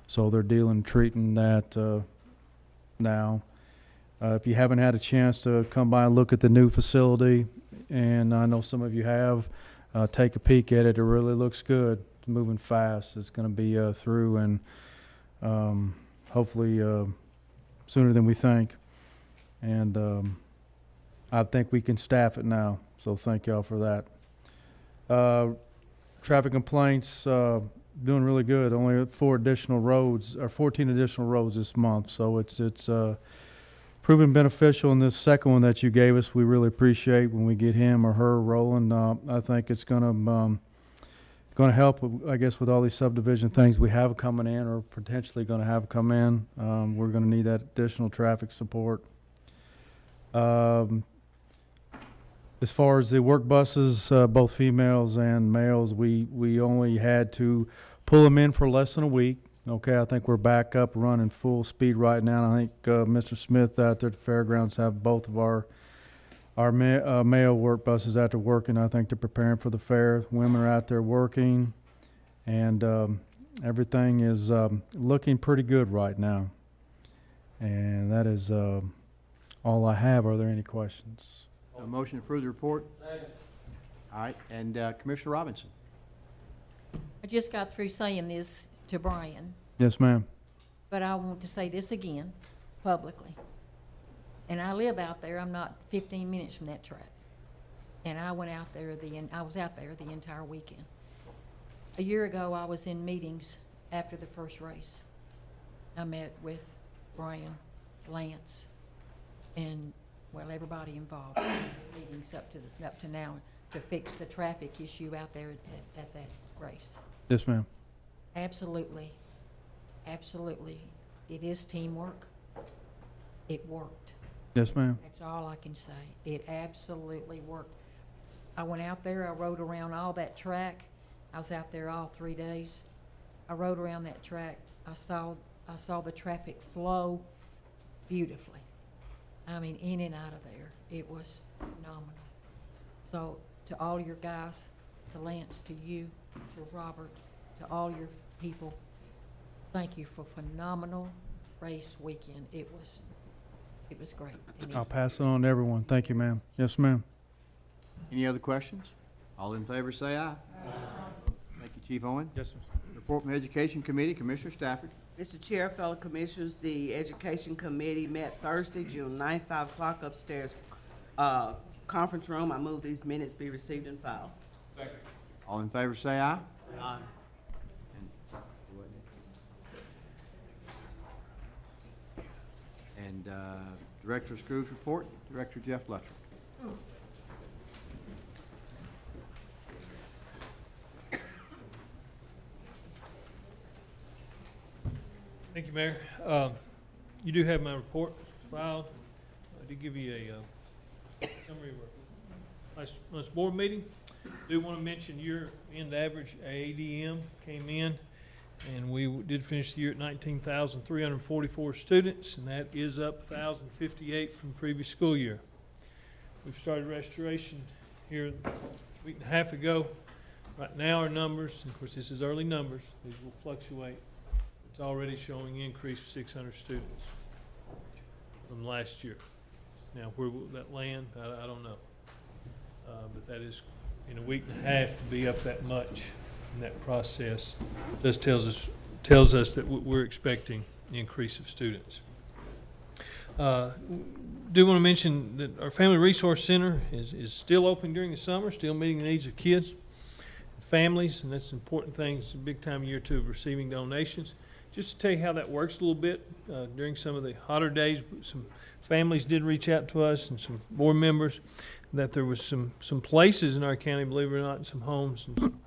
So they're treating that now. If you haven't had a chance to come by and look at the new facility, and I know some of you have, take a peek at it. It really looks good. It's moving fast. It's going to be through, and hopefully sooner than we think. And I think we can staff it now. So thank y'all for that. traffic complaints, doing really good. Only 4 additional roads, or 14 additional roads this month. So it's proven beneficial in this second one that you gave us. We really appreciate when we get him or her rolling. I think it's gonna help, I guess, with all these subdivision things we have coming in or potentially gonna have come in. We're gonna need that additional traffic support. As far as the work buses, both females and males, we only had to pull them in for less than a week. Okay, I think we're back up running full speed right now. I think Mr. Smith out there at the fairgrounds have both of our male work buses out there working. I think they're preparing for the fair. Women are out there working, and everything is looking pretty good right now. And that is all I have. Are there any questions? A motion to approve the report? All right, and Commissioner Robinson. I just got through saying this to Brian, Yes, ma'am. but I want to say this again publicly. And I live out there. I'm not 15 minutes from that track. And I went out there I was out there the entire weekend. A year ago, I was in meetings after the first race. I met with Brian, Lance, and, well, everybody involved in meetings up to now to fix the traffic issue out there at that race. Yes, ma'am. Absolutely. Absolutely. It is teamwork. It worked. Yes, ma'am. That's all I can say. It absolutely worked. I went out there, I rode around all that track. I was out there all 3 days. I rode around that track. I saw the traffic flow beautifully. I mean, in and out of there. It was phenomenal. So to all your guys, to Lance, to you, to Robert, to all your people, thank you for phenomenal race weekend. It was great. And I'll pass it on to everyone. Thank you, ma'am. Yes, ma'am. Any other questions? All in favor say aye. Thank you, Chief Owen. Yes, sir. Report from Education Committee, Commissioner Stafford. Mr. Chair, fellow commissioners, the Education Committee met Thursday, June 9th, 5 o'clock upstairs conference room. I move these minutes be received and filed. Second. All in favor say aye. Aye. And Director of Schools report, Director Jeff Luttrell. Thank you, Mayor. You do have my report filed. I did give you a summary of our last board meeting. I do want to mention your end average ADM came in, and we did finish the year at 19,344 students, and that is up 1,058 from the previous school year. We've started restoration here a week and a half ago. Right now our numbers, and of course this is early numbers, these will fluctuate. It's already showing increase of 600 students from last year. Now, where will that land? I don't know. But that is, in a week and a half, to be up that much in that process. This tells us that we're expecting the increase of students. Do want to mention that our Family Resource Center is still open during the summer, still meeting the needs of kids, families, and that's an important thing. It's a big time of year, too, of receiving donations. Just to tell you how that works a little bit, during some of the hotter days, some families did reach out to us and some board members that there was some places in our county, believe it or not, some homes and some,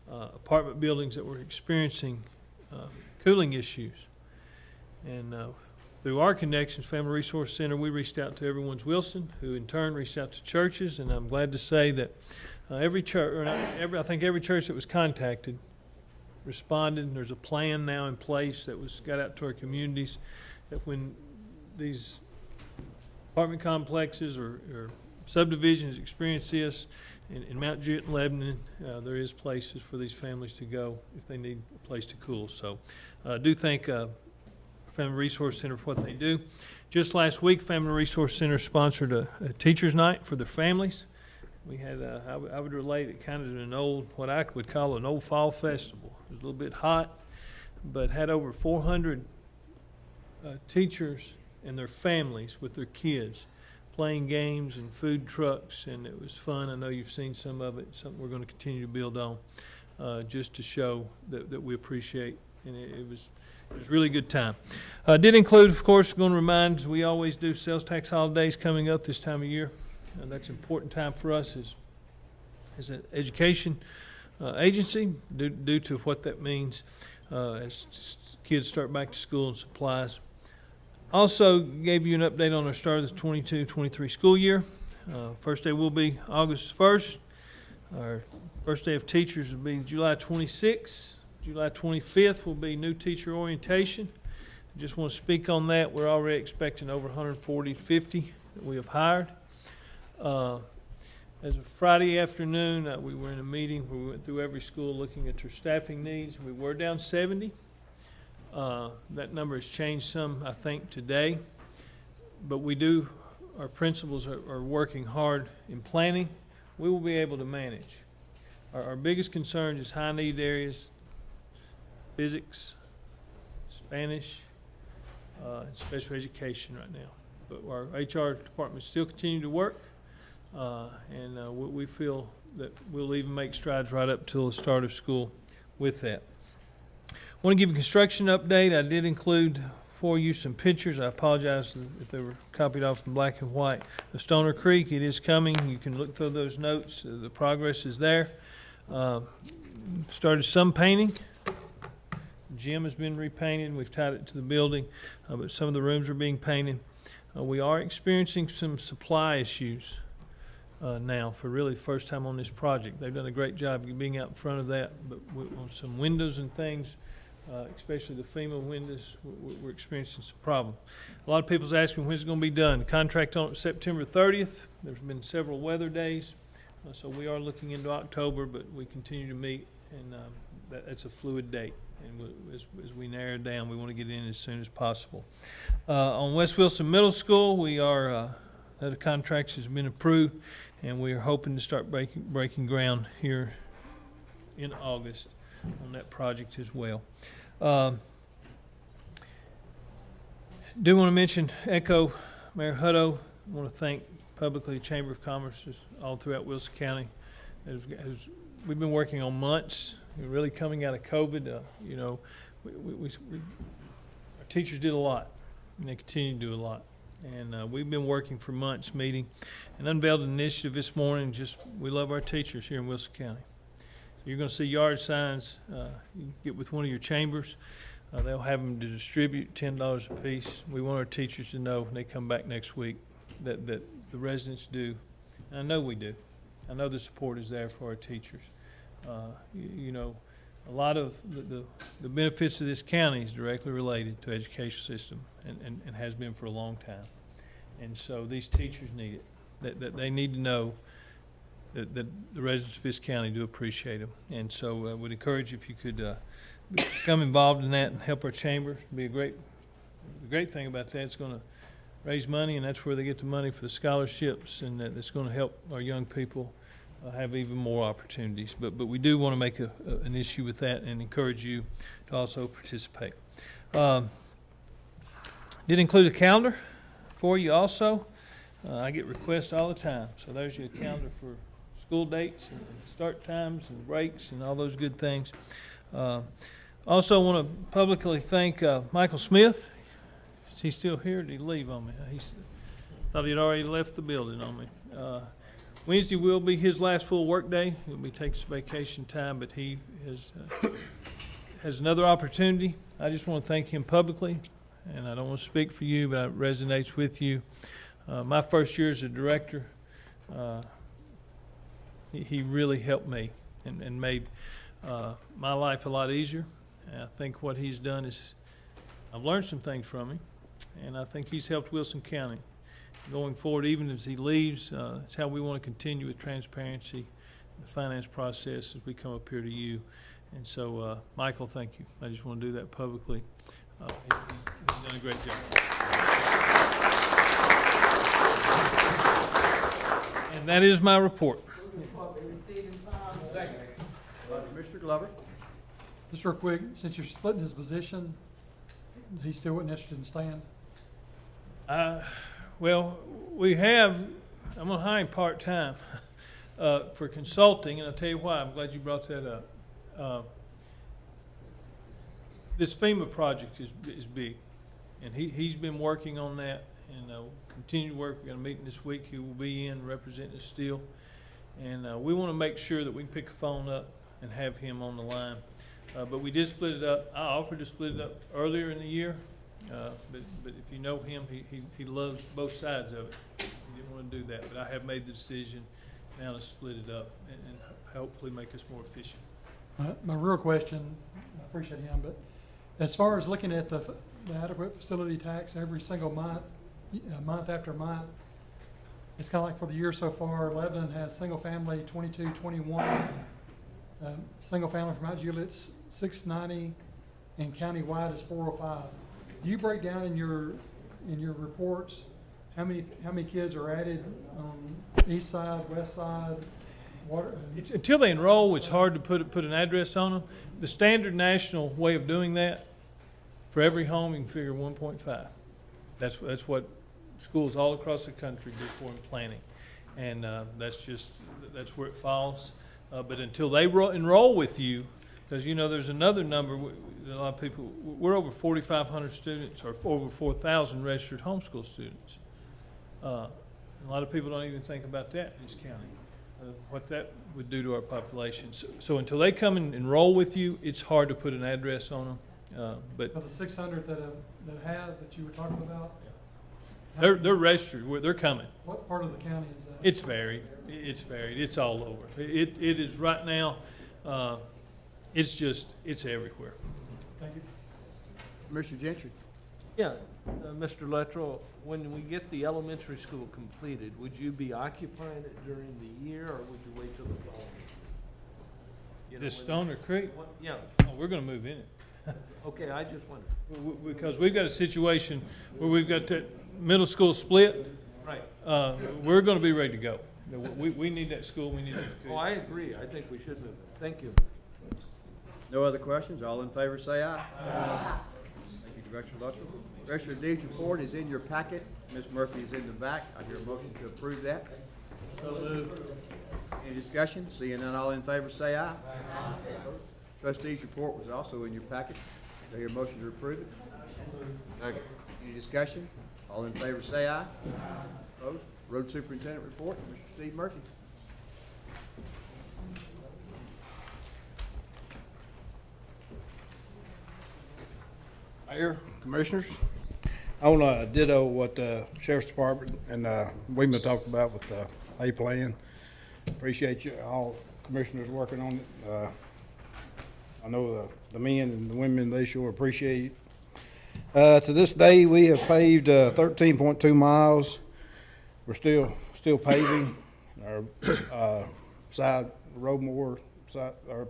apartment buildings that were experiencing cooling issues. And through our connections, Family Resource Center, we reached out to Everyone's Wilson, who in turn reached out to churches, and I'm glad to say that every church, I think every church that was contacted responded. There's a plan now in place that got out to our communities that when these apartment complexes or subdivisions experience this in Mount Jewett and Lebanon, there is places for these families to go if they need a place to cool. So I do thank Family Resource Center for what they do. Just last week, Family Resource Center sponsored a teacher's night for their families. We had, I would relate it kind of to an old, what I would call an old fall festival. It was a little bit hot, but had over 400 teachers and their families with their kids playing games and food trucks, and it was fun. I know you've seen some of it, something we're going to continue to build on. just to show that we appreciate, and it was a really good time. Did include, of course, going to remind, as we always do, sales tax holidays coming up this time of year. That's an important time for us as an education agency due to what that means as kids start back to school and supplies. Also gave you an update on our start of the 22-23 school year. First day will be August 1st. Our first day of teachers will be July 26th. July 25th will be new teacher orientation. I just want to speak on that. We're already expecting over 150 that we have hired. As of Friday afternoon, we were in a meeting where we went through every school looking at their staffing needs. We were down 70. That number has changed some, I think, today. But our principals are working hard in planning. We will be able to manage. Our biggest concern is high need areas, physics, Spanish, and special education right now. But our HR department still continue to work, and we feel that we'll even make strides right up till the start of school with that. I want to give a construction update. I did include for you some pictures. I apologize if they were copied off in black and white. The Stoner Creek, it is coming. You can look through those notes. The progress is there. Started some painting. Gym has been repainted. We've tied it to the building, but some of the rooms are being painted. We are experiencing some supply issues now for really the first time on this project. They've done a great job of being out in front of that, but on some windows and things, especially the FEMA windows, we're experiencing some problems. A lot of people's asking when it's going to be done. The contract on September 30th. There's been several weather days, so we are looking into October, but we continue to meet, and that's a fluid date. And as we narrow it down, we want to get in as soon as possible. On West Wilson Middle School, we are that contract has been approved, and we are hoping to start breaking ground here in August on that project as well. Do want to mention Echo, Mayor Hutto. I want to thank publicly the Chamber of Commerce all throughout Wilson County. We've been working on months, really coming out of COVID. Our teachers did a lot, and they continue to do a lot. And we've been working for months, meeting, and unveiled an initiative this morning. We love our teachers here in Wilson County. You're going to see yard signs. You can get with one of your chambers. They'll have them to distribute $10 a piece. We want our teachers to know when they come back next week that the residents do. And I know we do. I know the support is there for our teachers. A lot of the benefits of this county is directly related to education system and has been for a long time. And so these teachers need it. That they need to know that the residents of this county do appreciate them. And so I would encourage if you could become involved in that and help our chamber. It'd be the great thing about that, it's going to raise money, and that's where they get the money for the scholarships, and that's going to help our young people have even more opportunities. But we do want to make an issue with that and encourage you to also participate. Did include a calendar for you also. I get requests all the time. So there's your calendar for school dates and start times and breaks and all those good things. Also want to publicly thank Michael Smith. Is he still here or did he leave on me? He thought he'd already left the building on me. Wednesday will be his last full work day. He'll be taking some vacation time, but he has another opportunity. I just want to thank him publicly, and I don't want to speak for you, but it resonates with you. My first year as a director, he really helped me and made my life a lot easier. And I think what he's done is I've learned some things from him, and I think he's helped Wilson County. Going forward, even as he leaves, it's how we want to continue with transparency in the finance process as we come up here to you. And so, Michael, thank you. I just want to do that publicly. He's done a great job. And that is my report. Mr. Glover. Just real quick, since you're splitting his position, he still wasn't interested in staying? Well, I'm going to hire him part-time for consulting, and I'll tell you why. I'm glad you brought that up. This FEMA project is big, and he's been working on that, and continue to work. We got a meeting this week. He will be in representing us still, and we want to make sure that we can pick a phone up and have him on the line. But we did split it up. I offered to split it up earlier in the year, but if you know him, he loves both sides of it. He didn't want to do that, but I have made the decision now to split it up and hopefully make us more efficient. My real question, I appreciate him, but as far as looking at the adequate facility tax every single month, month after month, it's kind of like for the year so far, Lebanon has single family 2221, single family from Mount Juliet's 690, and countywide is 405. Do you break down in your reports how many kids are added on east side, west side? Until they enroll, it's hard to put an address on them. The standard national way of doing that, for every home, you can figure 1.5. That's what schools all across the country do for planning, and that's where it falls. But until they enroll with you, because there's another number. A lot of people, we're over 4,500 students, or over 4,000 registered homeschool students. A lot of people don't even think about that in this county. What that would do to our population. So until they come and enroll with you, it's hard to put an address on them. But of the 600 that you were talking about, they're registered. They're coming. what part of the county is that? It's varied. It's varied. It's all over. It is right now. It's everywhere. Thank you. Mr. Gentry. Yeah, Mr. Luttrell, when we get the elementary school completed, would you be occupying it during the year, or would you wait till the fall? This Stoner Creek? Yeah. Oh, we're going to move in it. Okay, I just wondered. Because we've got a situation where we've got that middle school split. Right. We're going to be ready to go. We need that school. We need that school. Oh, I agree. I think we should move it. Thank you. No other questions? All in favor say aye. Aye. Thank you, Director Luttrell. Register of Deeds report is in your packet. Ms. Murphy is in the back. I hear a motion to approve that. So moved. Any discussion? Seeing none, all in favor say aye. Aye. Trustees report was also in your packet. Do I hear a motion to approve it? Second. Any discussion? All in favor say aye. Aye. Opposed? Road Superintendent report, Mr. Steve Murphy. Mayor, Commissioners, I want to ditto what the Sheriff's Department and we've been talking about with the A plan. Appreciate you all commissioners working on it. I know the men and the women, they sure appreciate it. To this day, we have paved 13.2 miles. We're still paving our side road more, our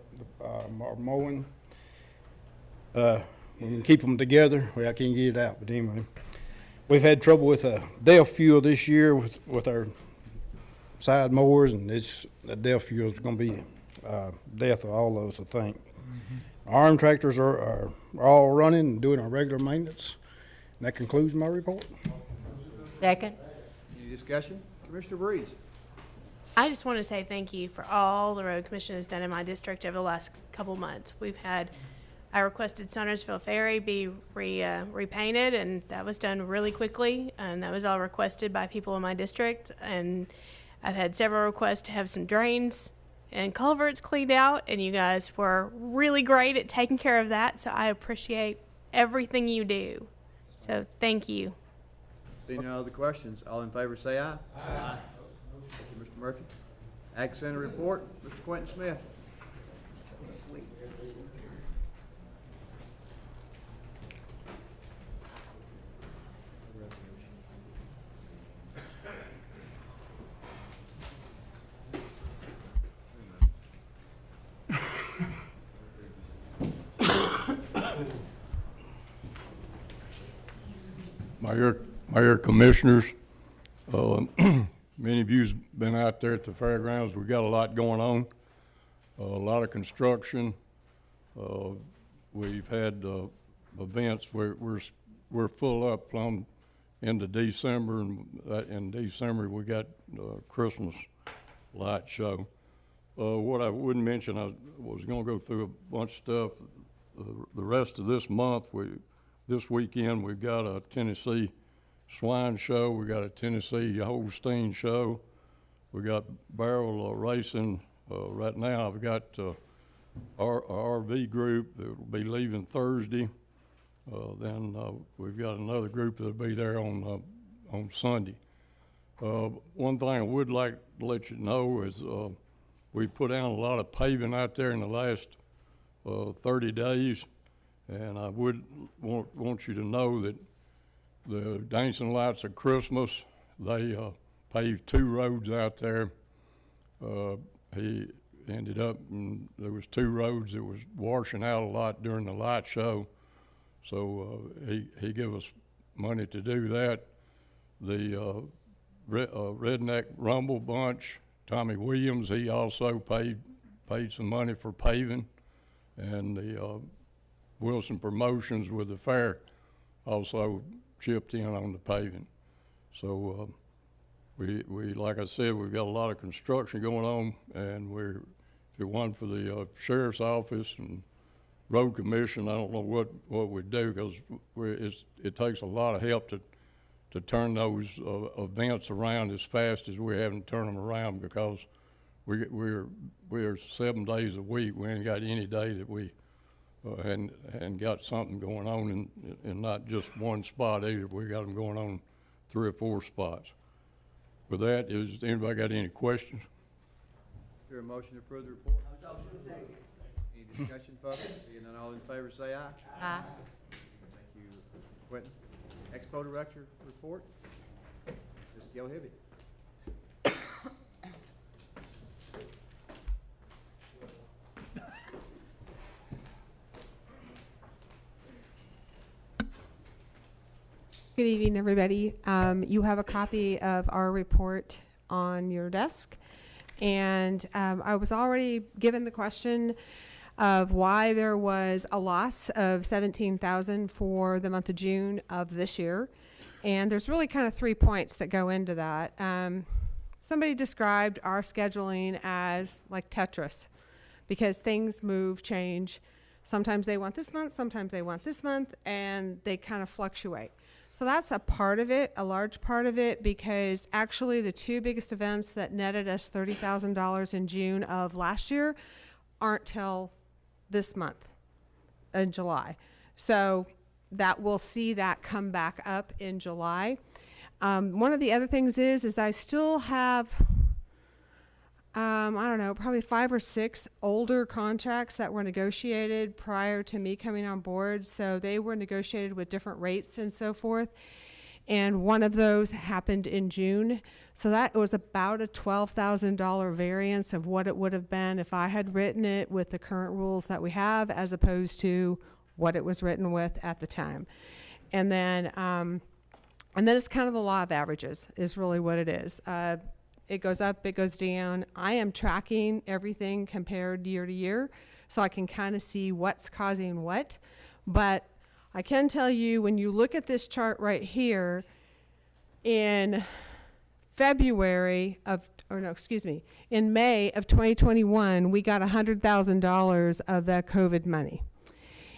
mowing. We can keep them together. Well, I can't get it out, but anyway. We've had trouble with DEF fuel this year with our side mowers, and the DEF fuel is going to be death of all of us, I think. Our arm tractors are all running and doing our regular maintenance. And that concludes my report. Second. Any discussion? Commissioner Breeze. I just want to say thank you for all the road commission has done in my district over the last couple months. I requested Sonersville Ferry be repainted, and that was done really quickly, and that was all requested by people in my district. And I've had several requests to have some drains and culverts cleaned out, and you guys were really great at taking care of that, so I appreciate everything you do. So thank you. Seeing no other questions, all in favor say aye. Aye. Thank you, Mr. Murphy. Ag Center report, Mr. Quentin Smith. Mayor, Commissioners, many of you's been out there at the fairgrounds. We got a lot going on, a lot of construction. We've had events where we're full up plumb into December, and in December we got Christmas light show. What I would mention, I was gonna go through a bunch of stuff. The rest of this month, this weekend, we've got a Tennessee swine show, we got a Tennessee Holstein show, we got barrel racing. Right now, I've got our RV group that will be leaving Thursday. Then we've got another group that'll be there on Sunday. One thing I would like to let you know is we put down a lot of paving out there in the last 30 days, and I would want you to know that the Dancing Lights of Christmas, they paved 2 roads out there. He ended up, and there was 2 roads that was washing out a lot during the light show, so he gave us money to do that. The Redneck Rumble Bunch, Tommy Williams, he also paid some money for paving, and the Wilson Promotions with the fair also chipped in on the paving. So we like I said, we've got a lot of construction going on, and if it wasn't for the sheriff's office and road commission, I don't know what we'd do, because it takes a lot of help to turn those events around as fast as we're having to turn them around, because we're 7 days a week. We ain't got any day that we hadn't got something going on in not just one spot either. We got them going on 3 or 4 spots. With that, is anybody got any questions? Is there a motion to approve the report? Any discussion, folks? Seeing none, all in favor say aye. Aye. Thank you, Quentin. Expo Director report. Ms. Gail Hibby. Good evening, everybody. You have a copy of our report on your desk, and I was already given the question of why there was a loss of $17,000 for the month of June of this year, and there's really kind of 3 points that go into that. Somebody described our scheduling as like Tetris, because things move, change. Sometimes they want this month, sometimes they want this month, and they kind of fluctuate. So that's a part of it, a large part of it, because actually the 2 biggest events that netted us $30,000 in June of last year aren't till this month in July. So that we'll see that come back up in July. One of the other things is I still have, I don't know, probably 5 or 6 older contracts that were negotiated prior to me coming on board. So they were negotiated with different rates and so forth. And one of those happened in June. So that was about a $12,000 variance of what it would have been if I had written it with the current rules that we have, as opposed to what it was written with at the time. And then it's kind of the law of averages is really what it is. It goes up, it goes down. I am tracking everything compared year to year, so I can kind of see what's causing what. But I can tell you, when you look at this chart right here, in in May of 2021, we got $100,000 of that COVID money.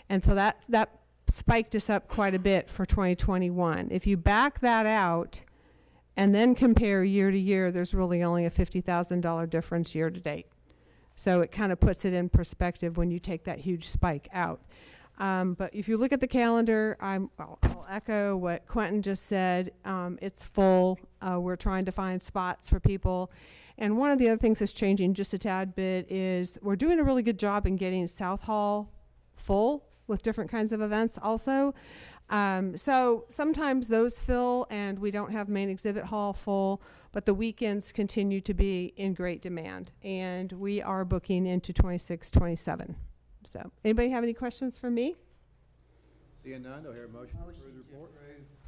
And so that spiked us up quite a bit for 2021. If you back that out and then compare year to year, there's really only a $50,000 difference year to date. So it kind of puts it in perspective when you take that huge spike out. But if you look at the calendar, I'll echo what Quentin just said. It's full. We're trying to find spots for people. And one of the other things that's changing just a tad bit is we're doing a really good job in getting South Hall full with different kinds of events also. So sometimes those fill and we don't have main exhibit hall full, but the weekends continue to be in great demand. And we are booking into 26, 27. So anybody have any questions for me? Seeing none, do I hear a motion to approve the report?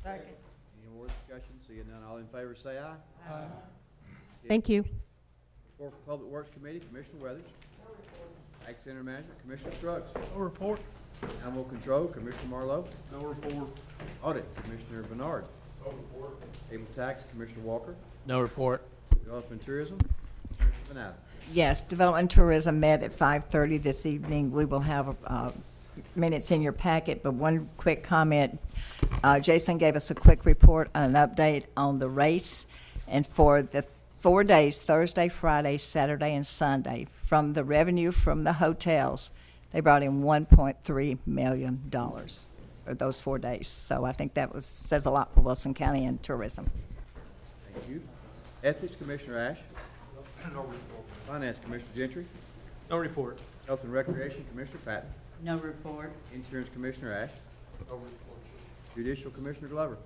Second. Any more discussion? Seeing none, all in favor say aye. Aye. Thank you. Report for Public Works Committee, Commissioner Weathers. Ag Center Manager, Commissioner Scruggs. No report. Animal Control, Commissioner Marlowe. No report. Audit, Commissioner Bernard. No report. Able Tax, Commissioner Walker. No report. Development and Tourism, Commissioner Vanata. Yes, Development and Tourism met at 5:30 this evening. We will have minutes in your packet, but one quick comment. Jason gave us a quick report, an update on the race, and for the 4 days, Thursday, Friday, Saturday, and Sunday, from the revenue from the hotels, they brought in $1.3 million for those 4 days. So I think that says a lot for Wilson County and tourism. Thank you. Ethics, Commissioner Ash. No report. Finance, Commissioner Gentry. No report. Health and Recreation, Commissioner Patton. No report. Insurance, Commissioner Ash. No report. Judicial, Commissioner Glover.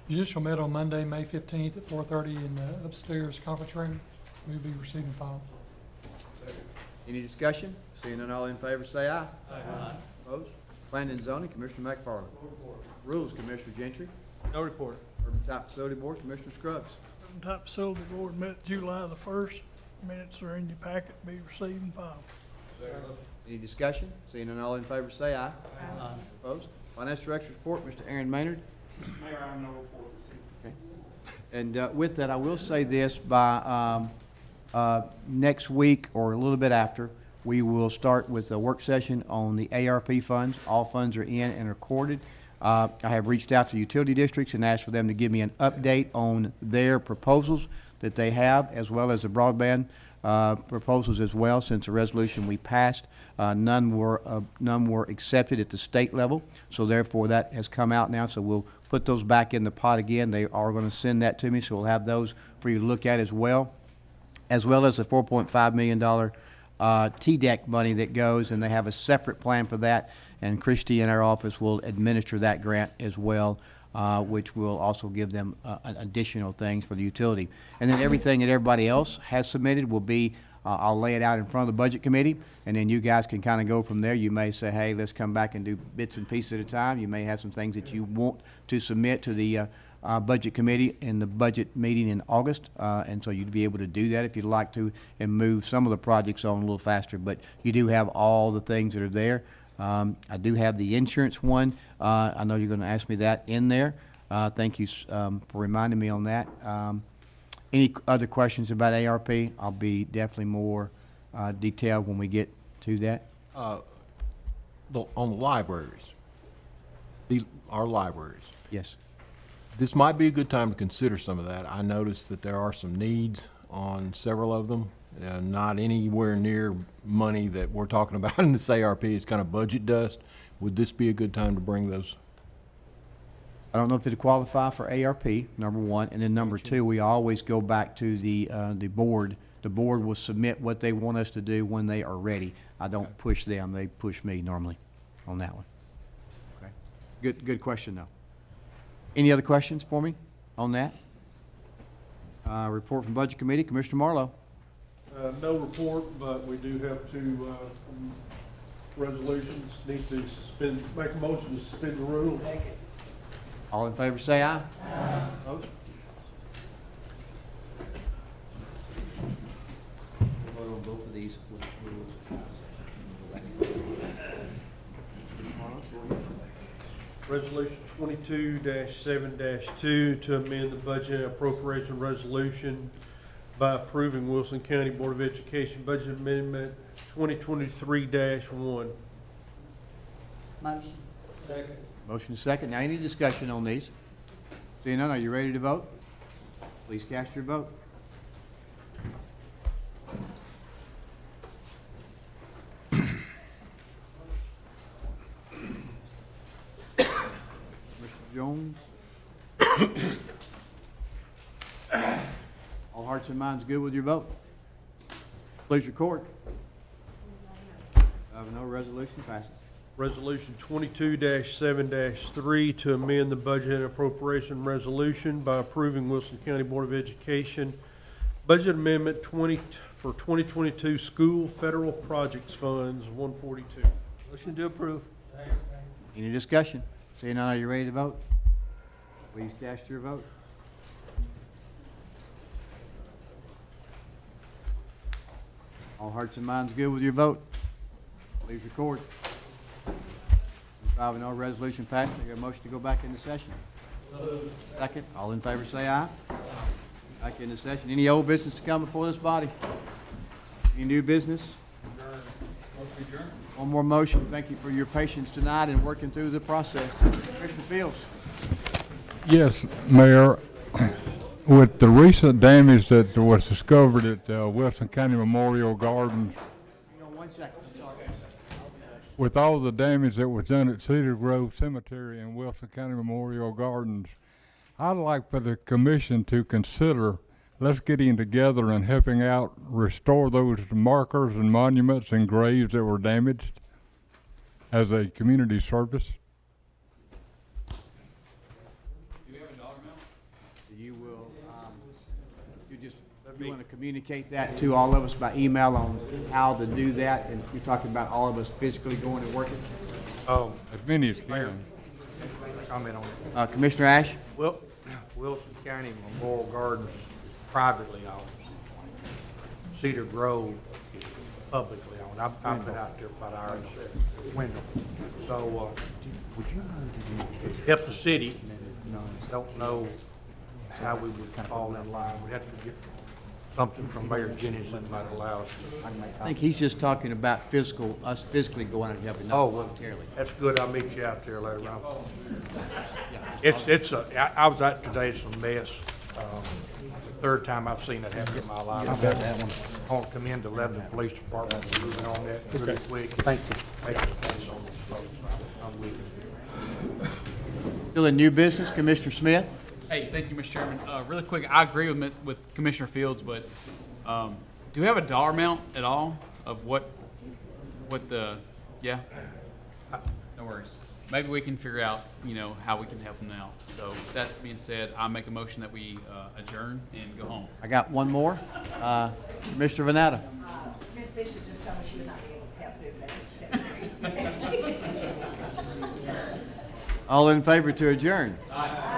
Judicial met on Monday, May 15th at 4:30 in the upstairs conference room. We'll be receiving file. Any discussion? Seeing none, all in favor say aye. Aye. Opposed? Planning and Zoning, Commissioner McFarland. Rules, Commissioner Gentry. No report. Urban Type Facility Board, Commissioner Scruggs. Type Facility Board met July the 1st. Minutes are in your packet, be received and filed. Any discussion? Seeing none, all in favor say aye. Aye. Opposed? Finance Director's Report, Mr. Aaron Maynard. Mayor, I have no report this evening. And with that, I will say this, by next week or a little bit after, we will start with a work session on the ARP funds. All funds are in and recorded. I have reached out to utility districts and asked for them to give me an update on their proposals that they have, as well as the broadband proposals as well. Since the resolution we passed, none were accepted at the state level, so therefore that has come out now. So we'll put those back in the pot again. They are going to send that to me, so we'll have those for you to look at as well as the $4.5 million TDEC money that goes, and they have a separate plan for that. And Christie in our office will administer that grant as well, which will also give them additional things for the utility. And then everything that everybody else has submitted will be, I'll lay it out in front of the Budget Committee, and then you guys can kind of go from there. You may say, hey, let's come back and do bits and pieces at a time. You may have some things that you want to submit to the Budget Committee in the budget meeting in August, and so you'd be able to do that if you'd like to and move some of the projects on a little faster. But you do have all the things that are there. I do have the insurance one. I know you're going to ask me that in there. Thank you for reminding me on that. Any other questions about ARP? I'll be definitely more detailed when we get to that. On the libraries, our libraries. Yes. This might be a good time to consider some of that. I noticed that there are some needs on several of them, and not anywhere near money that we're talking about in this ARP. It's kind of budget dust. Would this be a good time to bring those? I don't know if it'd qualify for ARP, number one, and then number two, we always go back to the board. The board will submit what they want us to do when they are ready. I don't push them; they push me normally on that one. Okay, good question though. Any other questions for me on that? Report from Budget Committee, Commissioner Marlowe. No report, but we do have two resolutions. Need to make a motion to suspend the rules. All in favor say aye. Aye. Opposed? We'll vote on both of these with rules. Resolution 22-7-2 to amend the budget and appropriation resolution by approving Wilson County Board of Education Budget Amendment 2023-1. Motion. Second. Motion is second. Now, any discussion on these? Seeing none, are you ready to vote? Please cast your vote. Mr. Jones? All hearts and minds good with your vote? Please record. No resolution passes. Resolution 22-7-3 to amend the budget and appropriation resolution by approving Wilson County Board of Education Budget Amendment 2022 School Federal Projects Funds 142. Motion to approve. Any discussion? Seeing none, are you ready to vote? Please cast your vote. All hearts and minds good with your vote? Please record. 5-0, resolution passed. I got a motion to go back into session. Second. All in favor say aye. Back into session. Any old business to come before this body? Any new business? One more motion. Thank you for your patience tonight and working through the process. Commissioner Fields. Yes, Mayor. With the recent damage that was discovered at Wilson County Memorial Gardens, Hang on 1 second. Sorry. with all the damage that was done at Cedar Grove Cemetery and Wilson County Memorial Gardens, I'd like for the commission to consider let's getting together and helping out restore those markers and monuments and graves that were damaged as a community service. You will, you want to communicate that to all of us by email on how to do that, and you're talking about all of us physically going and working? As many as can. Comment on it. Commissioner Ash? Well, Wilson County Memorial Gardens is privately owned. Cedar Grove is publicly owned. I've been out there about an hour and a half. So, help the city, don't know how we would fall in line. We have to get something from Mayor Jennings that might allow us to. I think he's just talking about us physically going out and helping, not voluntarily. That's good. I'll meet you out there later on. I was out today, it's a mess. It's the third time I've seen that happen in my life. I bet that one. I want to commend the Lebanon Police Department for moving on that really quick. Thank you. Still in new business, Commissioner Smith? Hey, thank you, Mr. Chairman. Really quick, I agree with Commissioner Fields, but do we have a dollar amount at all of what the, yeah? No worries. Maybe we can figure out, how we can help them out. So that being said, I make a motion that we adjourn and go home. I got one more. Commissioner Vanatta? Ms. Bishop just told me she would not be able to help do that. All in favor to adjourn? Aye.